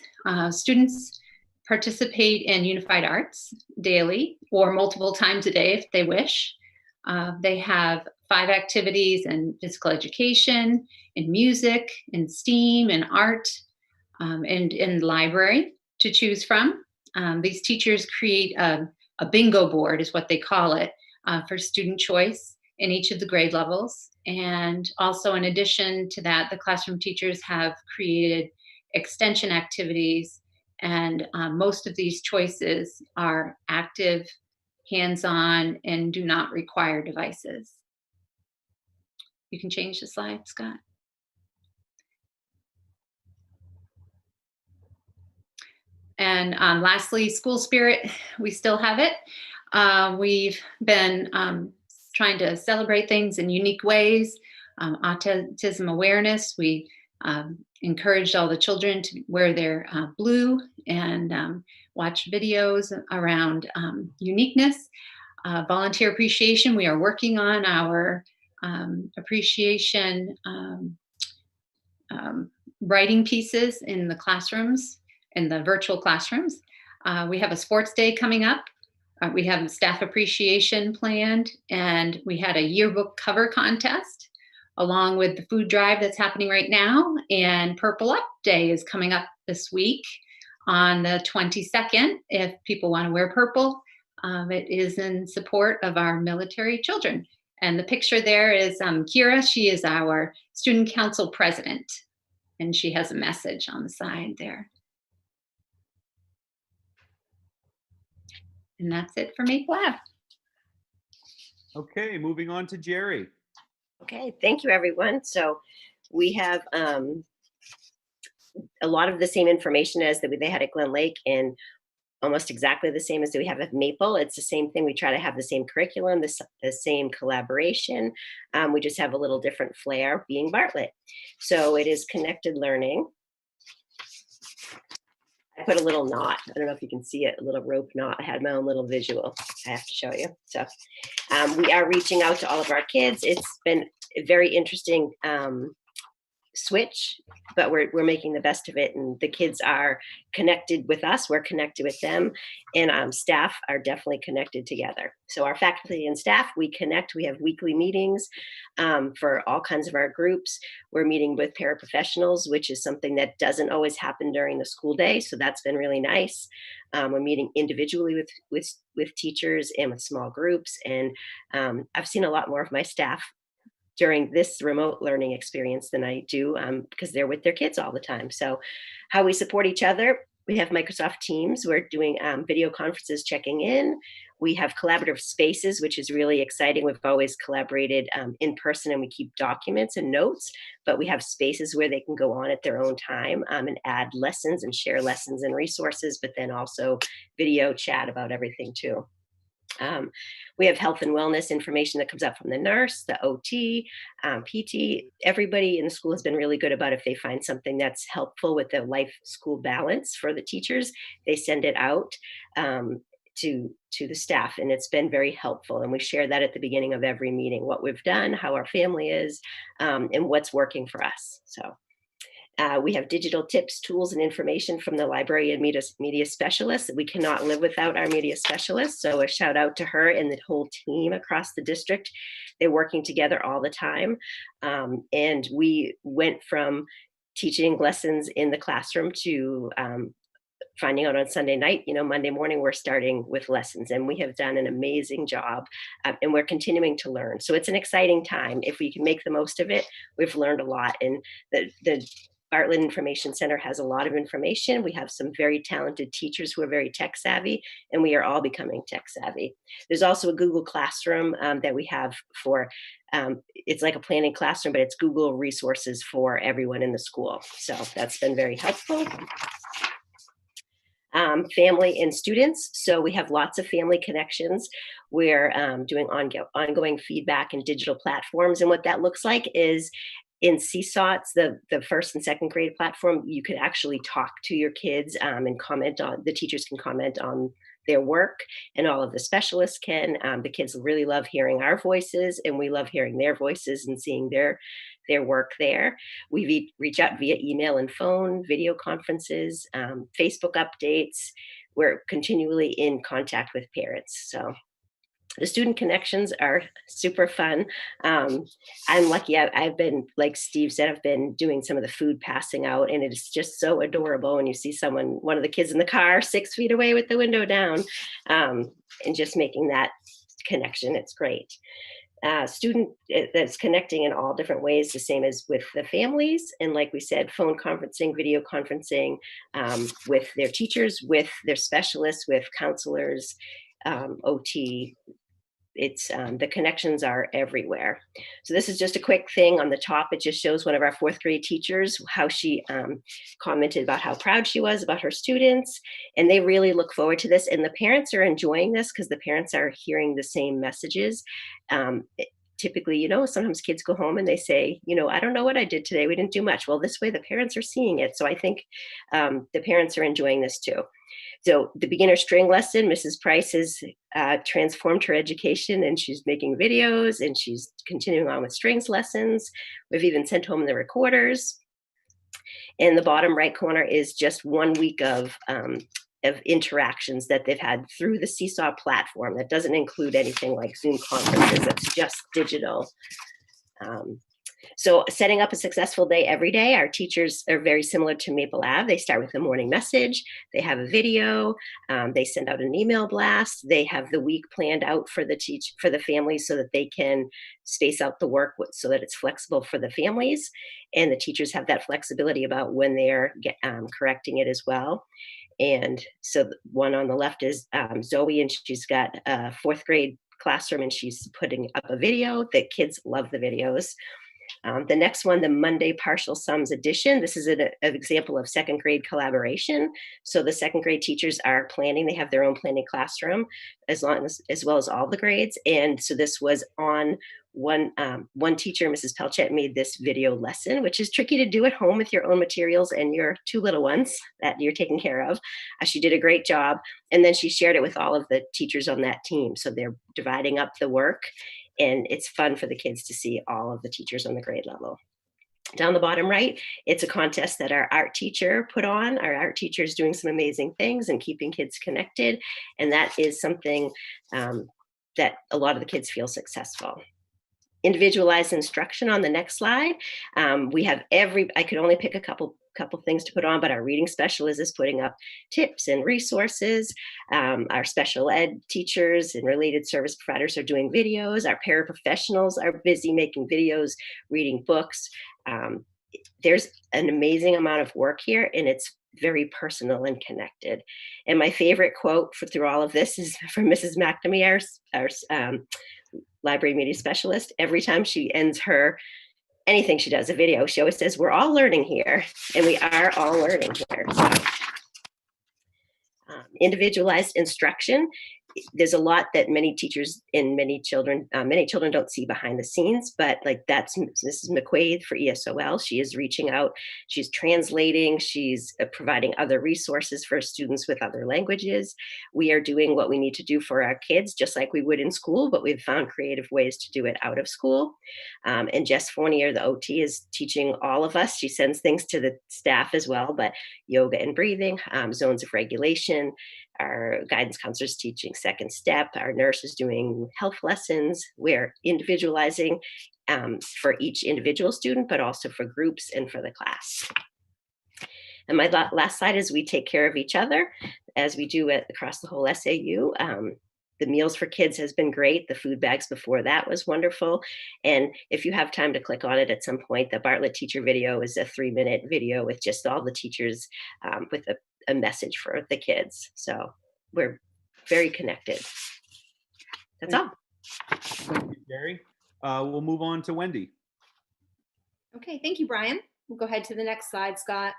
Students participate in Unified Arts daily or multiple times a day if they wish. They have 5 activities in physical education, in music, in STEAM, in art, and in library to choose from. These teachers create a bingo board, is what they call it, for student choice in each of the grade levels. And also in addition to that, the classroom teachers have created extension activities, and most of these choices are active, hands-on, and do not require devices. You can change the slide, Scott. And lastly, school spirit, we still have it. We've been trying to celebrate things in unique ways. Autism awareness, we encouraged all the children to wear their blue and watch videos around uniqueness. Volunteer appreciation, we are working on our appreciation writing pieces in the classrooms, in the virtual classrooms. We have a sports day coming up. We have staff appreciation planned, and we had a yearbook cover contest along with the food drive that's happening right now. And Purple Up Day is coming up this week on the 22nd. If people want to wear purple, it is in support of our military children. And the picture there is Kira. She is our student council president, and she has a message on the side there. And that's it for me. Wow. Okay, moving on to Jerry. Okay, thank you, everyone. So we have a lot of the same information as that they had at Glen Lake, and almost exactly the same as that we have at Maple. It's the same thing. We try to have the same curriculum, the same collaboration. We just have a little different flair being Bartlett. So it is connected learning. I put a little knot. I don't know if you can see it, a little rope knot. I had my own little visual I have to show you. So we are reaching out to all of our kids. It's been a very interesting switch, but we're making the best of it, and the kids are connected with us, we're connected with them, and staff are definitely connected together. So our faculty and staff, we connect. We have weekly meetings for all kinds of our groups. We're meeting with paraprofessionals, which is something that doesn't always happen during the school day, so that's been really nice. We're meeting individually with teachers and with small groups, and I've seen a lot more of my staff during this remote learning experience than I do because they're with their kids all the time. So how we support each other, we have Microsoft Teams. We're doing video conferences, checking in. We have collaborative spaces, which is really exciting. We've always collaborated in person, and we keep documents and notes, but we have spaces where they can go on at their own time and add lessons and share lessons and resources, but then also video chat about everything too. We have health and wellness information that comes out from the nurse, the OT, PT. Everybody in the school has been really good about if they find something that's helpful with the life school balance for the teachers, they send it out to the staff, and it's been very helpful. And we share that at the beginning of every meeting, what we've done, how our family is, and what's working for us. So. We have digital tips, tools, and information from the library and media specialists. We cannot live without our media specialists. So a shout out to her and the whole team across the district. They're working together all the time. And we went from teaching lessons in the classroom to finding out on Sunday night, Monday morning, we're starting with lessons, and we have done an amazing job, and we're continuing to learn. So it's an exciting time. If we can make the most of it, we've learned a lot. And the Bartlett Information Center has a lot of information. We have some very talented teachers who are very tech savvy, and we are all becoming tech savvy. There's also a Google Classroom that we have for, it's like a planning classroom, but it's Google resources for everyone in the school. So that's been very helpful. Family and students. So we have lots of family connections. We're doing ongoing feedback and digital platforms. And what that looks like is in Seesaw, it's the first and second grade platform. You can actually talk to your kids and comment on, the teachers can comment on their work, and all of the specialists can. The kids really love hearing our voices, and we love hearing their voices and seeing their work there. We reach out via email and phone, video conferences, Facebook updates. We're continually in contact with parents. So the student connections are super fun. I'm lucky. I've been, like Steve said, I've been doing some of the food passing out, and it is just so adorable when you see one of the kids in the car 6 feet away with the window down, and just making that connection. It's great. Student that's connecting in all different ways, the same as with the families. And like we said, phone conferencing, video conferencing with their teachers, with their specialists, with counselors, OT. It's the connections are everywhere. So this is just a quick thing on the top. It just shows one of our fourth grade teachers, how she commented about how proud she was about her students. And they really look forward to this. And the parents are enjoying this because the parents are hearing the same messages. Typically, sometimes kids go home and they say, I don't know what I did today. We didn't do much. Well, this way the parents are seeing it. So I think the parents are enjoying this too. So the beginner string lesson, Mrs. Price has transformed her education, and she's making videos, and she's continuing on with strings lessons. We've even sent home the recorders. In the bottom right corner is just 1 week of interactions that they've had through the Seesaw platform. That doesn't include anything like Zoom conferences. It's just digital. So setting up a successful day every day, our teachers are very similar to Maple Ave. They start with a morning message, they have a video, they send out an email blast, they have the week planned out for the families so that they can space out the work so that it's flexible for the families. And the teachers have that flexibility about when they're correcting it as well. And so the one on the left is Zoe, and she's got a fourth grade classroom, and she's putting up a video. The kids love the videos. The next one, the Monday Partial Sums Edition. This is an example of second grade collaboration. So the second grade teachers are planning, they have their own planning classroom as well as all the grades. And so this was on one teacher, Mrs. Pelchet, made this video lesson, which is tricky to do at home with your own materials and your two little ones that you're taking care of. She did a great job. And then she shared it with all of the teachers on that team. So they're dividing up the work. And it's fun for the kids to see all of the teachers on the grade level. Down the bottom right, it's a contest that our art teacher put on. Our art teacher is doing some amazing things and keeping kids connected. And that is something that a lot of the kids feel successful. Individualized instruction on the next slide. We have I could only pick a couple things to put on, but our reading specialist is putting up tips and resources. Our special ed teachers and related service providers are doing videos. Our paraprofessionals are busy making videos, reading books. there's an amazing amount of work here, and it's very personal and connected. And my favorite quote through all of this is from Mrs. McNamee, our library media specialist. Every time she ends anything she does, a video, she always says, "We're all learning here," and we are all learning here. So, individualized instruction. There's a lot that many teachers and many children don't see behind the scenes, but like that's Mrs. McQuaid for ESOL. She is reaching out, she's translating, she's providing other resources for students with other languages. We are doing what we need to do for our kids, just like we would in school, but we've found creative ways to do it out of school. And Jess Fournier, the OT, is teaching all of us. She sends things to the staff as well, but yoga and breathing, zones of regulation. Our guidance counselors teaching second step, our nurses doing health lessons. We're individualizing for each individual student, but also for groups and for the class. And my last slide is we take care of each other as we do across the whole SAU. The Meals for Kids has been great. The food bags before that was wonderful. And if you have time to click on it at some point, the Bartlett teacher video is a 3-minute video with just all the teachers with a message for the kids. So we're very connected. That's all. Thank you, Jerry. We'll move on to Wendy. Okay, thank you, Brian. We'll go ahead to the next slide, Scott.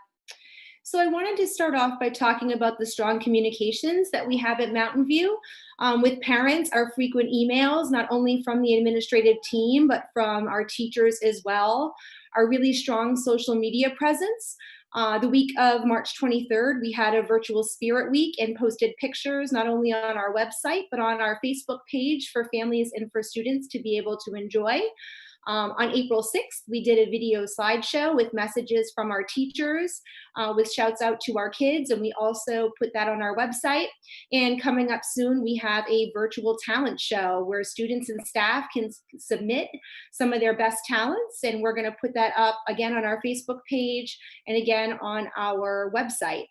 So I wanted to start off by talking about the strong communications that we have at Mountain View with parents, our frequent emails, not only from the administrative team, but from our teachers as well, our really strong social media presence. The week of March 23rd, we had a virtual Spirit Week and posted pictures not only on our website, but on our Facebook page for families and for students to be able to enjoy. On April 6th, we did a video slideshow with messages from our teachers, with shouts out to our kids, and we also put that on our website. And coming up soon, we have a virtual talent show where students and staff can submit some of their best talents, and we're going to put that up again on our Facebook page and again on our website.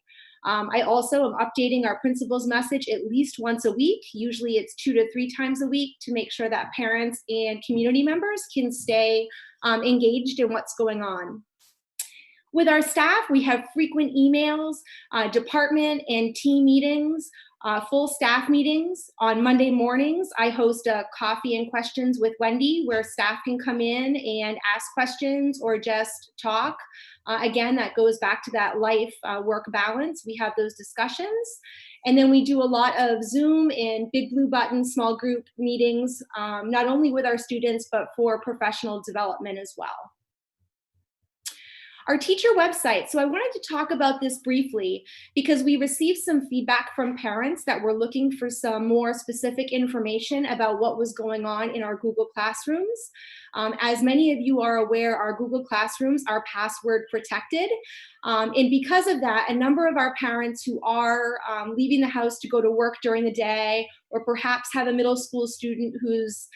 I also am updating our principal's message at least once a week. Usually it's 2 to 3 times a week to make sure that parents and community members can stay engaged in what's going on. With our staff, we have frequent emails, department and team meetings, full staff meetings. On Monday mornings, I host a coffee and questions with Wendy where staff can come in and ask questions or just talk. Again, that goes back to that life-work balance. We have those discussions. And then we do a lot of Zoom and Big Blue Button small group meetings, not only with our students, but for professional development as well. Our teacher website. So I wanted to talk about this briefly because we received some feedback from parents that were looking for some more specific information about what was going on in our Google Classrooms. As many of you are aware, our Google Classrooms are password protected. And because of that, a number of our parents who are leaving the house to go to work during the day, or perhaps have a middle school student who's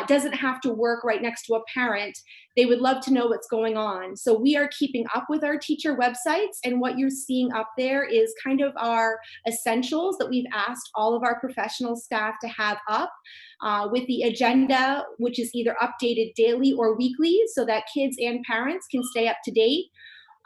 doesn't have to work right next to a parent, they would love to know what's going on. So we are keeping up with our teacher websites, and what you're seeing up there is kind of our essentials that we've asked all of our professional staff to have up with the agenda, which is either updated daily or weekly so that kids and parents can stay up to date.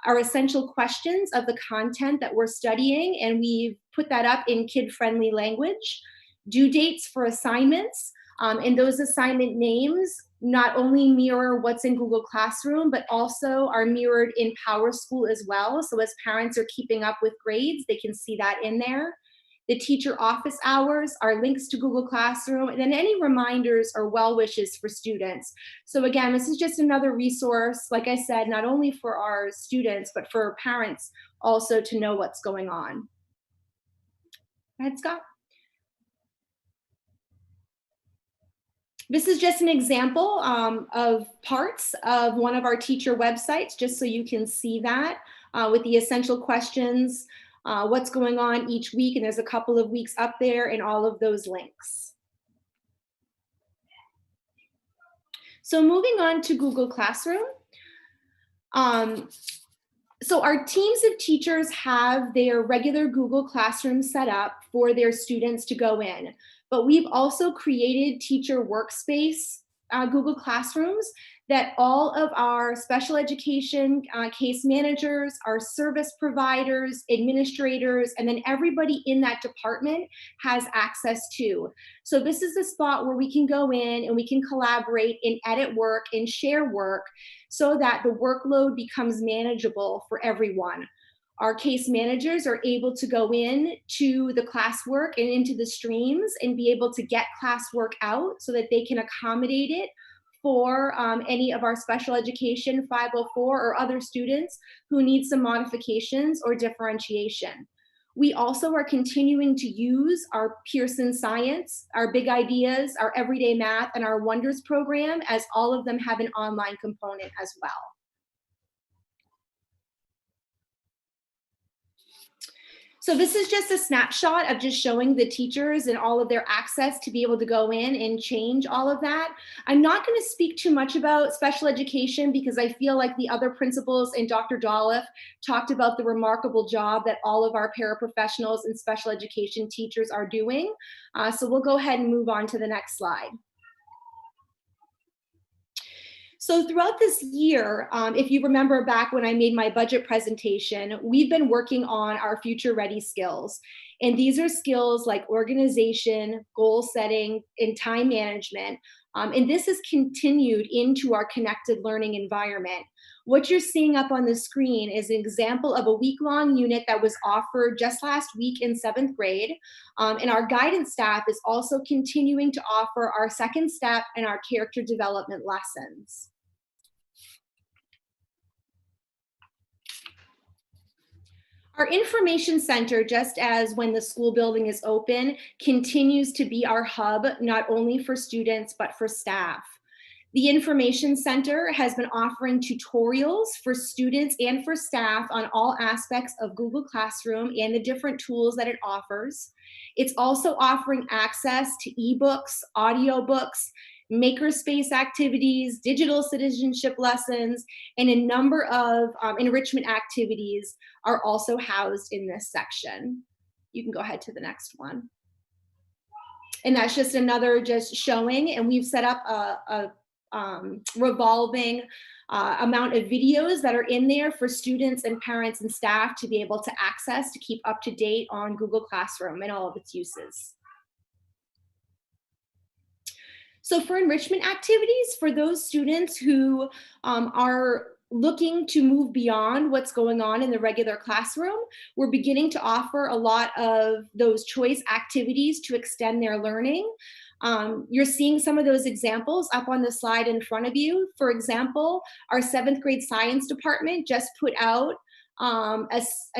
Our essential questions of the content that we're studying, and we've put that up in kid-friendly language. Due dates for assignments, and those assignment names not only mirror what's in Google Classroom, but also are mirrored in PowerSchool as well. So as parents are keeping up with grades, they can see that in there. The teacher office hours are links to Google Classroom, and then any reminders or well wishes for students. So again, this is just another resource, like I said, not only for our students, but for parents also to know what's going on. Go ahead, Scott. This is just an example of parts of one of our teacher websites, just so you can see that with the essential questions, what's going on each week, and there's a couple of weeks up there and all of those links. So moving on to Google Classroom. So our teams of teachers have their regular Google Classroom set up for their students to go in, but we've also created teacher workspace Google Classrooms, that all of our special education case managers, our service providers, administrators, and then everybody in that department has access to. So this is a spot where we can go in and we can collaborate and edit work and share work so that the workload becomes manageable for everyone. Our case managers are able to go in to the classwork and into the streams and be able to get classwork out so that they can accommodate it for any of our special education 504 or other students who need some modifications or differentiation. We also are continuing to use our Pearson Science, our Big Ideas, our Everyday Math, and our Wonders program, as all of them have an online component as well. So this is just a snapshot of just showing the teachers and all of their access to be able to go in and change all of that. I'm not going to speak too much about special education because I feel like the other principals and Dr. Dolliff talked about the remarkable job that all of our paraprofessionals and special education teachers are doing. So we'll go ahead and move on to the next slide. So throughout this year, if you remember back when I made my budget presentation, we've been working on our future ready skills. And these are skills like organization, goal setting, and time management. And this has continued into our connected learning environment. What you're seeing up on the screen is an example of a week-long unit that was offered just last week in 7th grade. And our guidance staff is also continuing to offer our second step and our character development lessons. Our information center, just as when the school building is open, continues to be our hub, not only for students, but for staff. The Information Center has been offering tutorials for students and for staff on all aspects of Google Classroom and the different tools that it offers. It's also offering access to ebooks, audiobooks, makerspace activities, digital citizenship lessons, and a number of enrichment activities are also housed in this section. You can go ahead to the next one. And that's just another just showing, and we've set up a revolving amount of videos that are in there for students and parents and staff to be able to access to keep up to date on Google Classroom and all of its uses. So for enrichment activities, for those students who are looking to move beyond what's going on in the regular classroom, we're beginning to offer a lot of those choice activities to extend their learning. You're seeing some of those examples up on the slide in front of you. For example, our 7th grade science department just put out an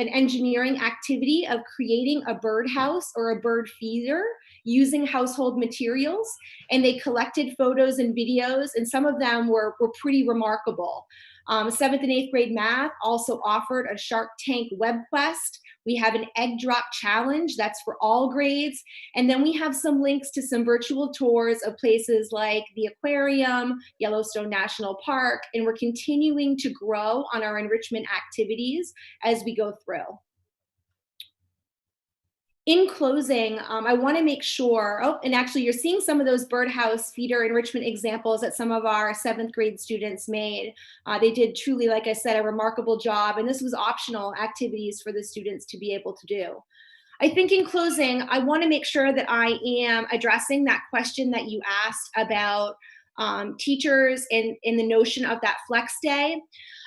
engineering activity of creating a birdhouse or a bird feeder using household materials. And they collected photos and videos, and some of them were pretty remarkable. 7th and 8th grade math also offered a Shark Tank web quest. We have an egg drop challenge that's for all grades. And then we have some links to some virtual tours of places like the aquarium, Yellowstone National Park, and we're continuing to grow on our enrichment activities as we go through. In closing, I want to make sure, and actually you're seeing some of those birdhouse feeder enrichment examples that some of our 7th grade students made. They did truly, like I said, a remarkable job, and this was optional activities for the students to be able to do. I think in closing, I want to make sure that I am addressing that question that you asked about teachers and the notion of that flex day.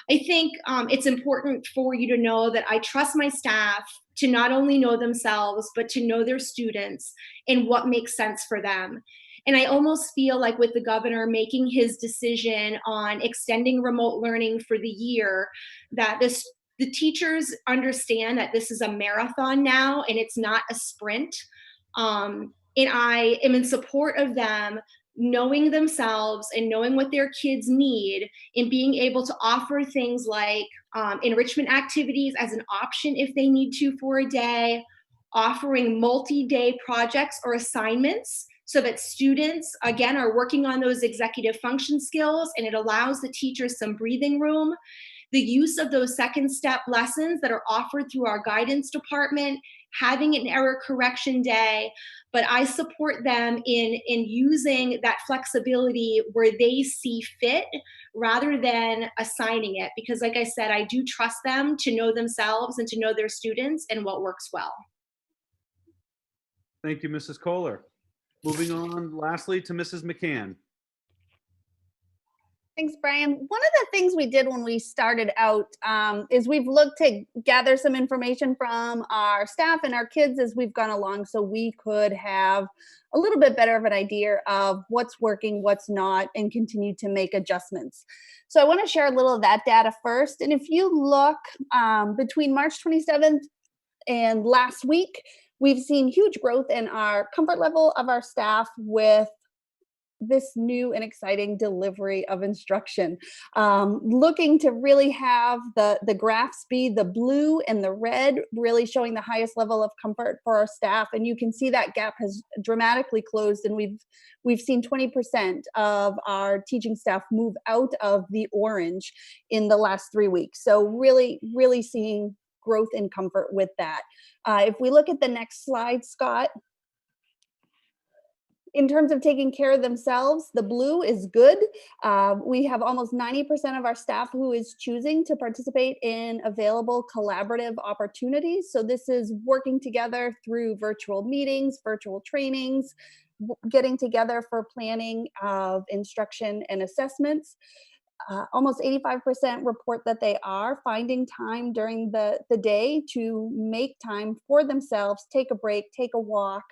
I think it's important for you to know that I trust my staff to not only know themselves, but to know their students and what makes sense for them. And I almost feel like with the governor making his decision on extending remote learning for the year, that the teachers understand that this is a marathon now and it's not a sprint. And I am in support of them knowing themselves and knowing what their kids need and being able to offer things like enrichment activities as an option if they need to for a day, offering multi-day projects or assignments so that students, again, are working on those executive function skills, and it allows the teachers some breathing room. the use of those second step lessons that are offered through our guidance department, having an error correction day, but I support them in using that flexibility where they see fit rather than assigning it. Because like I said, I do trust them to know themselves and to know their students and what works well. Thank you, Mrs. Kohler. Moving on, lastly, to Mrs. McCann. Thanks, Brian. One of the things we did when we started out is we've looked to gather some information from our staff and our kids as we've gone along, so we could have a little bit better of an idea of what's working, what's not, and continue to make adjustments. So I want to share a little of that data first. And if you look between March 27th and last week, we've seen huge growth in our comfort level of our staff with this new and exciting delivery of instruction. Looking to really have the graphs be the blue and the red, really showing the highest level of comfort for our staff. And you can see that gap has dramatically closed, and we've seen 20% of our teaching staff move out of the orange in the last 3 weeks. So really, really seeing growth in comfort with that. If we look at the next slide, Scott, in terms of taking care of themselves, the blue is good. We have almost 90% of our staff who is choosing to participate in available collaborative opportunities. So this is working together through virtual meetings, virtual trainings, getting together for planning of instruction and assessments. Almost 85% report that they are finding time during the day to make time for themselves, take a break, take a walk,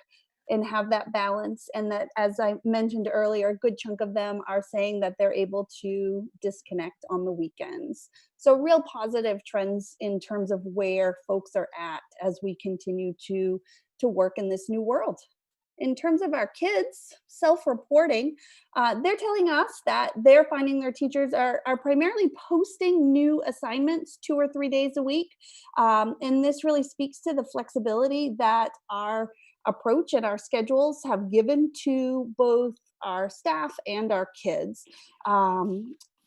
and have that balance. And that, as I mentioned earlier, a good chunk of them are saying that they're able to disconnect on the weekends. So real positive trends in terms of where folks are at as we continue to work in this new world. In terms of our kids, self-reporting, they're telling us that they're finding their teachers are primarily posting new assignments 2 or 3 days a week. And this really speaks to the flexibility that our approach and our schedules have given to both our staff and our kids.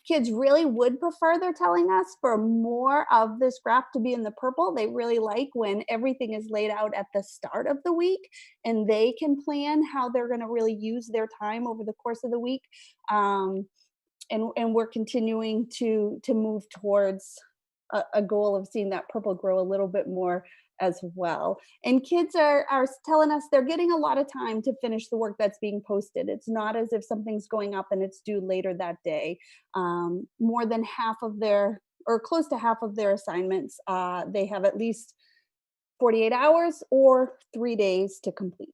Kids really would prefer, they're telling us, for more of this graph to be in the purple. They really like when everything is laid out at the start of the week and they can plan how they're going to really use their time over the course of the week. And we're continuing to move towards a goal of seeing that purple grow a little bit more as well. And kids are telling us they're getting a lot of time to finish the work that's being posted. It's not as if something's going up and it's due later that day. More than half of their, or close to half of their assignments, they have at least 48 hours or 3 days to complete.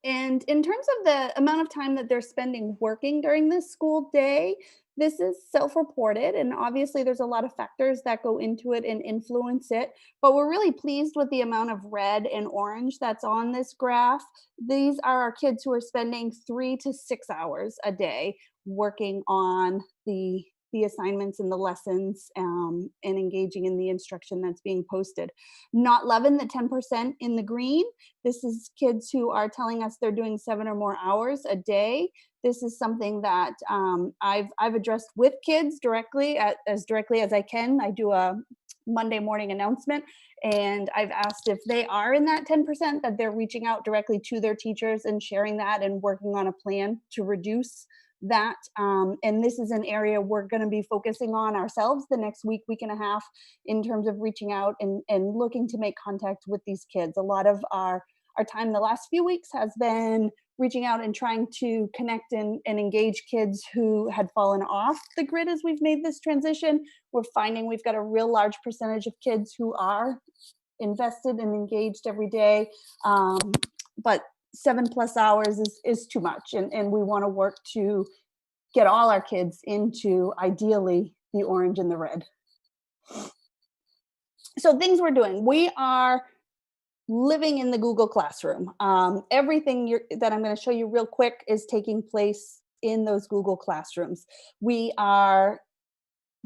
And in terms of the amount of time that they're spending working during this school day, this is self-reported, and obviously there's a lot of factors that go into it and influence it, but we're really pleased with the amount of red and orange that's on this graph. These are our kids who are spending 3 to 6 hours a day working on the assignments and the lessons and engaging in the instruction that's being posted. Not loving the 10% in the green. This is kids who are telling us they're doing 7 or more hours a day. This is something that I've addressed with kids directly as I can. I do a Monday morning announcement, and I've asked if they are in that 10%, that they're reaching out directly to their teachers and sharing that and working on a plan to reduce that. And this is an area we're going to be focusing on ourselves the next week and a half in terms of reaching out and looking to make contact with these kids. A lot of our time the last few weeks has been reaching out and trying to connect and engage kids who had fallen off the grid as we've made this transition. We're finding we've got a real large percentage of kids who are invested and engaged every day, but 7+ hours is too much, and we want to work to get all our kids into, ideally, the orange and the red. So things we're doing, we are living in the Google Classroom. Everything that I'm going to show you real quick is taking place in those Google Classrooms. We are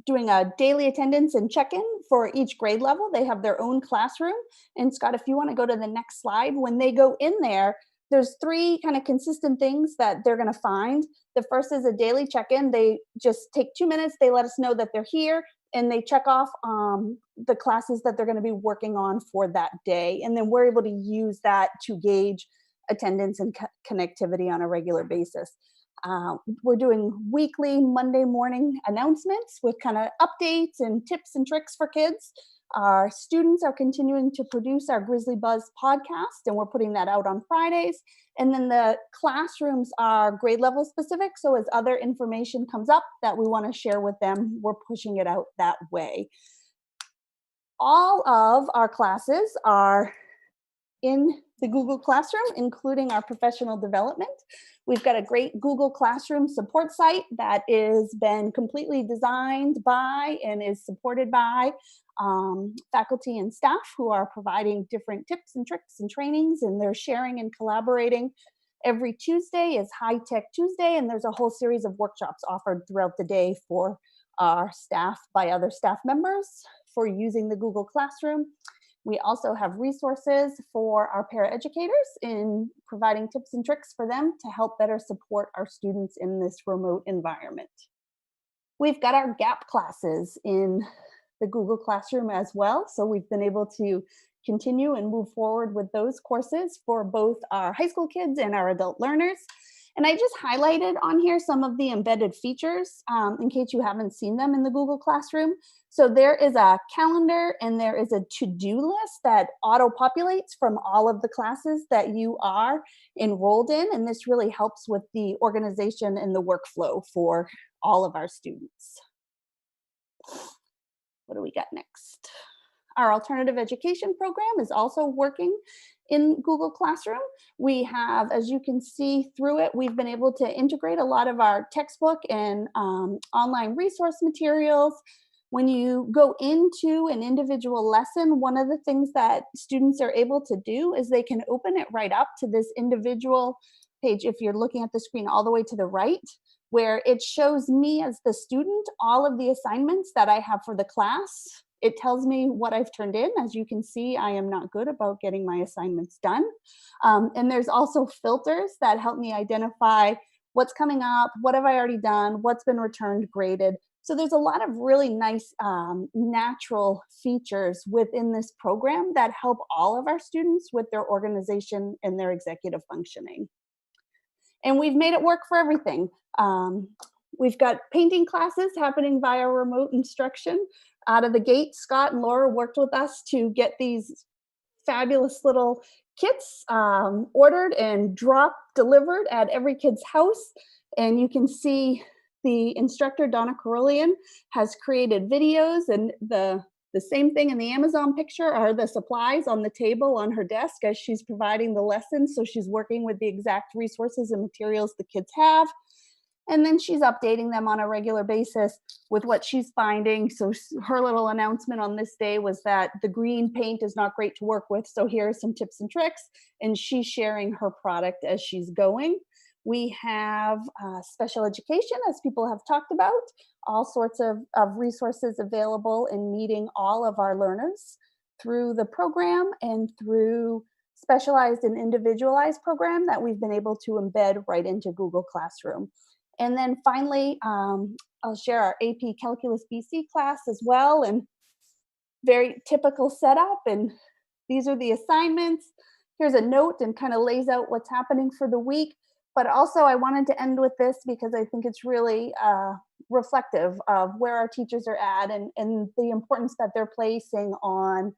doing a daily attendance and check-in for each grade level. They have their own classroom. And Scott, if you want to go to the next slide, when they go in there, there's three kind of consistent things that they're going to find. The first is a daily check-in. They just take 2 minutes. They let us know that they're here, and they check off the classes that they're going to be working on for that day. And then we're able to use that to gauge attendance and connectivity on a regular basis. We're doing weekly Monday morning announcements with kind of updates and tips and tricks for kids. Our students are continuing to produce our Grizzly Buzz podcast, and we're putting that out on Fridays. And then the classrooms are grade level specific. So as other information comes up that we want to share with them, we're pushing it out that way. All of our classes are in the Google Classroom, including our professional development. We've got a great Google Classroom support site that is been completely designed by and is supported by faculty and staff who are providing different tips and tricks and trainings, and they're sharing and collaborating. Every Tuesday is High Tech Tuesday, and there's a whole series of workshops offered throughout the day for our staff by other staff members for using the Google Classroom. We also have resources for our paraeducators in providing tips and tricks for them to help better support our students in this remote environment. We've got our gap classes in the Google Classroom as well. So we've been able to continue and move forward with those courses for both our high school kids and our adult learners. And I just highlighted on here some of the embedded features in case you haven't seen them in the Google Classroom. So there is a calendar and there is a to-do list that auto-populates from all of the classes that you are enrolled in. And this really helps with the organization and the workflow for all of our students. What do we got next? Our alternative education program is also working in Google Classroom. We have, as you can see through it, we've been able to integrate a lot of our textbook and online resource materials. When you go into an individual lesson, one of the things that students are able to do is they can open it right up to this individual page. If you're looking at the screen all the way to the right, where it shows me as the student all of the assignments that I have for the class. It tells me what I've turned in. As you can see, I am not good about getting my assignments done. And there's also filters that help me identify what's coming up, what have I already done, what's been returned, graded. So there's a lot of really nice natural features within this program that help all of our students with their organization and their executive functioning. And we've made it work for everything. We've got painting classes happening via remote instruction. Out of the gate, Scott and Laura worked with us to get these fabulous little kits ordered and delivered at every kid's house. And you can see the instructor, Donna Carolean, has created videos, and the same thing in the Amazon picture are the supplies on the table on her desk as she's providing the lessons. So she's working with the exact resources and materials the kids have. And then she's updating them on a regular basis with what she's finding. So her little announcement on this day was that the green paint is not great to work with. So here are some tips and tricks. And she's sharing her product as she's going. We have special education, as people have talked about, all sorts of resources available in meeting all of our learners through the program and through specialized and individualized program that we've been able to embed right into Google Classroom. And then finally, I'll share our AP Calculus BC class as well, and very typical setup. And these are the assignments. Here's a note and kind of lays out what's happening for the week. But also I wanted to end with this because I think it's really reflective of where our teachers are at and the importance that they're placing on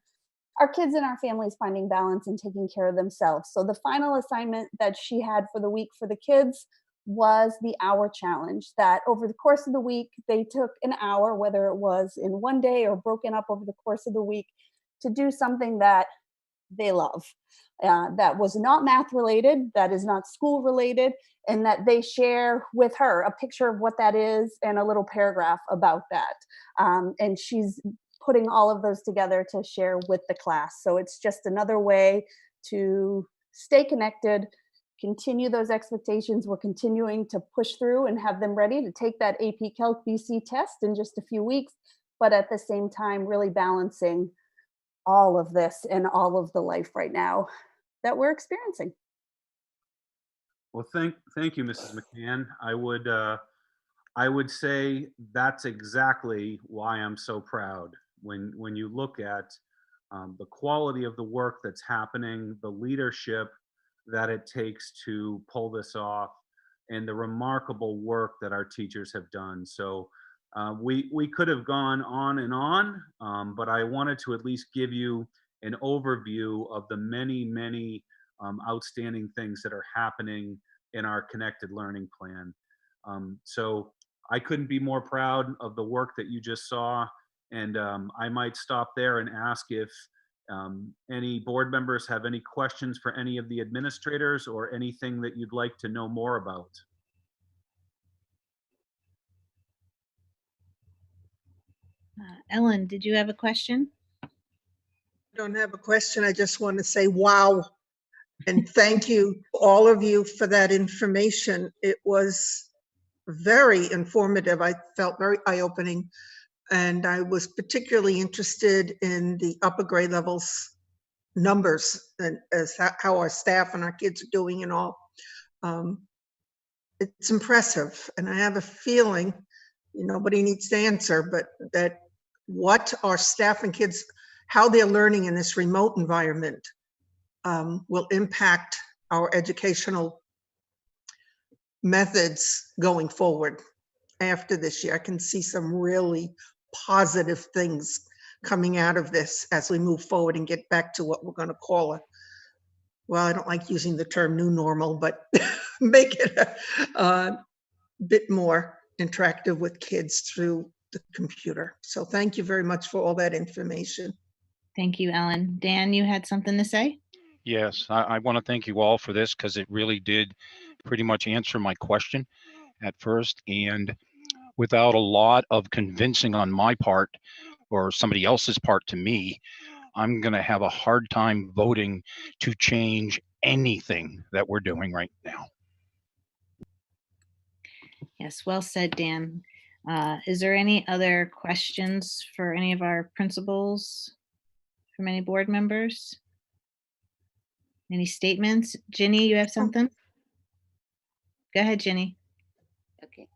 our kids and our families finding balance and taking care of themselves. So the final assignment that she had for the week for the kids was the hour challenge, that over the course of the week, they took an hour, whether it was in one day or broken up over the course of the week, to do something that they love, that was not math related, that is not school related, and that they share with her a picture of what that is and a little paragraph about that. And she's putting all of those together to share with the class. So it's just another way to stay connected, continue those expectations. We're continuing to push through and have them ready to take that AP Calc BC test in just a few weeks, but at the same time, really balancing all of this and all of the life right now that we're experiencing. Well, thank you, Mrs. McCann. I would say that's exactly why I'm so proud. When you look at the quality of the work that's happening, the leadership that it takes to pull this off, and the remarkable work that our teachers have done. So we could have gone on and on, but I wanted to at least give you an overview of the many outstanding things that are happening in our connected learning plan. So I couldn't be more proud of the work that you just saw. And I might stop there and ask if any board members have any questions for any of the administrators or anything that you'd like to know more about. Ellen, did you have a question? I don't have a question. I just want to say, wow. And thank you, all of you, for that information. It was very informative. I felt very eye-opening. And I was particularly interested in the upper grade levels numbers and as how our staff and our kids are doing and all. It's impressive. And I have a feeling, nobody needs to answer, but that what our staff and kids, how they're learning in this remote environment will impact our educational methods going forward after this year. I can see some really positive things coming out of this as we move forward and get back to what we're going to call well, I don't like using the term new normal, but make it a bit more interactive with kids through the computer. So thank you very much for all that information. Thank you, Ellen. Dan, you had something to say? Yes, I want to thank you all for this because it really did pretty much answer my question at first. And without a lot of convincing on my part or somebody else's part to me, I'm going to have a hard time voting to change anything that we're doing right now. Yes, well said, Dan. Is there any other questions for any of our principals from any board members? Any statements? Ginny, you have something? Go ahead, Ginny. Okay.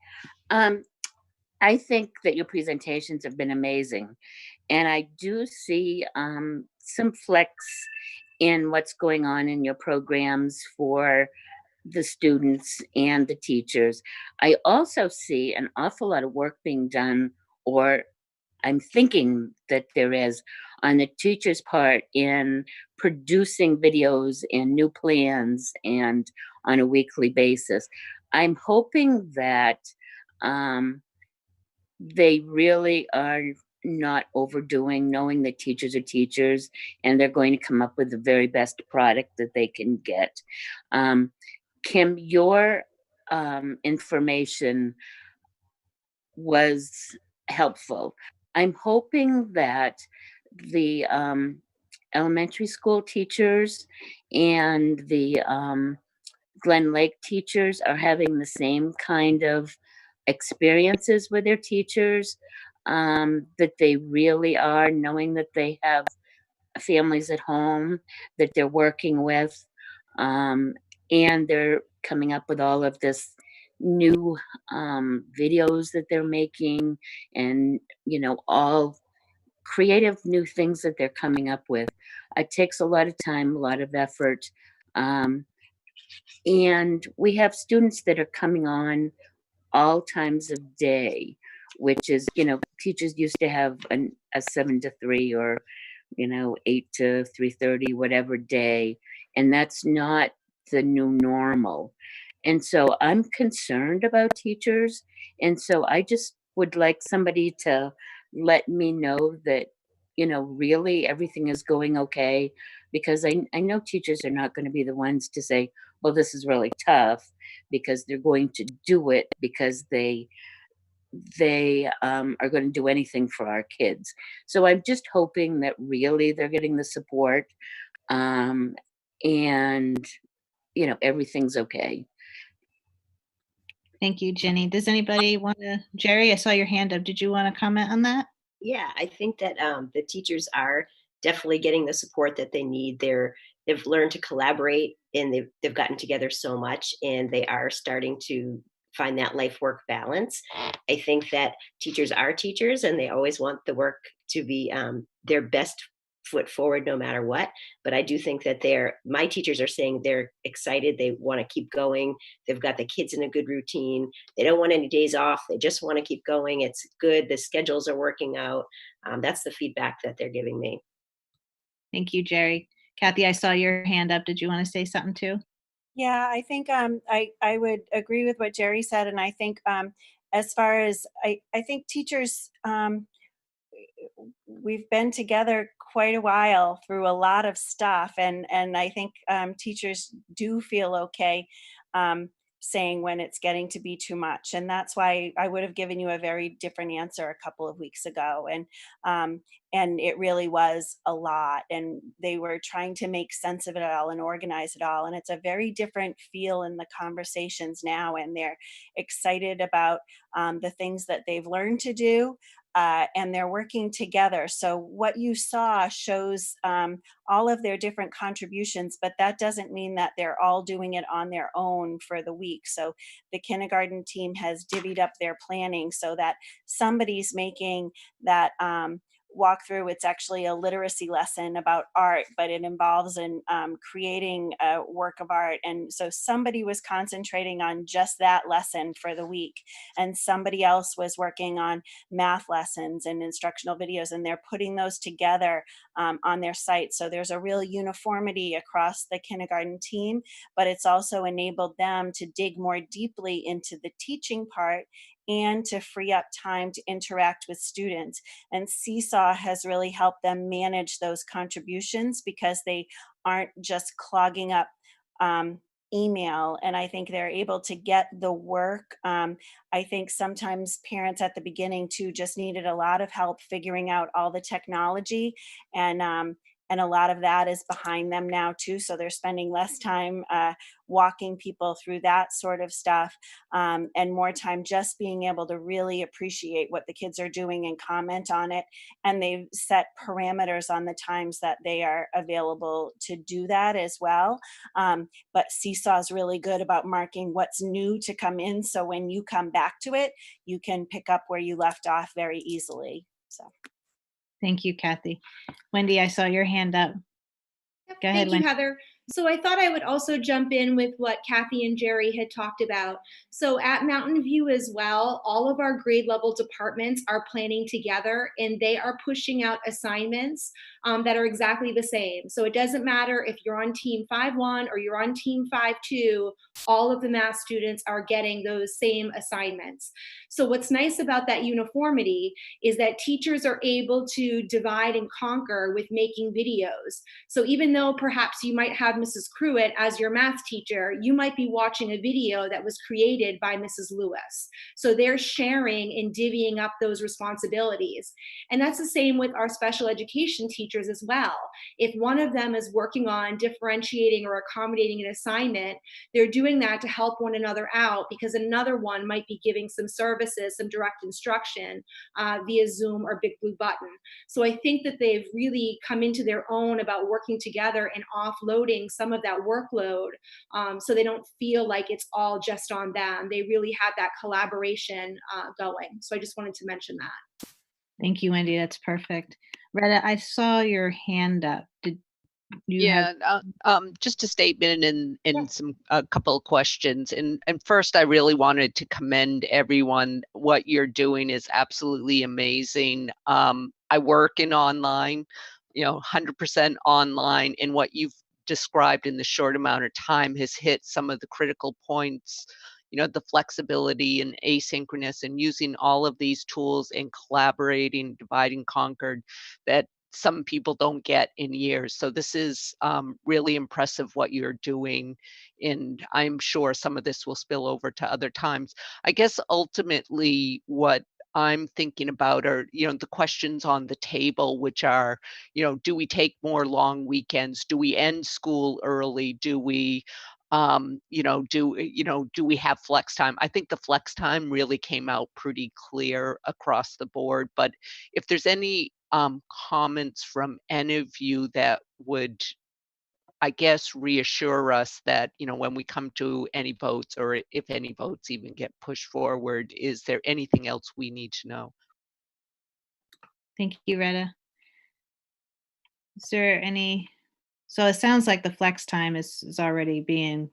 I think that your presentations have been amazing. And I do see some flex in what's going on in your programs for the students and the teachers. I also see an awful lot of work being done, or I'm thinking that there is, on the teacher's part in producing videos and new plans and on a weekly basis. I'm hoping that they really are not overdoing, knowing that teachers are teachers and they're going to come up with the very best product that they can get. Kim, your information was helpful. I'm hoping that the elementary school teachers and the Glen Lake teachers are having the same kind of experiences with their teachers, that they really are, knowing that they have families at home that they're working with, and they're coming up with all of this new videos that they're making, and all creative new things that they're coming up with. It takes a lot of time, a lot of effort, and we have students that are coming on all times of day, which is, teachers used to have a 7 to 3 or 8 to 3:30, whatever day, and that's not the new normal. And so I'm concerned about teachers, and so I just would like somebody to let me know that really everything is going okay, because I know teachers are not going to be the ones to say, well, this is really tough, because they're going to do it because they are going to do anything for our kids. So I'm just hoping that really they're getting the support, and everything's okay. Thank you, Ginny. Does anybody want to, Jerry, I saw your hand up. Did you want to comment on that? Yeah, I think that the teachers are definitely getting the support that they need. They've learned to collaborate and they've gotten together so much, and they are starting to find that life work balance. I think that teachers are teachers, and they always want the work to be their best foot forward no matter what. But I do think that my teachers are saying they're excited, they want to keep going, they've got the kids in a good routine, they don't want any days off, they just want to keep going, it's good, the schedules are working out. That's the feedback that they're giving me. Thank you, Jerry. Kathy, I saw your hand up. Did you want to say something too? Yeah, I think I would agree with what Jerry said, and I think as far as I think teachers, we've been together quite a while through a lot of stuff, and I think teachers do feel okay saying when it's getting to be too much, and that's why I would have given you a very different answer a couple of weeks ago, and it really was a lot, and they were trying to make sense of it all and organize it all, and it's a very different feel in the conversations now, and they're excited about the things that they've learned to do. And they're working together. So what you saw shows all of their different contributions, but that doesn't mean that they're all doing it on their own for the week. So the kindergarten team has divvied up their planning so that somebody's making that walkthrough. It's actually a literacy lesson about art, but it involves creating a work of art. And so somebody was concentrating on just that lesson for the week, and somebody else was working on math lessons and instructional videos, and they're putting those together on their site. So there's a real uniformity across the kindergarten team, but it's also enabled them to dig more deeply into the teaching part and to free up time to interact with students. And Seesaw has really helped them manage those contributions because they aren't just clogging up email, and I think they're able to get the work. I think sometimes parents at the beginning too just needed a lot of help figuring out all the technology, and a lot of that is behind them now too. So they're spending less time walking people through that sort of stuff, and more time just being able to really appreciate what the kids are doing and comment on it. And they've set parameters on the times that they are available to do that as well. But Seesaw is really good about marking what's new to come in. So when you come back to it, you can pick up where you left off very easily. So. Thank you, Kathy. Wendy, I saw your hand up. Go ahead, Thank you, Wendy. Heather. So I thought I would also jump in with what Kathy and Jerry had talked about. So at Mountain View as well, all of our grade level departments are planning together, and they are pushing out assignments that are exactly the same. So it doesn't matter if you're on team 5-1 or you're on team 5-2, all of the math students are getting those same assignments. So what's nice about that uniformity is that teachers are able to divide and conquer with making videos. So even though perhaps you might have Mrs. Pruitt as your math teacher, you might be watching a video that was created by Mrs. Lewis. So they're sharing and divvying up those responsibilities. And that's the same with our special education teachers as well. If one of them is working on differentiating or accommodating an assignment, they're doing that to help one another out, because another one might be giving some services, some direct instruction via Zoom or Big Blue Button. So I think that they've really come into their own about working together and offloading some of that workload, so they don't feel like it's all just on them. They really have that collaboration going. So I just wanted to mention that. Thank you, Wendy. That's perfect. Retta, I saw your hand up. Did you have? Just a statement and a couple of questions. And first, I really wanted to commend everyone. What you're doing is absolutely amazing. I work in online, 100% online, and what you've described in the short amount of time has hit some of the critical points. The flexibility and asynchronous and using all of these tools and collaborating, divide and conquered, that some people don't get in years. So this is really impressive what you're doing. And I'm sure some of this will spill over to other times. I guess ultimately what I'm thinking about are, the questions on the table, which are, do we take more long weekends? Do we end school early? Do we do we have flex time? I think the flex time really came out pretty clear across the board. But if there's any comments from any of you that would, I guess, reassure us that, when we come to any votes, or if any votes even get pushed forward, is there anything else we need to know? Thank you, Retta. Is there any, so it sounds like the flex time is already being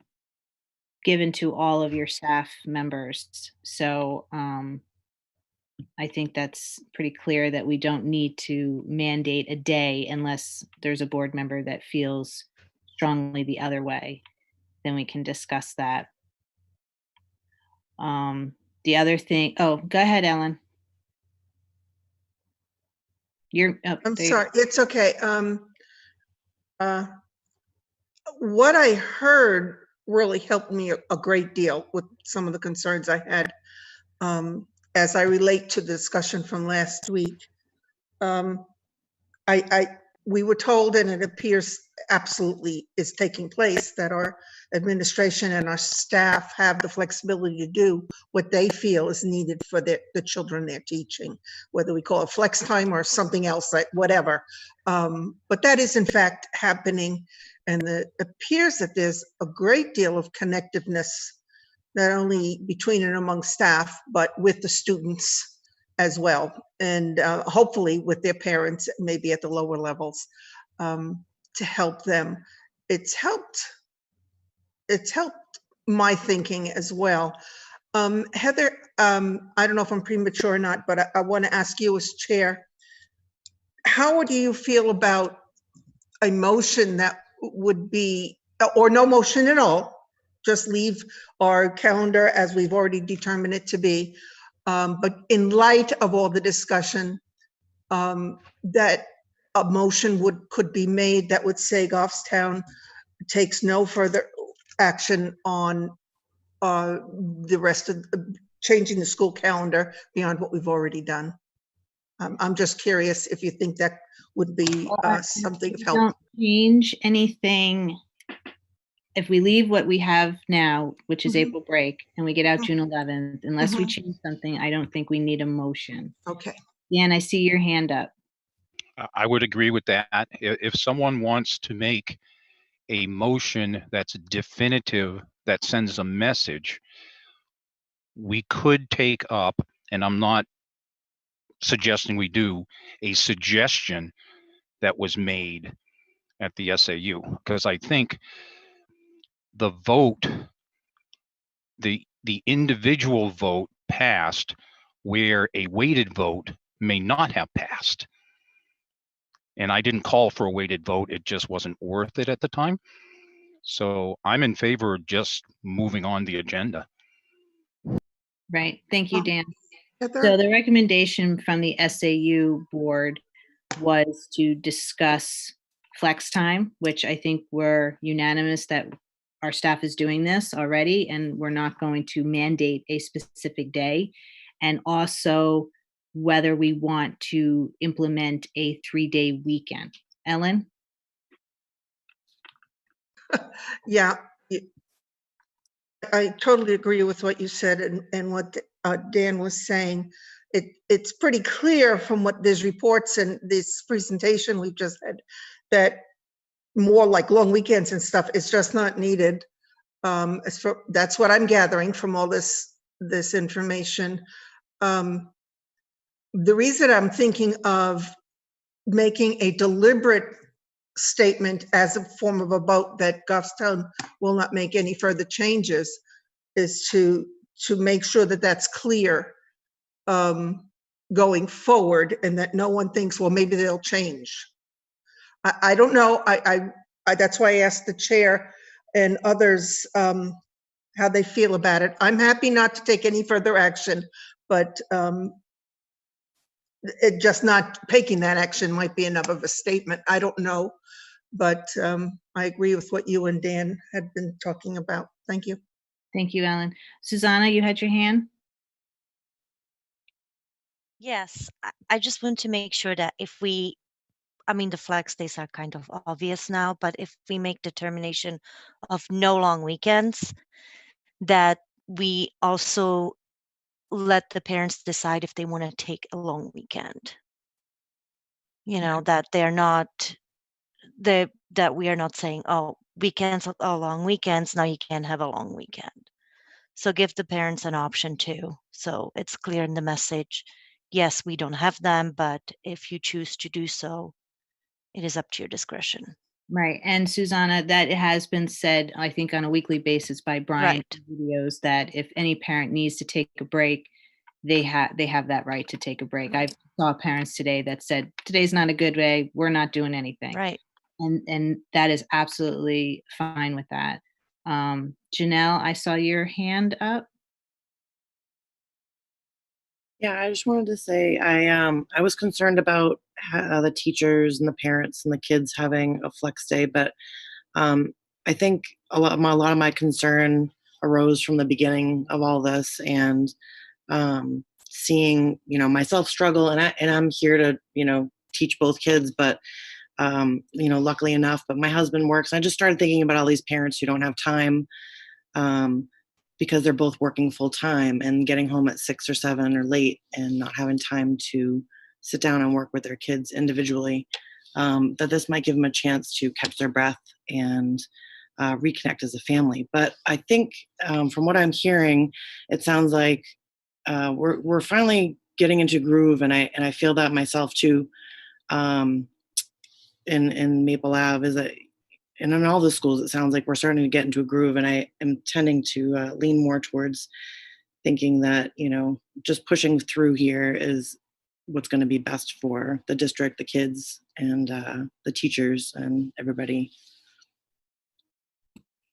given to all of your staff members. So I think that's pretty clear that we don't need to mandate a day unless there's a board member that feels strongly the other way. Then we can discuss that. The other thing, oh, go ahead, Ellen. I'm sorry, it's okay. What I heard really helped me a great deal with some of the concerns I had as I relate to the discussion from last week. We were told, and it appears absolutely is taking place, that our administration and our staff have the flexibility to do what they feel is needed for the children they're teaching, whether we call it flex time or something else, like whatever. But that is in fact happening, and it appears that there's a great deal of connectiveness, not only between and among staff, but with the students as well, and hopefully with their parents, maybe at the lower levels, to help them. It's helped my thinking as well. Heather, I don't know if I'm premature or not, but I want to ask you as chair, how do you feel about a motion that would be, or no motion at all, just leave our calendar as we've already determined it to be, but in light of all the discussion, that a motion could be made that would say Goffstown takes no further action on the rest of changing the school calendar beyond what we've already done. I'm just curious if you think that would be something of help. Don't change anything. If we leave what we have now, which is April break, and we get out June 11th, unless we change something, I don't think we need a motion. Okay. Dan, I see your hand up. I would agree with that. If someone wants to make a motion that's definitive, that sends a message, we could take up, and I'm not suggesting we do, a suggestion that was made at the SAU, because I think the vote, the individual vote passed where a weighted vote may not have passed. And I didn't call for a weighted vote. It just wasn't worth it at the time. So I'm in favor of just moving on the agenda. Right. Thank you, Dan. Heather? So the recommendation from the SAU board was to discuss flex time, which I think we're unanimous that our staff is doing this already, and we're not going to mandate a specific day. And also whether we want to implement a 3-day weekend. Ellen? Yeah, I totally agree with what you said and what Dan was saying. It's pretty clear from what there's reports and this presentation we've just had that more like long weekends and stuff is just not needed. That's what I'm gathering from all this information. The reason I'm thinking of making a deliberate statement as a form of a vote that Goffstown will not make any further changes is to make sure that that's clear going forward, and that no one thinks, well, maybe they'll change. I don't know. I that's why I asked the chair and others how they feel about it. I'm happy not to take any further action, but it just not taking that action might be enough of a statement. I don't know, but I agree with what you and Dan had been talking about. Thank you. Thank you, Ellen. Susanna, you had your hand? Yes, I just want to make sure that if we, I mean, the flex days are kind of obvious now, but if we make determination of no long weekends, that we also let the parents decide if they want to take a long weekend. You know, that they're not, that we are not saying, oh, we canceled all long weekends. Now you can't have a long weekend. So give the parents an option too. So it's clear in the message. Yes, we don't have them, but if you choose to do so, it is up to your discretion. Right. And Susanna, that has been said, I think, on a weekly basis by Brian Right. videos, that if any parent needs to take a break, they have that right to take a break. I saw parents today that said, today's not a good day, we're not doing anything. Right. And that is absolutely fine with that. Janelle, I saw your hand up. Yeah, I just wanted to say I was concerned about the teachers and the parents and the kids having a flex day, but I think a lot of my concern arose from the beginning of all this, and seeing myself struggle, and I'm here to teach both kids, but luckily enough, but my husband works. I just started thinking about all these parents who don't have time. Because they're both working full time and getting home at 6 or 7 or late and not having time to sit down and work with their kids individually, that this might give them a chance to catch their breath and reconnect as a family. But I think from what I'm hearing, it sounds like we're finally getting into groove, and I feel that myself too. In Maple Ave is that. And in all the schools, it sounds like we're starting to get into a groove, and I am tending to lean more towards thinking that, just pushing through here is what's going to be best for the district, the kids, and the teachers and everybody.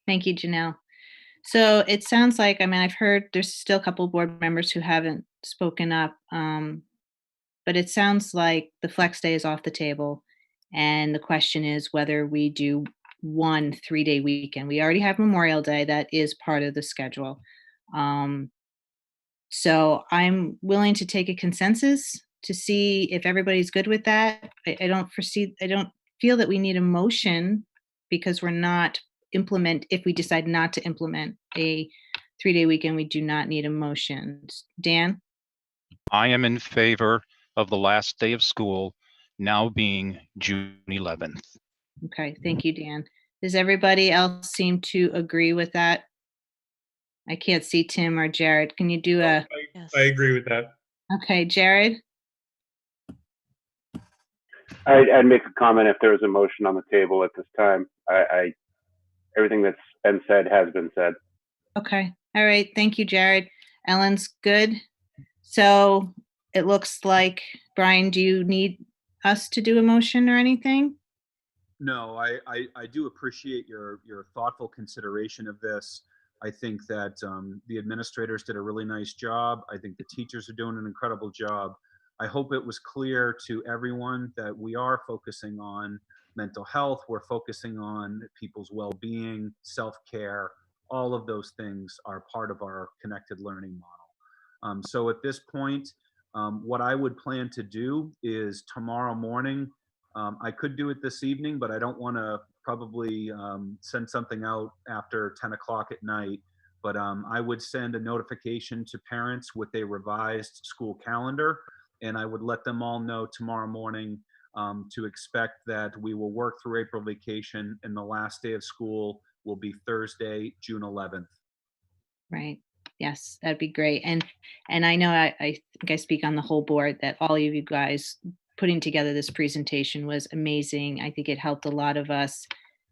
Thank you, Janelle. So it sounds like, I've heard there's still a couple of board members who haven't spoken up, but it sounds like the flex day is off the table. And the question is whether we do 1 3-day weekend. We already have Memorial Day. That is part of the schedule. So I'm willing to take a consensus to see if everybody's good with that. I don't feel that we need a motion, because we're not if we decide not to implement a 3-day weekend, we do not need a motion. Dan? I am in favor of the last day of school now being June 11th. Okay, thank you, Dan. Does everybody else seem to agree with that? I can't see Tim or Jared. Can you do a? I agree with that. Okay, Jared? I'd make a comment if there was a motion on the table at this time. Everything that's been said has been said. Okay, all right, thank you, Jared. Ellen's good. So it looks like, Brian, do you need us to do a motion or anything? No, I do appreciate your thoughtful consideration of this. I think that the administrators did a really nice job. I think the teachers are doing an incredible job. I hope it was clear to everyone that we are focusing on mental health. We're focusing on people's well-being, self-care. All of those things are part of our connected learning model. So at this point, what I would plan to do is tomorrow morning, I could do it this evening, but I don't want to probably send something out after 10 o'clock at night. But I would send a notification to parents with a revised school calendar, and I would let them all know tomorrow morning to expect that we will work through April vacation, and the last day of school will be Thursday, June 11th. Right. Yes, that'd be great. And I know I think I speak on the whole board that all of you guys putting together this presentation was amazing. I think it helped a lot of us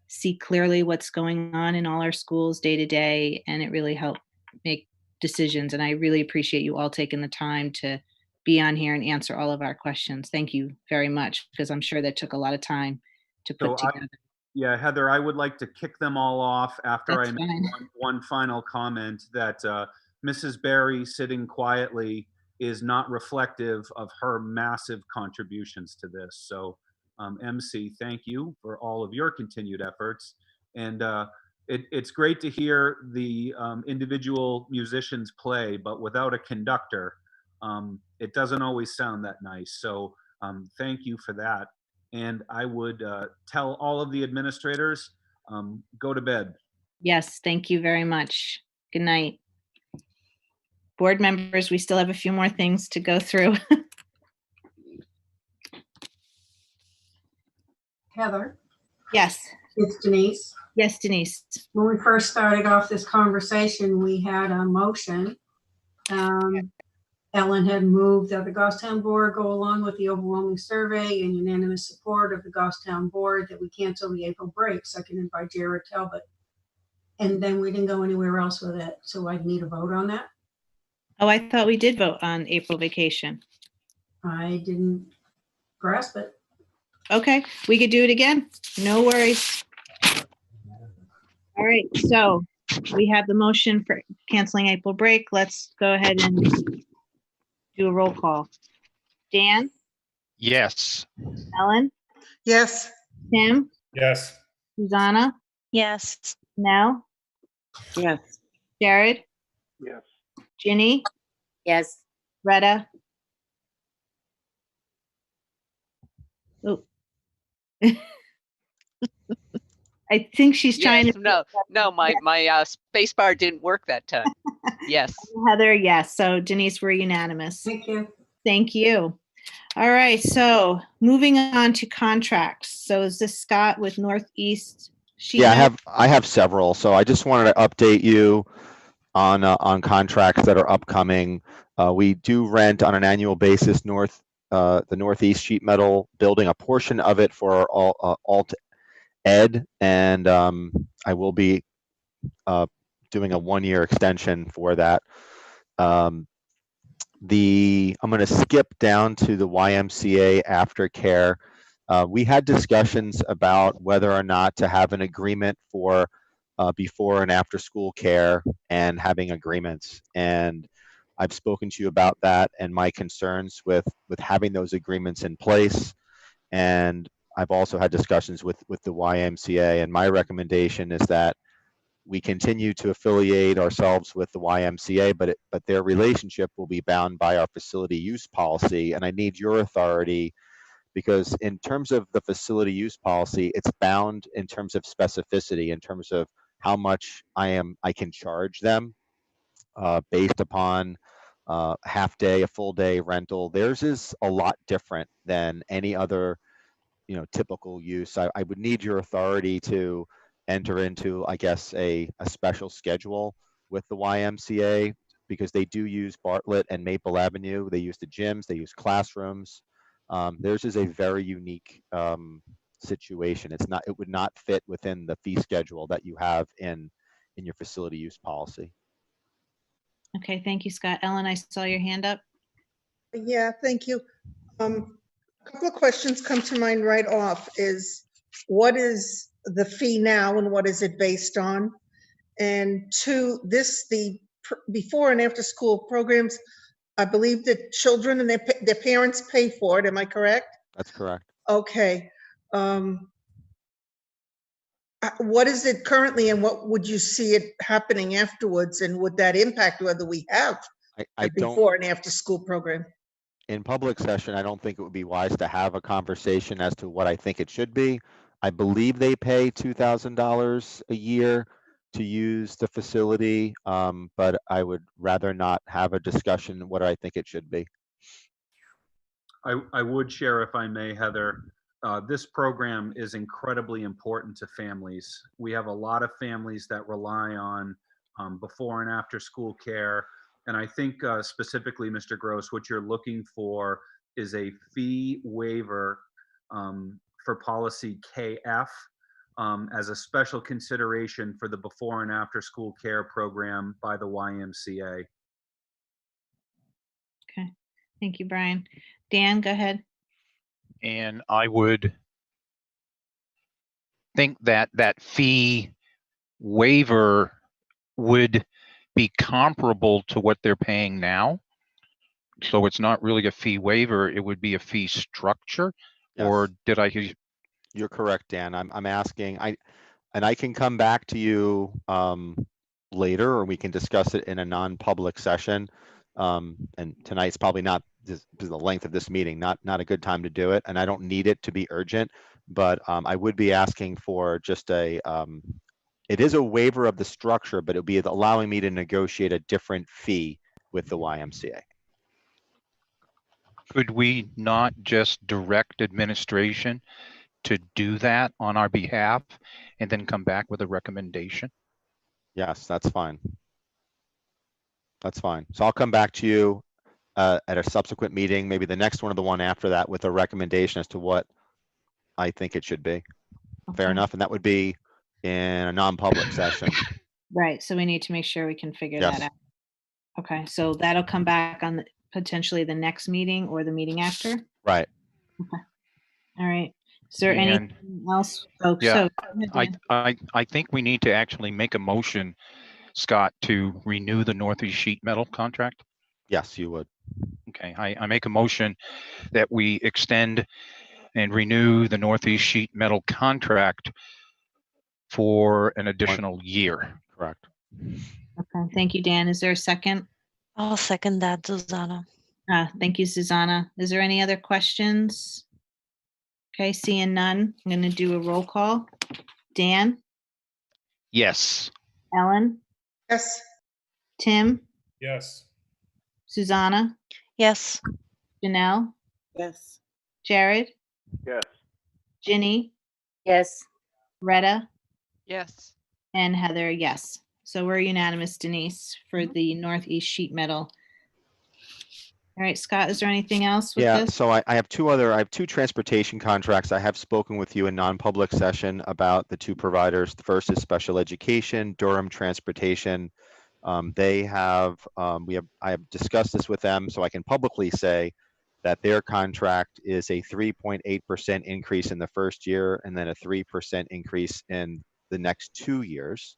see clearly what's going on in all our schools day to day, and it really helped make decisions. And I really appreciate you all taking the time to be on here and answer all of our questions. Thank you very much, because I'm sure that took a lot of time to put together. Yeah, Heather, I would like to kick them all off after That's I make one final comment that Mrs. Berry sitting quietly is not reflective of her massive contributions to this. So MC, thank you for all of your continued efforts. And it's great to hear the individual musicians play, but without a conductor, it doesn't always sound that nice. So thank you for that. And I would tell all of the administrators, go to bed. Yes, thank you very much. Good night. Board members, we still have a few more things to go through. Heather? Yes. It's Denise. Yes, Denise. When we first started off this conversation, we had a motion. Ellen had moved that the Goffstown board go along with the overwhelming survey and unanimous support of the Goffstown board that we cancel the April break, seconded by Jared Talbot. And then we didn't go anywhere else with it. So I'd need a vote on that. Oh, I thought we did vote on April vacation. I didn't grasp it. Okay, we could do it again. No worries. All right, so we have the motion for canceling April break. Let's go ahead and do a roll call. Dan? Yes. Ellen? Yes. Tim? Yes. Susanna? Yes. Nell? Yes. Jared? Yes. Ginny? Yes. Retta? Oh. I think she's trying Yes, to. no, my space bar didn't work that time. Yes. Heather, yes. So Denise, we're unanimous. Thank you. Thank you. All right, so moving on to contracts. So is this Scott with Northeast Sheet Yeah, Metal? I have several. So I just wanted to update you on contracts that are upcoming. We do rent on an annual basis the Northeast Sheet Metal building, a portion of it for alt ed, and I will be doing a 1-year extension for that. I'm going to skip down to the YMCA aftercare. We had discussions about whether or not to have an agreement for before and after school care and having agreements. And I've spoken to you about that and my concerns with having those agreements in place. And I've also had discussions with the YMCA, and my recommendation is that we continue to affiliate ourselves with the YMCA, but their relationship will be bound by our facility use policy. And I need your authority, because in terms of the facility use policy, it's bound in terms of specificity, in terms of how much I can charge them based upon half day, a full day rental. Theirs is a lot different than any other typical use. I would need your authority to enter into, I guess, a special schedule with the YMCA, because they do use Bartlett and Maple Avenue. They use the gyms, they use classrooms. Theirs is a very unique situation. It would not fit within the fee schedule that you have in your facility use policy. Okay, thank you, Scott. Ellen, I saw your hand up. Yeah, thank you. A couple of questions come to mind right off. Is what is the fee now and what is it based on? And two, the before and after school programs, I believe that children and their parents pay for it. Am I correct? That's correct. Okay. What is it currently, and what would you see it happening afterwards? And would that impact whether we have a before and after school program? In public session, I don't think it would be wise to have a conversation as to what I think it should be. I believe they pay $2,000 a year to use the facility, but I would rather not have a discussion what I think it should be. I would share, if I may, Heather. This program is incredibly important to families. We have a lot of families that rely on before and after school care. And I think specifically, Mr. Gross, what you're looking for is a fee waiver for policy KF as a special consideration for the before and after school care program by the YMCA. Okay, thank you, Brian. Dan, go ahead. And I would think that that fee waiver would be comparable to what they're paying now. So it's not really a fee waiver, it would be a fee structure. Yes. Or did I hear you? You're correct, Dan. I'm asking, and I can come back to you later, or we can discuss it in a non-public session. And tonight's probably not the length of this meeting, not a good time to do it. And I don't need it to be urgent, but I would be asking for just it is a waiver of the structure, but it'll be allowing me to negotiate a different fee with the YMCA. Could we not just direct administration to do that on our behalf and then come back with a recommendation? Yes, that's fine. That's fine. So I'll come back to you at a subsequent meeting, maybe the next one or the one after that, with a recommendation as to what I think it should be. Fair Okay. enough. And that would be in a non-public session. Right, so we need to make sure we can figure that Yes. out. Okay, so that'll come back on potentially the next meeting or the meeting after? Right. Okay. All right. Is there And- anything else? Oh, Yeah, so. go ahead, Dan. I think we need to actually make a motion, Scott, to renew the Northeast Sheet Metal contract. Yes, you would. Okay, I make a motion that we extend and renew the Northeast Sheet Metal contract for an additional year. Correct. Okay, thank you, Dan. Is there a second? I'll second that, Susanna. Thank you, Susanna. Is there any other questions? Okay, seeing none, I'm going to do a roll call. Dan, Yes. Ellen, Yes. Tim, Yes. Susanna, Yes. Janelle, Yes. Jared, Yes. Ginny, Yes. Retta, Yes. and Heather, yes. So we're unanimous, Denise, for the Northeast Sheet Metal. All right, Scott, is there anything else with Yeah, this? so I have two transportation contracts. I have spoken with you in non-public session about the two providers. The first is special education, Durham Transportation. I have discussed this with them, so I can publicly say that their contract is a 3.8% increase in the first year and then a 3% increase in the next 2 years.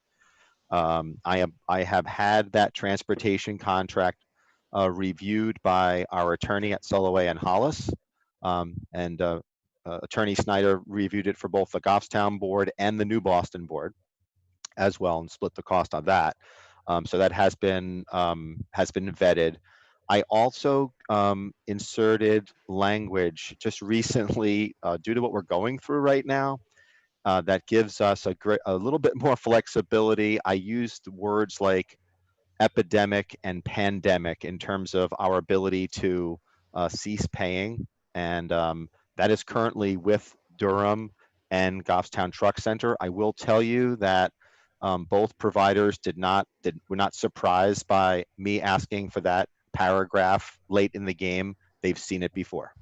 I have had that transportation contract reviewed by our attorney at Soloway and Hollis, and Attorney Snyder reviewed it for both the Goffstown board and the New Boston board as well, and split the cost on that. So that has been vetted. I also inserted language just recently due to what we're going through right now. That gives us a little bit more flexibility. I used words like epidemic and pandemic in terms of our ability to cease paying, and that is currently with Durham and Goffstown Truck Center. I will tell you that both providers were not surprised by me asking for that paragraph late in the game. They've seen it before.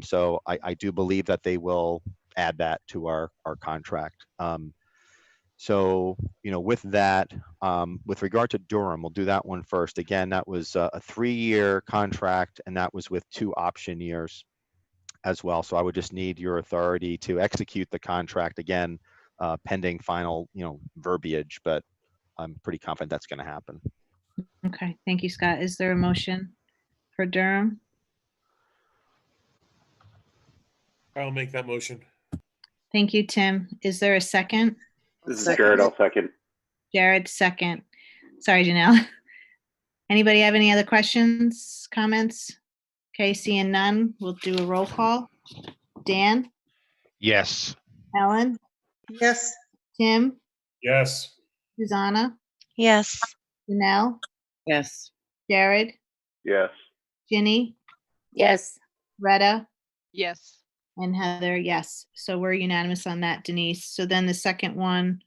So I do believe that they will add that to our contract. So, with that, with regard to Durham, we'll do that one first. Again, that was a 3-year contract, and that was with 2 option years as well. So I would just need your authority to execute the contract again, pending final, verbiage, but I'm pretty confident that's going to happen. Okay, thank you, Scott. Is there a motion for Durham? I'll make that motion. Thank you, Tim. Is there a second? This is Jared. I'll second. Jared, second. Sorry, Janelle. Anybody have any other questions, comments? Okay, seeing none, we'll do a roll call. Dan, Yes. Ellen, Yes. Tim, Yes. Susanna, Yes. Janelle, Yes. Jared, Yes. Ginny, Yes. Retta, Yes. and Heather, yes. So we're unanimous on that, Denise. So then the second one.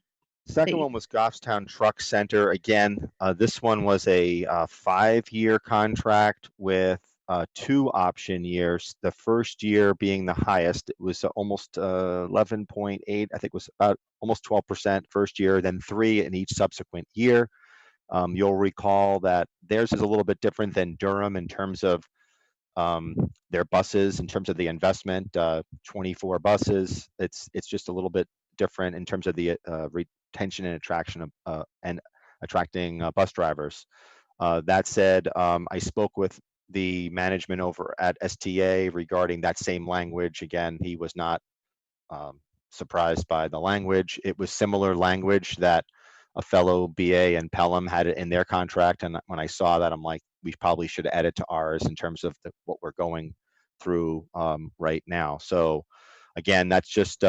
Second one was Goffstown Truck Center. Again, this one was a 5-year contract with 2 option years. The first year being the highest. It was almost 11.8. I think it was about almost 12% first year, then 3 in each subsequent year. You'll recall that theirs is a little bit different than Durham in terms of their buses, in terms of the investment. 24 buses. It's just a little bit different in terms of the retention and attraction of and attracting bus drivers. That said, I spoke with the management over at STA regarding that same language. Again, he was not surprised by the language. It was similar language that a fellow BA and Pelham had it in their contract, and when I saw that, I'm like, we probably should add it to ours in terms of what we're going through right now. So again, that's just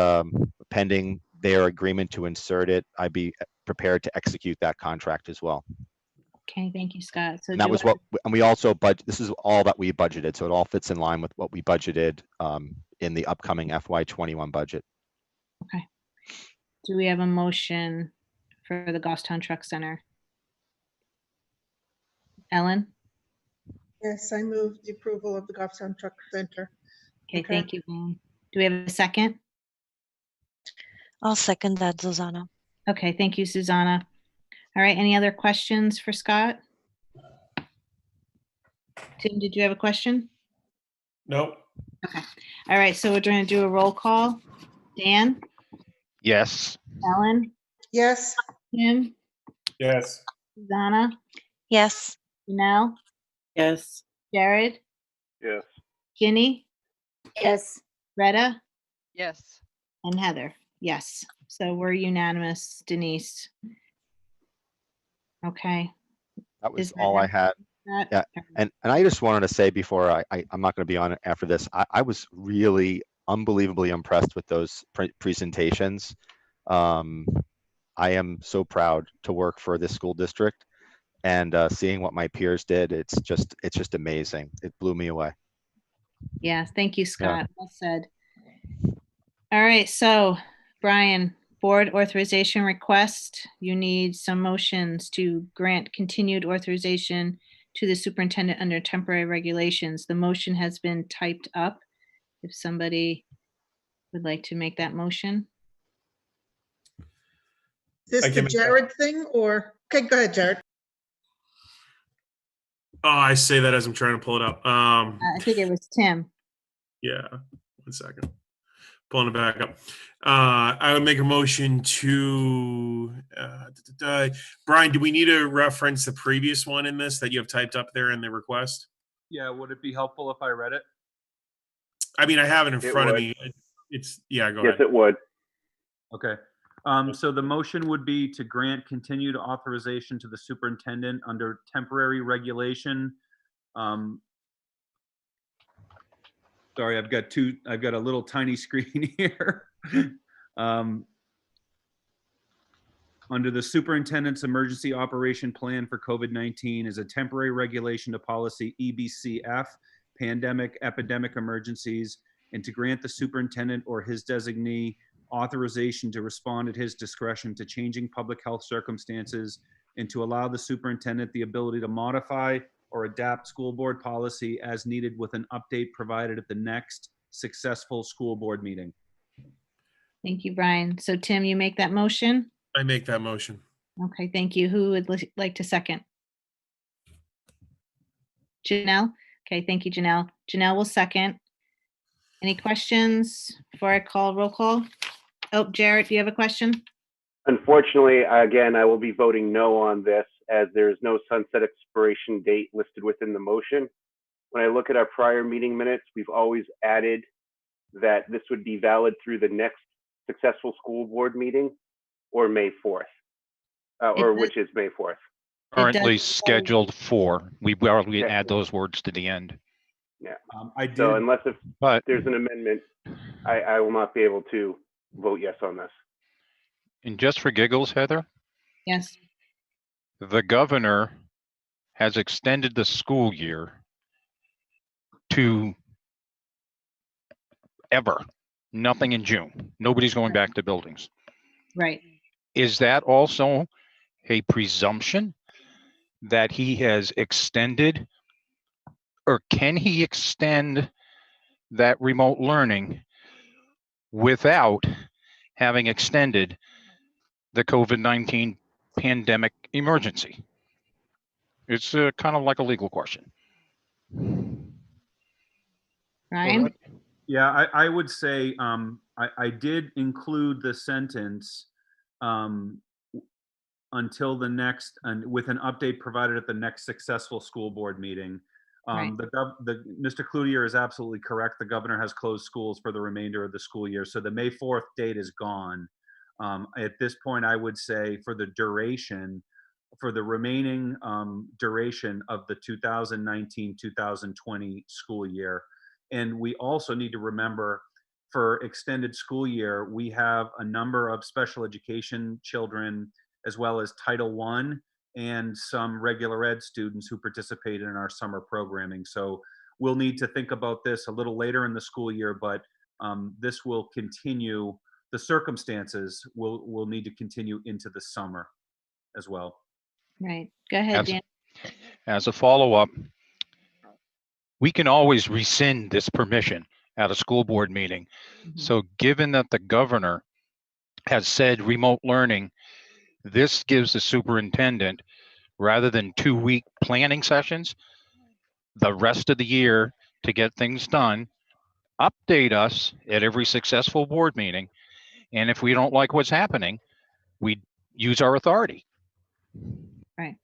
pending their agreement to insert it. I'd be prepared to execute that contract as well. Okay, thank you, Scott. So And that was what, and we also this is all that we budgeted, so it all fits in line with what we budgeted in the upcoming FY21 budget. Okay. Do we have a motion for the Goffstown Truck Center? Ellen? Yes, I move the approval of the Goffstown Truck Center. Okay, thank you, Ellen. Do we have a second? I'll second that, Susanna. Okay, thank you, Susanna. All right, any other questions for Scott? Tim, did you have a question? Nope. Okay. All right, so we're going to do a roll call. Dan? Yes. Ellen? Yes. Tim? Yes. Susanna? Yes. Janelle? Yes. Jared? Yes. Ginny? Yes. Retta? Yes. And Heather? Yes. So we're unanimous, Denise. Okay. That was Is that all I had. that? Yeah, and I just wanted to say before I'm not going to be on it after this. I was really unbelievably impressed with those presentations. I am so proud to work for this school district, and seeing what my peers did, it's just amazing. It blew me away. Yeah, thank you, Scott. Well said. All right, so Brian, board authorization request. You need some motions to grant continued authorization to the superintendent under temporary regulations. The motion has been typed up. If somebody would like to make that motion. Is I this can the make that. Jared thing or, okay, go ahead, Jared. Oh, I say that as I'm trying to pull it up. I think it was Tim. Yeah, 1 second. Pulling it back up. I would make a motion to, Brian, do we need to reference the previous one in this that you have typed up there in the request? Yeah, would it be helpful if I read it? I mean, I have it in It front of would. me. It's, yeah, go Yes, ahead. it would. Okay. So the motion would be to grant continued authorization to the superintendent under temporary regulation. Sorry, I've got a little tiny screen here. Under the superintendent's emergency operation plan for COVID-19 is a temporary regulation to policy EBCF, pandemic epidemic emergencies, and to grant the superintendent or his designee authorization to respond at his discretion to changing public health circumstances, and to allow the superintendent the ability to modify or adapt school board policy as needed with an update provided at the next successful school board meeting. Thank you, Brian. So Tim, you make that motion? I make that motion. Okay, thank you. Who would like to second? Janelle? Okay, thank you, Janelle. Janelle will second. Any questions before I call roll call? Oh, Jared, do you have a question? Unfortunately, again, I will be voting no on this as there's no sunset expiration date listed within the motion. When I look at our prior meeting minutes, we've always added that this would be valid through the next successful school board meeting or May 4th, which is May 4th. Currently scheduled for. We already add those words to the end. Yeah. I did. So unless But there's an amendment, I will not be able to vote yes on this. and just for giggles, Heather, Yes. the governor has extended the school year to ever. Nothing in June. Nobody's going back to buildings. Right. Is that also a presumption that he has extended, or can he extend that remote learning without having extended the COVID-19 pandemic emergency? It's kind of like a legal question. Ryan? Yeah, I would say I did include the sentence until the next, and with an update provided at the next successful school board meeting. Right. Mr. Cloutier is absolutely correct. The governor has closed schools for the remainder of the school year, so the May 4th date is gone. At this point, I would say for the remaining duration of the 2019-2020 school year. And we also need to remember, for extended school year, we have a number of special education children, as well as Title I and some regular ed students who participate in our summer programming. So we'll need to think about this a little later in the school year, but this will continue. The circumstances will need to continue into the summer as well. Right. Go ahead, Dan. As a follow-up, we can always rescind this permission at a school board meeting. So given that the governor has said remote learning, this gives the superintendent, rather than 2-week planning sessions, the rest of the year to get things done, update us at every successful board meeting. And if we don't like what's happening, we use our authority. Right.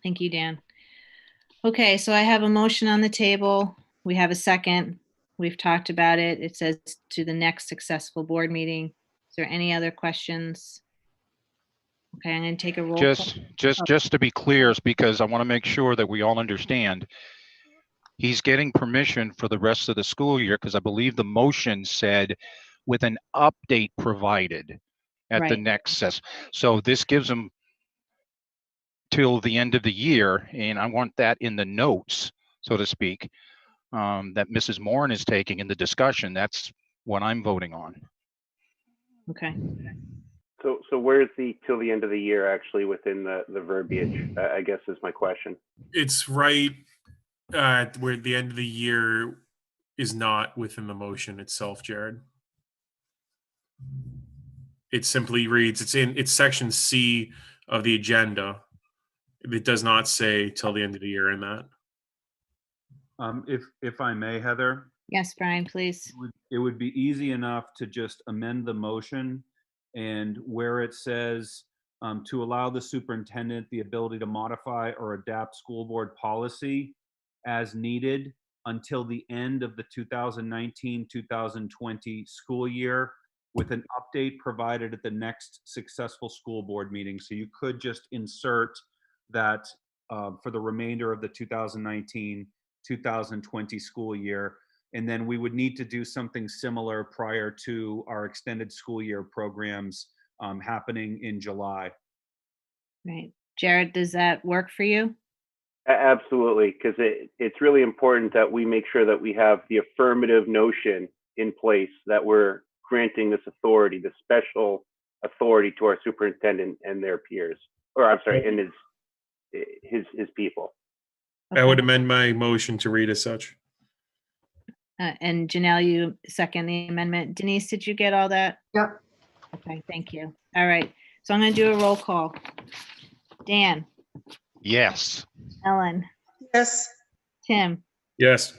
Thank you, Dan. Okay, so I have a motion on the table. We have a second. We've talked about it. It says to the next successful board meeting. Is there any other questions? Okay, I'm going to take a roll call. Just to be clear, because I want to make sure that we all understand, he's getting permission for the rest of the school year, because I believe the motion said with an update provided at the Right. next session. So this gives him till the end of the year, and I want that in the notes, so to speak, that Mrs. Moran is taking in the discussion. That's what I'm voting on. Okay. So where's the till the end of the year actually within the verbiage, I guess is my question. It's right where the end of the year is not within the motion itself, Jared. It simply reads, it's section C of the agenda. It does not say till the end of the year in that. If I may, Heather. Yes, Brian, please. It would be easy enough to just amend the motion, and where it says to allow the superintendent the ability to modify or adapt school board policy as needed until the end of the 2019-2020 school year, with an update provided at the next successful school board meeting. So you could just insert that for the remainder of the 2019-2020 school year. And then we would need to do something similar prior to our extended school year programs happening in July. Right. Jared, does that work for you? Absolutely, because it's really important that we make sure that we have the affirmative notion in place that we're granting this authority, the special authority to our superintendent and their peers, or I'm sorry, and his people. I would amend my motion to read as such. And Janelle, you second the amendment. Denise, did you get all that? Yep. Okay, thank you. All right, so I'm going to do a roll call. Dan? Yes. Ellen? Yes. Tim? Yes.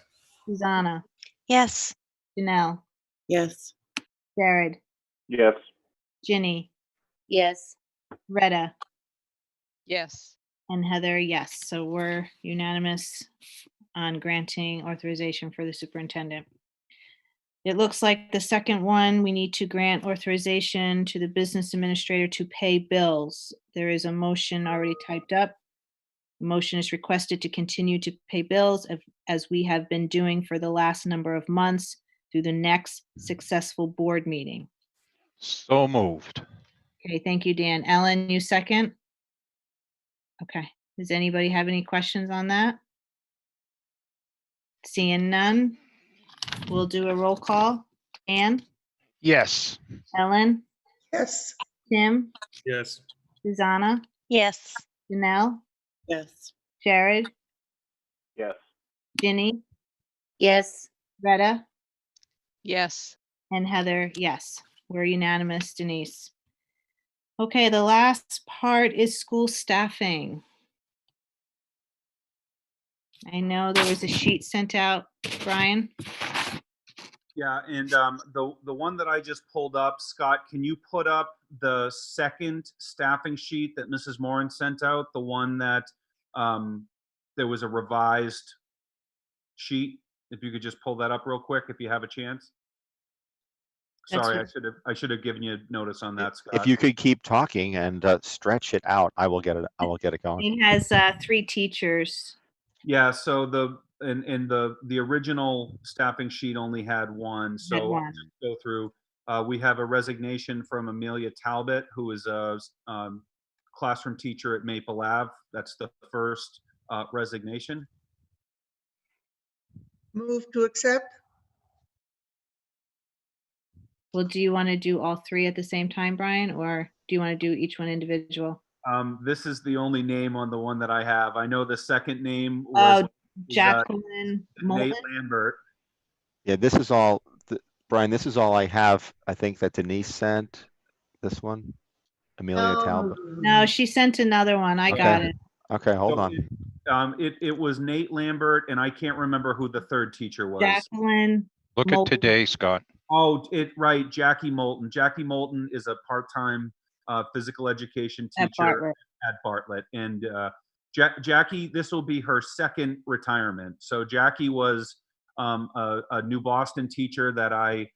Susanna? Yes. Janelle? Yes. Jared? Yes. Ginny? Yes. Retta? Yes. And Heather, yes. So we're unanimous on granting authorization for the superintendent. It looks like the second one, we need to grant authorization to the business administrator to pay bills. There is a motion already typed up. The motion is requested to continue to pay bills as we have been doing for the last number of months through the next successful board meeting. So moved. Okay, thank you, Dan. Ellen, you second? Okay. Does anybody have any questions on that? Seeing none, we'll do a roll call. Anne? Yes. Ellen? Yes. Tim? Yes. Susanna? Yes. Janelle? Yes. Jared? Yes. Ginny? Yes. Retta? Yes. And Heather, yes. We're unanimous, Denise. Okay, the last part is school staffing. I know there was a sheet sent out, Brian. Yeah, and the one that I just pulled up, Scott, can you put up the second staffing sheet that Mrs. Moran sent out? The one that there was a revised sheet. If you could just pull that up real quick, if you have a chance. That's Sorry, what- I should have given you notice on that, Scott. If you could keep talking and stretch it out, I will get it going. He has 3 teachers. Yeah, so the original staffing sheet only had one. So Had one. I'll just go through. We have a resignation from Amelia Talbot, who is a classroom teacher at Maple Ave. That's the first resignation. Move to accept? Well, do you want to do all three at the same time, Brian, or do you want to do each one individual? This is the only name on the one that I have. I know the second name Oh, was Jacqueline Moulton? Nate Lambert. Yeah, this is all, Brian, this is all I have, I think, that Denise sent. This one, Amelia Talbot. No, she sent another one. I got it. Okay, hold So on. it was Nate Lambert, and I can't remember who the third teacher was. Jacqueline. Look at today, Scott. Oh, right, Jackie Moulton. Jackie Moulton is a part-time physical education teacher at Bartlett. And Jackie, this will be her second retirement. So Jackie was a New Boston teacher that I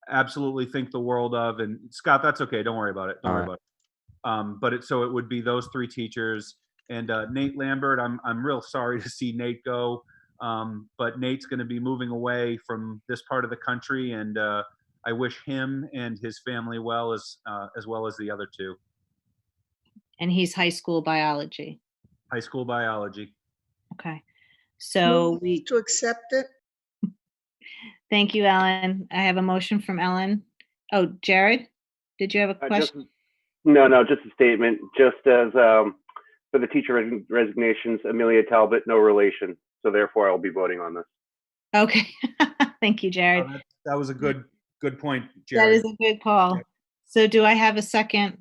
absolutely think the world of. And Scott, that's okay. Don't worry about it. Don't worry about it. So it would be those three teachers. And Nate Lambert, I'm real sorry to see Nate go. But Nate's going to be moving away from this part of the country, and I wish him and his family well as the other two. And he's high school biology. High school biology. Okay. So Move to accept it. Thank you, Ellen. I have a motion from Ellen. Oh, Jared, did you have a question? No, just a statement. Just as for the teacher resignations, Amelia Talbot, no relation. So therefore, I'll be voting on this. Okay. Thank you, Jared. That was a good point, Jared. That is a good call. Yep. So do I have a second?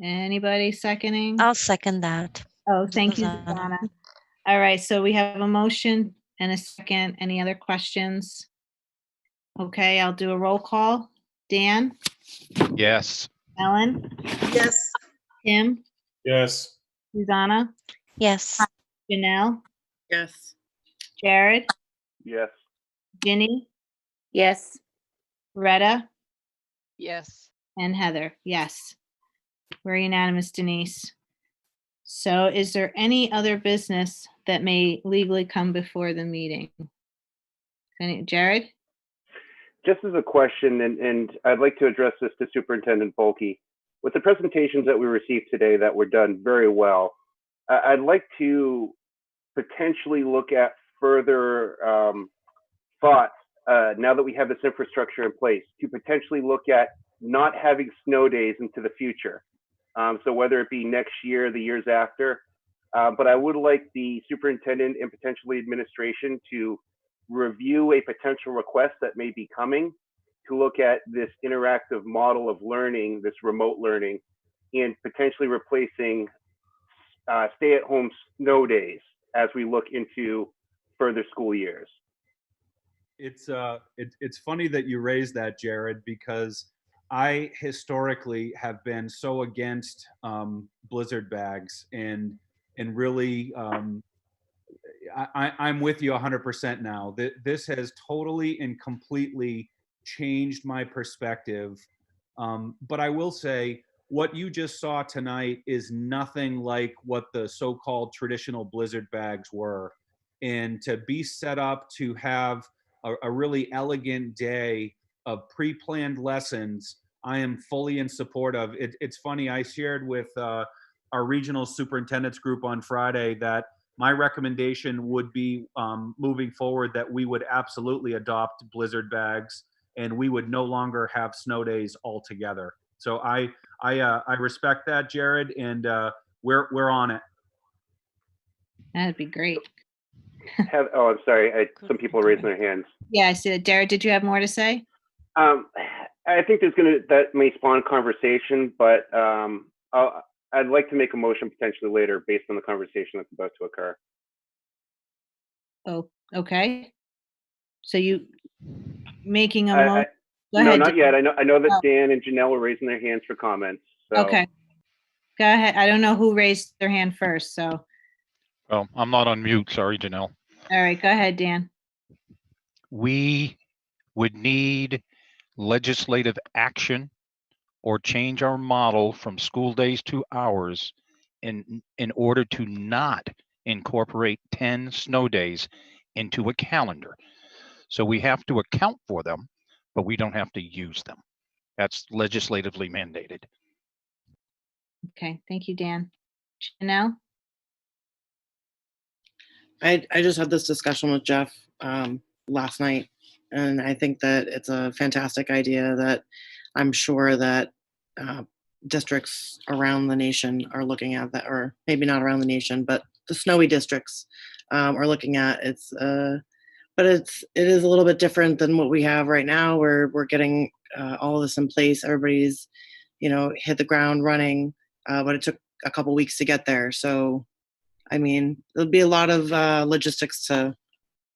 Anybody seconding? I'll second that. Oh, thank you, Susanna. All right, so we have a motion and a second. Any other questions? Okay, I'll do a roll call. Dan? Yes. Ellen? Yes. Tim? Yes. Susanna? Yes. Janelle? Yes. Jared? Yes. Ginny? Yes. Retta? Yes. And Heather? Yes. We're unanimous, Denise. So is there any other business that may legally come before the meeting? Jared? Just as a question, and I'd like to address this to Superintendent Bulkey. With the presentations that we received today that were done very well, I'd like to potentially look at further thoughts now that we have this infrastructure in place to potentially look at not having snow days into the future. So whether it be next year, the years after, but I would like the superintendent and potentially administration to review a potential request that may be coming to look at this interactive model of learning, this remote learning, and potentially replacing stay-at-home snow days as we look into further school years. It's funny that you raised that, Jared, because I historically have been so against blizzard bags and really I'm with you 100% now. This has totally and completely changed my perspective. But I will say what you just saw tonight is nothing like what the so-called traditional blizzard bags were. And to be set up to have a really elegant day of pre-planned lessons, I am fully in support of. It's funny, I shared with our regional superintendents group on Friday that my recommendation would be moving forward that we would absolutely adopt blizzard bags and we would no longer have snow days altogether. So I respect that, Jared, and we're on it. That'd be great. I'm sorry. Some people are raising their hands. Yeah, I see that. Jared, did you have more to say? I think that may spawn conversation, but I'd like to make a motion potentially later based on the conversation that's about to occur. Oh, okay. So you making a No, motion? Go ahead, not yet. I know that Oh. Dan and Janelle were raising their hands for comments. So. Okay. Go ahead. I don't know who raised their hand first, so. Well, I'm not on mute. Sorry, Janelle. All right, go ahead, Dan. We would need legislative action or change our model from school days to hours in order to not incorporate 10 snow days into a calendar. So we have to account for them, but we don't have to use them. That's legislatively mandated. Okay, thank you, Dan. Janelle? I just had this discussion with Jeff last night. And I think that it's a fantastic idea that I'm sure that districts around the nation are looking at that, or maybe not around the nation, but the snowy districts are looking at. But it is a little bit different than what we have right now, where we're getting all of this in place. Everybody's, hit the ground running, but it took a couple weeks to get there. So, I mean, there'll be a lot of logistics to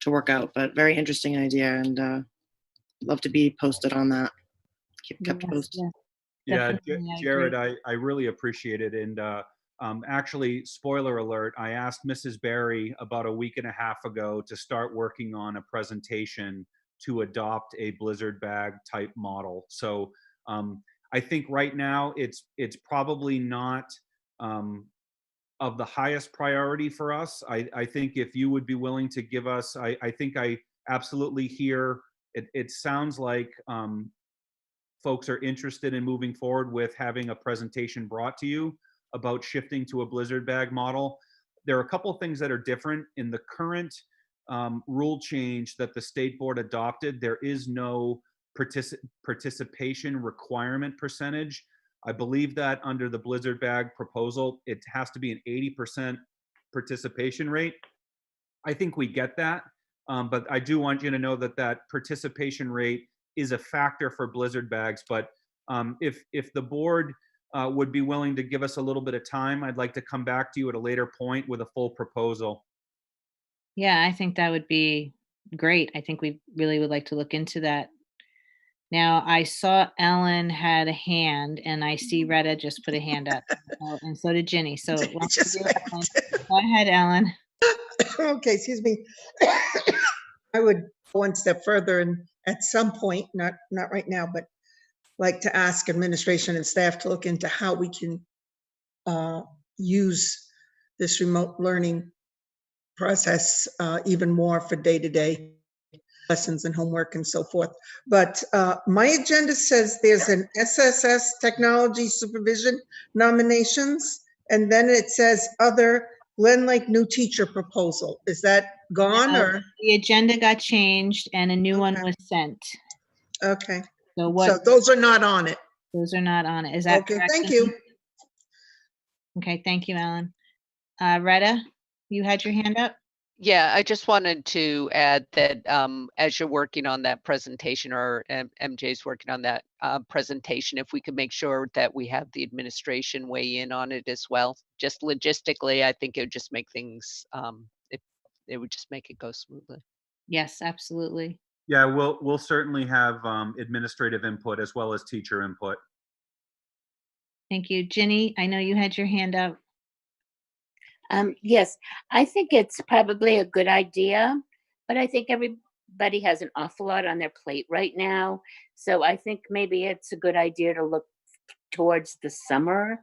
work out, but very interesting idea, and love to be posted on that. Kept posted. Yeah, Definitely, I Jared, agree. I really appreciate it. And actually, spoiler alert, I asked Mrs. Barry about a week and a half ago to start working on a presentation to adopt a blizzard bag type model. So I think right now it's probably not of the highest priority for us. I think if you would be willing to give us, I think I absolutely hear, it sounds like folks are interested in moving forward with having a presentation brought to you about shifting to a blizzard bag model. There are a couple of things that are different in the current rule change that the state board adopted. There is no participation requirement percentage. I believe that under the blizzard bag proposal, it has to be an 80% participation rate. I think we get that, but I do want you to know that that participation rate is a factor for blizzard bags. But if the board would be willing to give us a little bit of time, I'd like to come back to you at a later point with a full proposal. Yeah, I think that would be great. I think we really would like to look into that. Now, I saw Ellen had a hand, and I see Retta just put a hand up, and so did Ginny. So why don't we do Ellen? Go ahead, Ellen. Okay, excuse me. I would go one step further and at some point, not right now, but like to ask administration and staff to look into how we can use this remote learning process even more for day-to-day lessons and homework and so forth. But my agenda says there's an SSS technology supervision nominations, and then it says other Glen Lake new teacher proposal. Is that gone or? The agenda got changed and a new one was sent. Okay. So what? So those are not on it. Those are not on it. Is that okay? correct? Thank you. Okay, thank you, Ellen. Retta, you had your hand up? Yeah, I just wanted to add that as you're working on that presentation, or MJ's working on that presentation, if we could make sure that we have the administration weigh in on it as well. Just logistically, I think it would just make things, it would just make it go smoothly. Yes, absolutely. Yeah, we'll certainly have administrative input as well as teacher input. Thank you. Ginny, I know you had your hand up. Yes, I think it's probably a good idea, but I think everybody has an awful lot on their plate right now. So I think maybe it's a good idea to look towards the summer,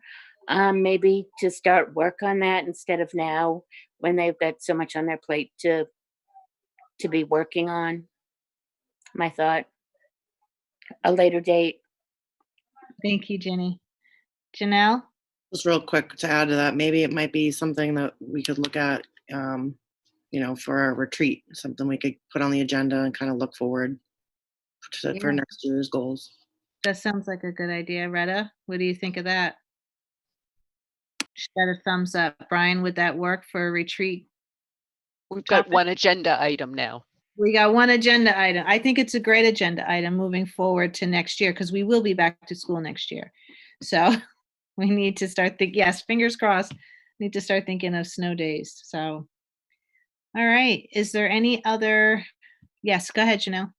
maybe to start work on that instead of now when they've got so much on their plate to be working on. My thought, a later date. Thank you, Ginny. Janelle? Just real quick to add to that, maybe it might be something that we could look at, for our retreat, something we could put on the agenda and kind of look forward for next year's goals. That sounds like a good idea. Retta, what do you think of that? Just got a thumbs up. Brian, would that work for a retreat? We've got one agenda item now. We got one agenda item. I think it's a great agenda item moving forward to next year, because we will be back to school next year. So we need to start thinking, yes, fingers crossed, need to start thinking of snow days. So, all right. Is there any other? Yes, go ahead, Janelle.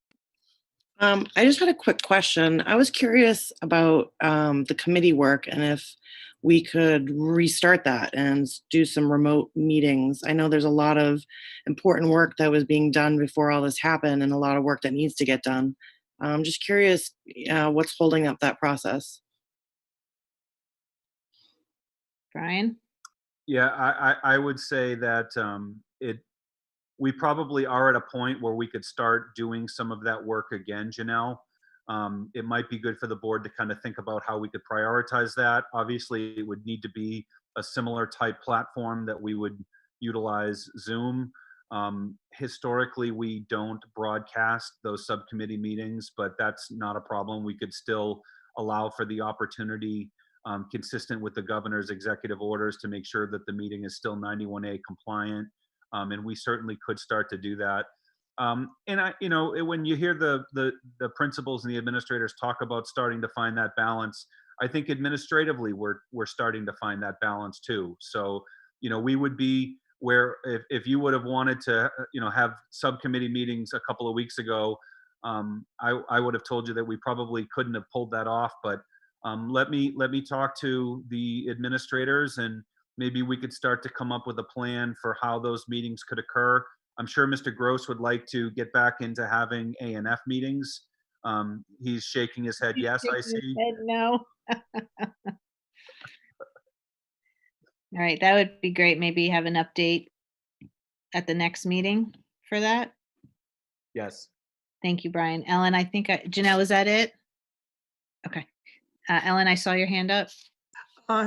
I just had a quick question. I was curious about the committee work and if we could restart that and do some remote meetings. I know there's a lot of important work that was being done before all this happened and a lot of work that needs to get done. I'm just curious what's holding up that process. Brian? Yeah, I would say that we probably are at a point where we could start doing some of that work again, Janelle. It might be good for the board to kind of think about how we could prioritize that. Obviously, it would need to be a similar type platform that we would utilize Zoom. Historically, we don't broadcast those subcommittee meetings, but that's not a problem. We could still allow for the opportunity, consistent with the governor's executive orders, to make sure that the meeting is still 91A compliant. And we certainly could start to do that. And when you hear the principals and the administrators talk about starting to find that balance, I think administratively we're starting to find that balance too. So, we would be where if you would have wanted to, have subcommittee meetings a couple of weeks ago, I would have told you that we probably couldn't have pulled that off. But let me talk to the administrators, and maybe we could start to come up with a plan for how those meetings could occur. I'm sure Mr. Gross would like to get back into having A&F meetings. He's shaking his head. Yes, I see. No. All right, that would be great. Maybe have an update at the next meeting for that. Yes. Thank you, Brian. Ellen, I think, Janelle, is that it? Okay. Ellen, I saw your hand up.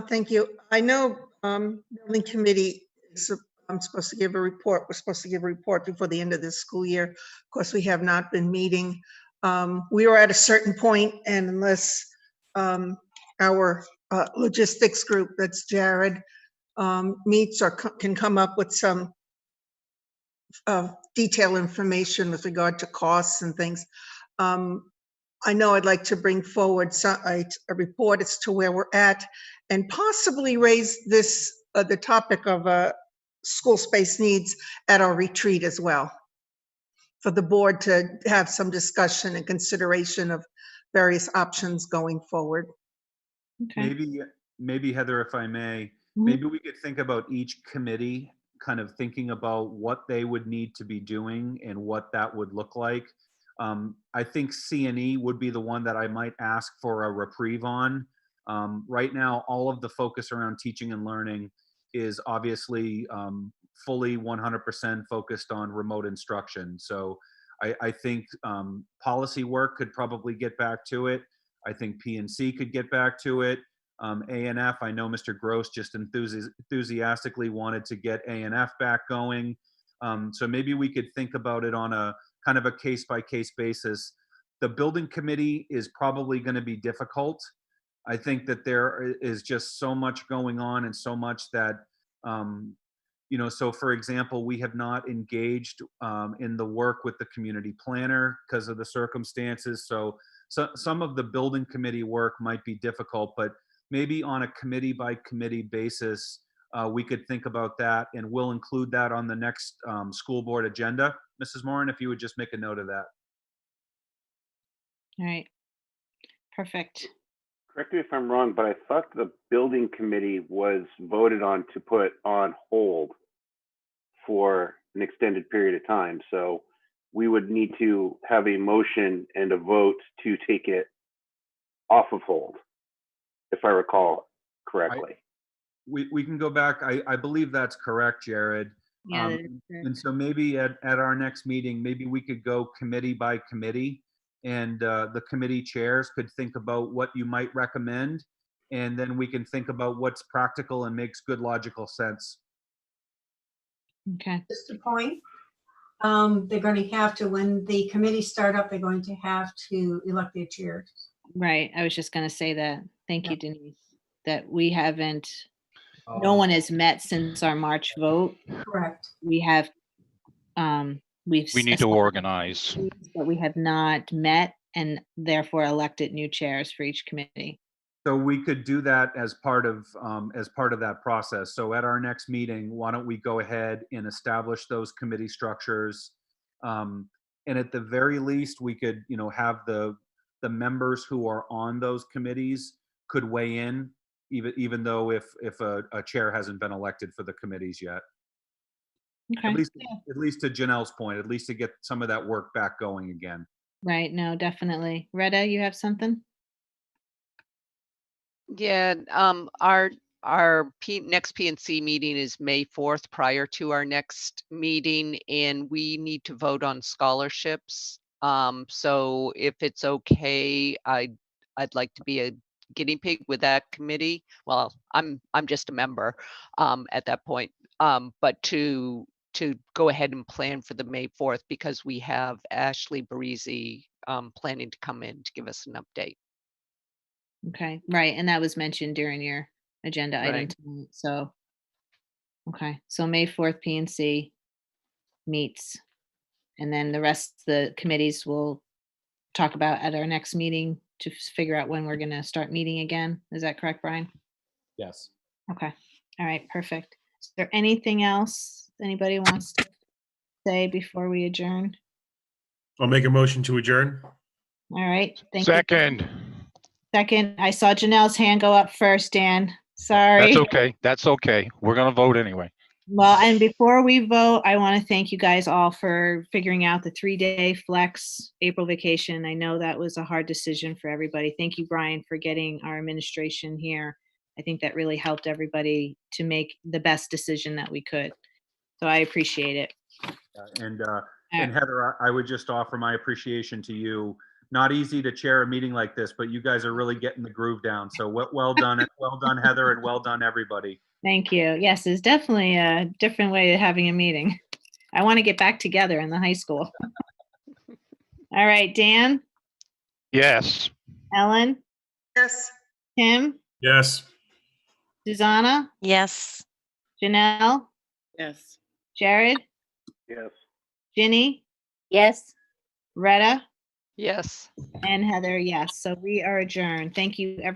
Thank you. I know building committee I'm supposed to give a report. We're supposed to give a report before the end of this school year. Of course, we have not been meeting. We were at a certain point, and unless our logistics group, that's Jared, meets or can come up with some detailed information with regard to costs and things, I know I'd like to bring forward a report as to where we're at, and possibly raise this the topic of school space needs at our retreat as well, for the board to have some discussion and consideration of various options going forward. Okay. Maybe Heather, if I may, maybe we could think about each committee kind of thinking about what they would need to be doing and what that would look like. I think C&E would be the one that I might ask for a reprieve on. Right now, all of the focus around teaching and learning is obviously fully 100% focused on remote instruction. So I think policy work could probably get back to it. I think P&C could get back to it. A&F, I know Mr. Gross just enthusiastically wanted to get A&F back going. So maybe we could think about it on a kind of a case-by-case basis. The building committee is probably going to be difficult. I think that there is just so much going on and so much that, so for example, we have not engaged in the work with the community planner because of the circumstances. So some of the building committee work might be difficult, but maybe on a committee-by-committee basis, we could think about that, and we'll include that on the next school board agenda. Mrs. Moran, if you would just make a note of that. All right. Perfect. Correct me if I'm wrong, but I thought the building committee was voted on to put on hold for an extended period of time. So we would need to have a motion and a vote to take it off of hold, if I recall correctly. We can go back. I believe that's correct, Jared. Yeah, that is correct. And so maybe at our next meeting, maybe we could go committee by committee, and the committee chairs could think about what you might recommend, and then we can think about what's practical and makes good logical sense. Okay. Just a point. They're going to have to, when the committees start up, they're going to have to elect their chairs. Right. I was just going to say that. Thank you, Denise. That we haven't, no one has met since our March vote. Correct. We have, we need to organize. But we have not met and therefore elected new chairs for each committee. So we could do that as part of that process. So at our next meeting, why don't we go ahead and establish those committee structures? And at the very least, we could, have the members who are on those committees could weigh in, even though if a chair hasn't been elected for the committees yet. Okay. At least to Janelle's point, at least to get some of that work back going again. Right. No, definitely. Retta, you have something? Yeah, our next P&C meeting is May 4th, prior to our next meeting, and we need to vote on scholarships. So if it's okay, I'd like to be a guinea pig with that committee. Well, I'm just a member at that point, but to to go ahead and plan for the May 4th because we have Ashley Barisi planning to come in to give us an update. Okay, right, and that was mentioned during your agenda item Right. tonight, so. Okay, so May 4th, PNC meets, and then the rest of the committees will talk about at our next meeting to figure out when we're gonna start meeting again. Is that correct, Brian? Yes. Okay, all right, perfect. Is there anything else anybody wants to say before we adjourn? I'll make a motion to adjourn. All right, thank you. Second. Second, I saw Janelle's hand go up first, Dan. Sorry. That's okay. That's okay. We're going to vote anyway. Well, and before we vote, I want to thank you guys all for figuring out the 3-day flex April vacation. I know that was a hard decision for everybody. Thank you, Brian, for getting our administration here. I think that really helped everybody to make the best decision that we could. So I appreciate it. And Heather, I would just offer my appreciation to you. Not easy to chair a meeting like this, but you guys are really getting the groove down. So well done, well done, Heather, and well done, everybody. Thank you. Yes, it's definitely a different way of having a meeting. I want to get back together in the high school. All right, Dan? Yes. Ellen? Yes. Tim? Yes. Susanna? Yes. Janelle? Yes. Jared? Yes. Ginny? Yes. Retta? Yes. And Heather, yes. So we are adjourned. Thank you, everyone.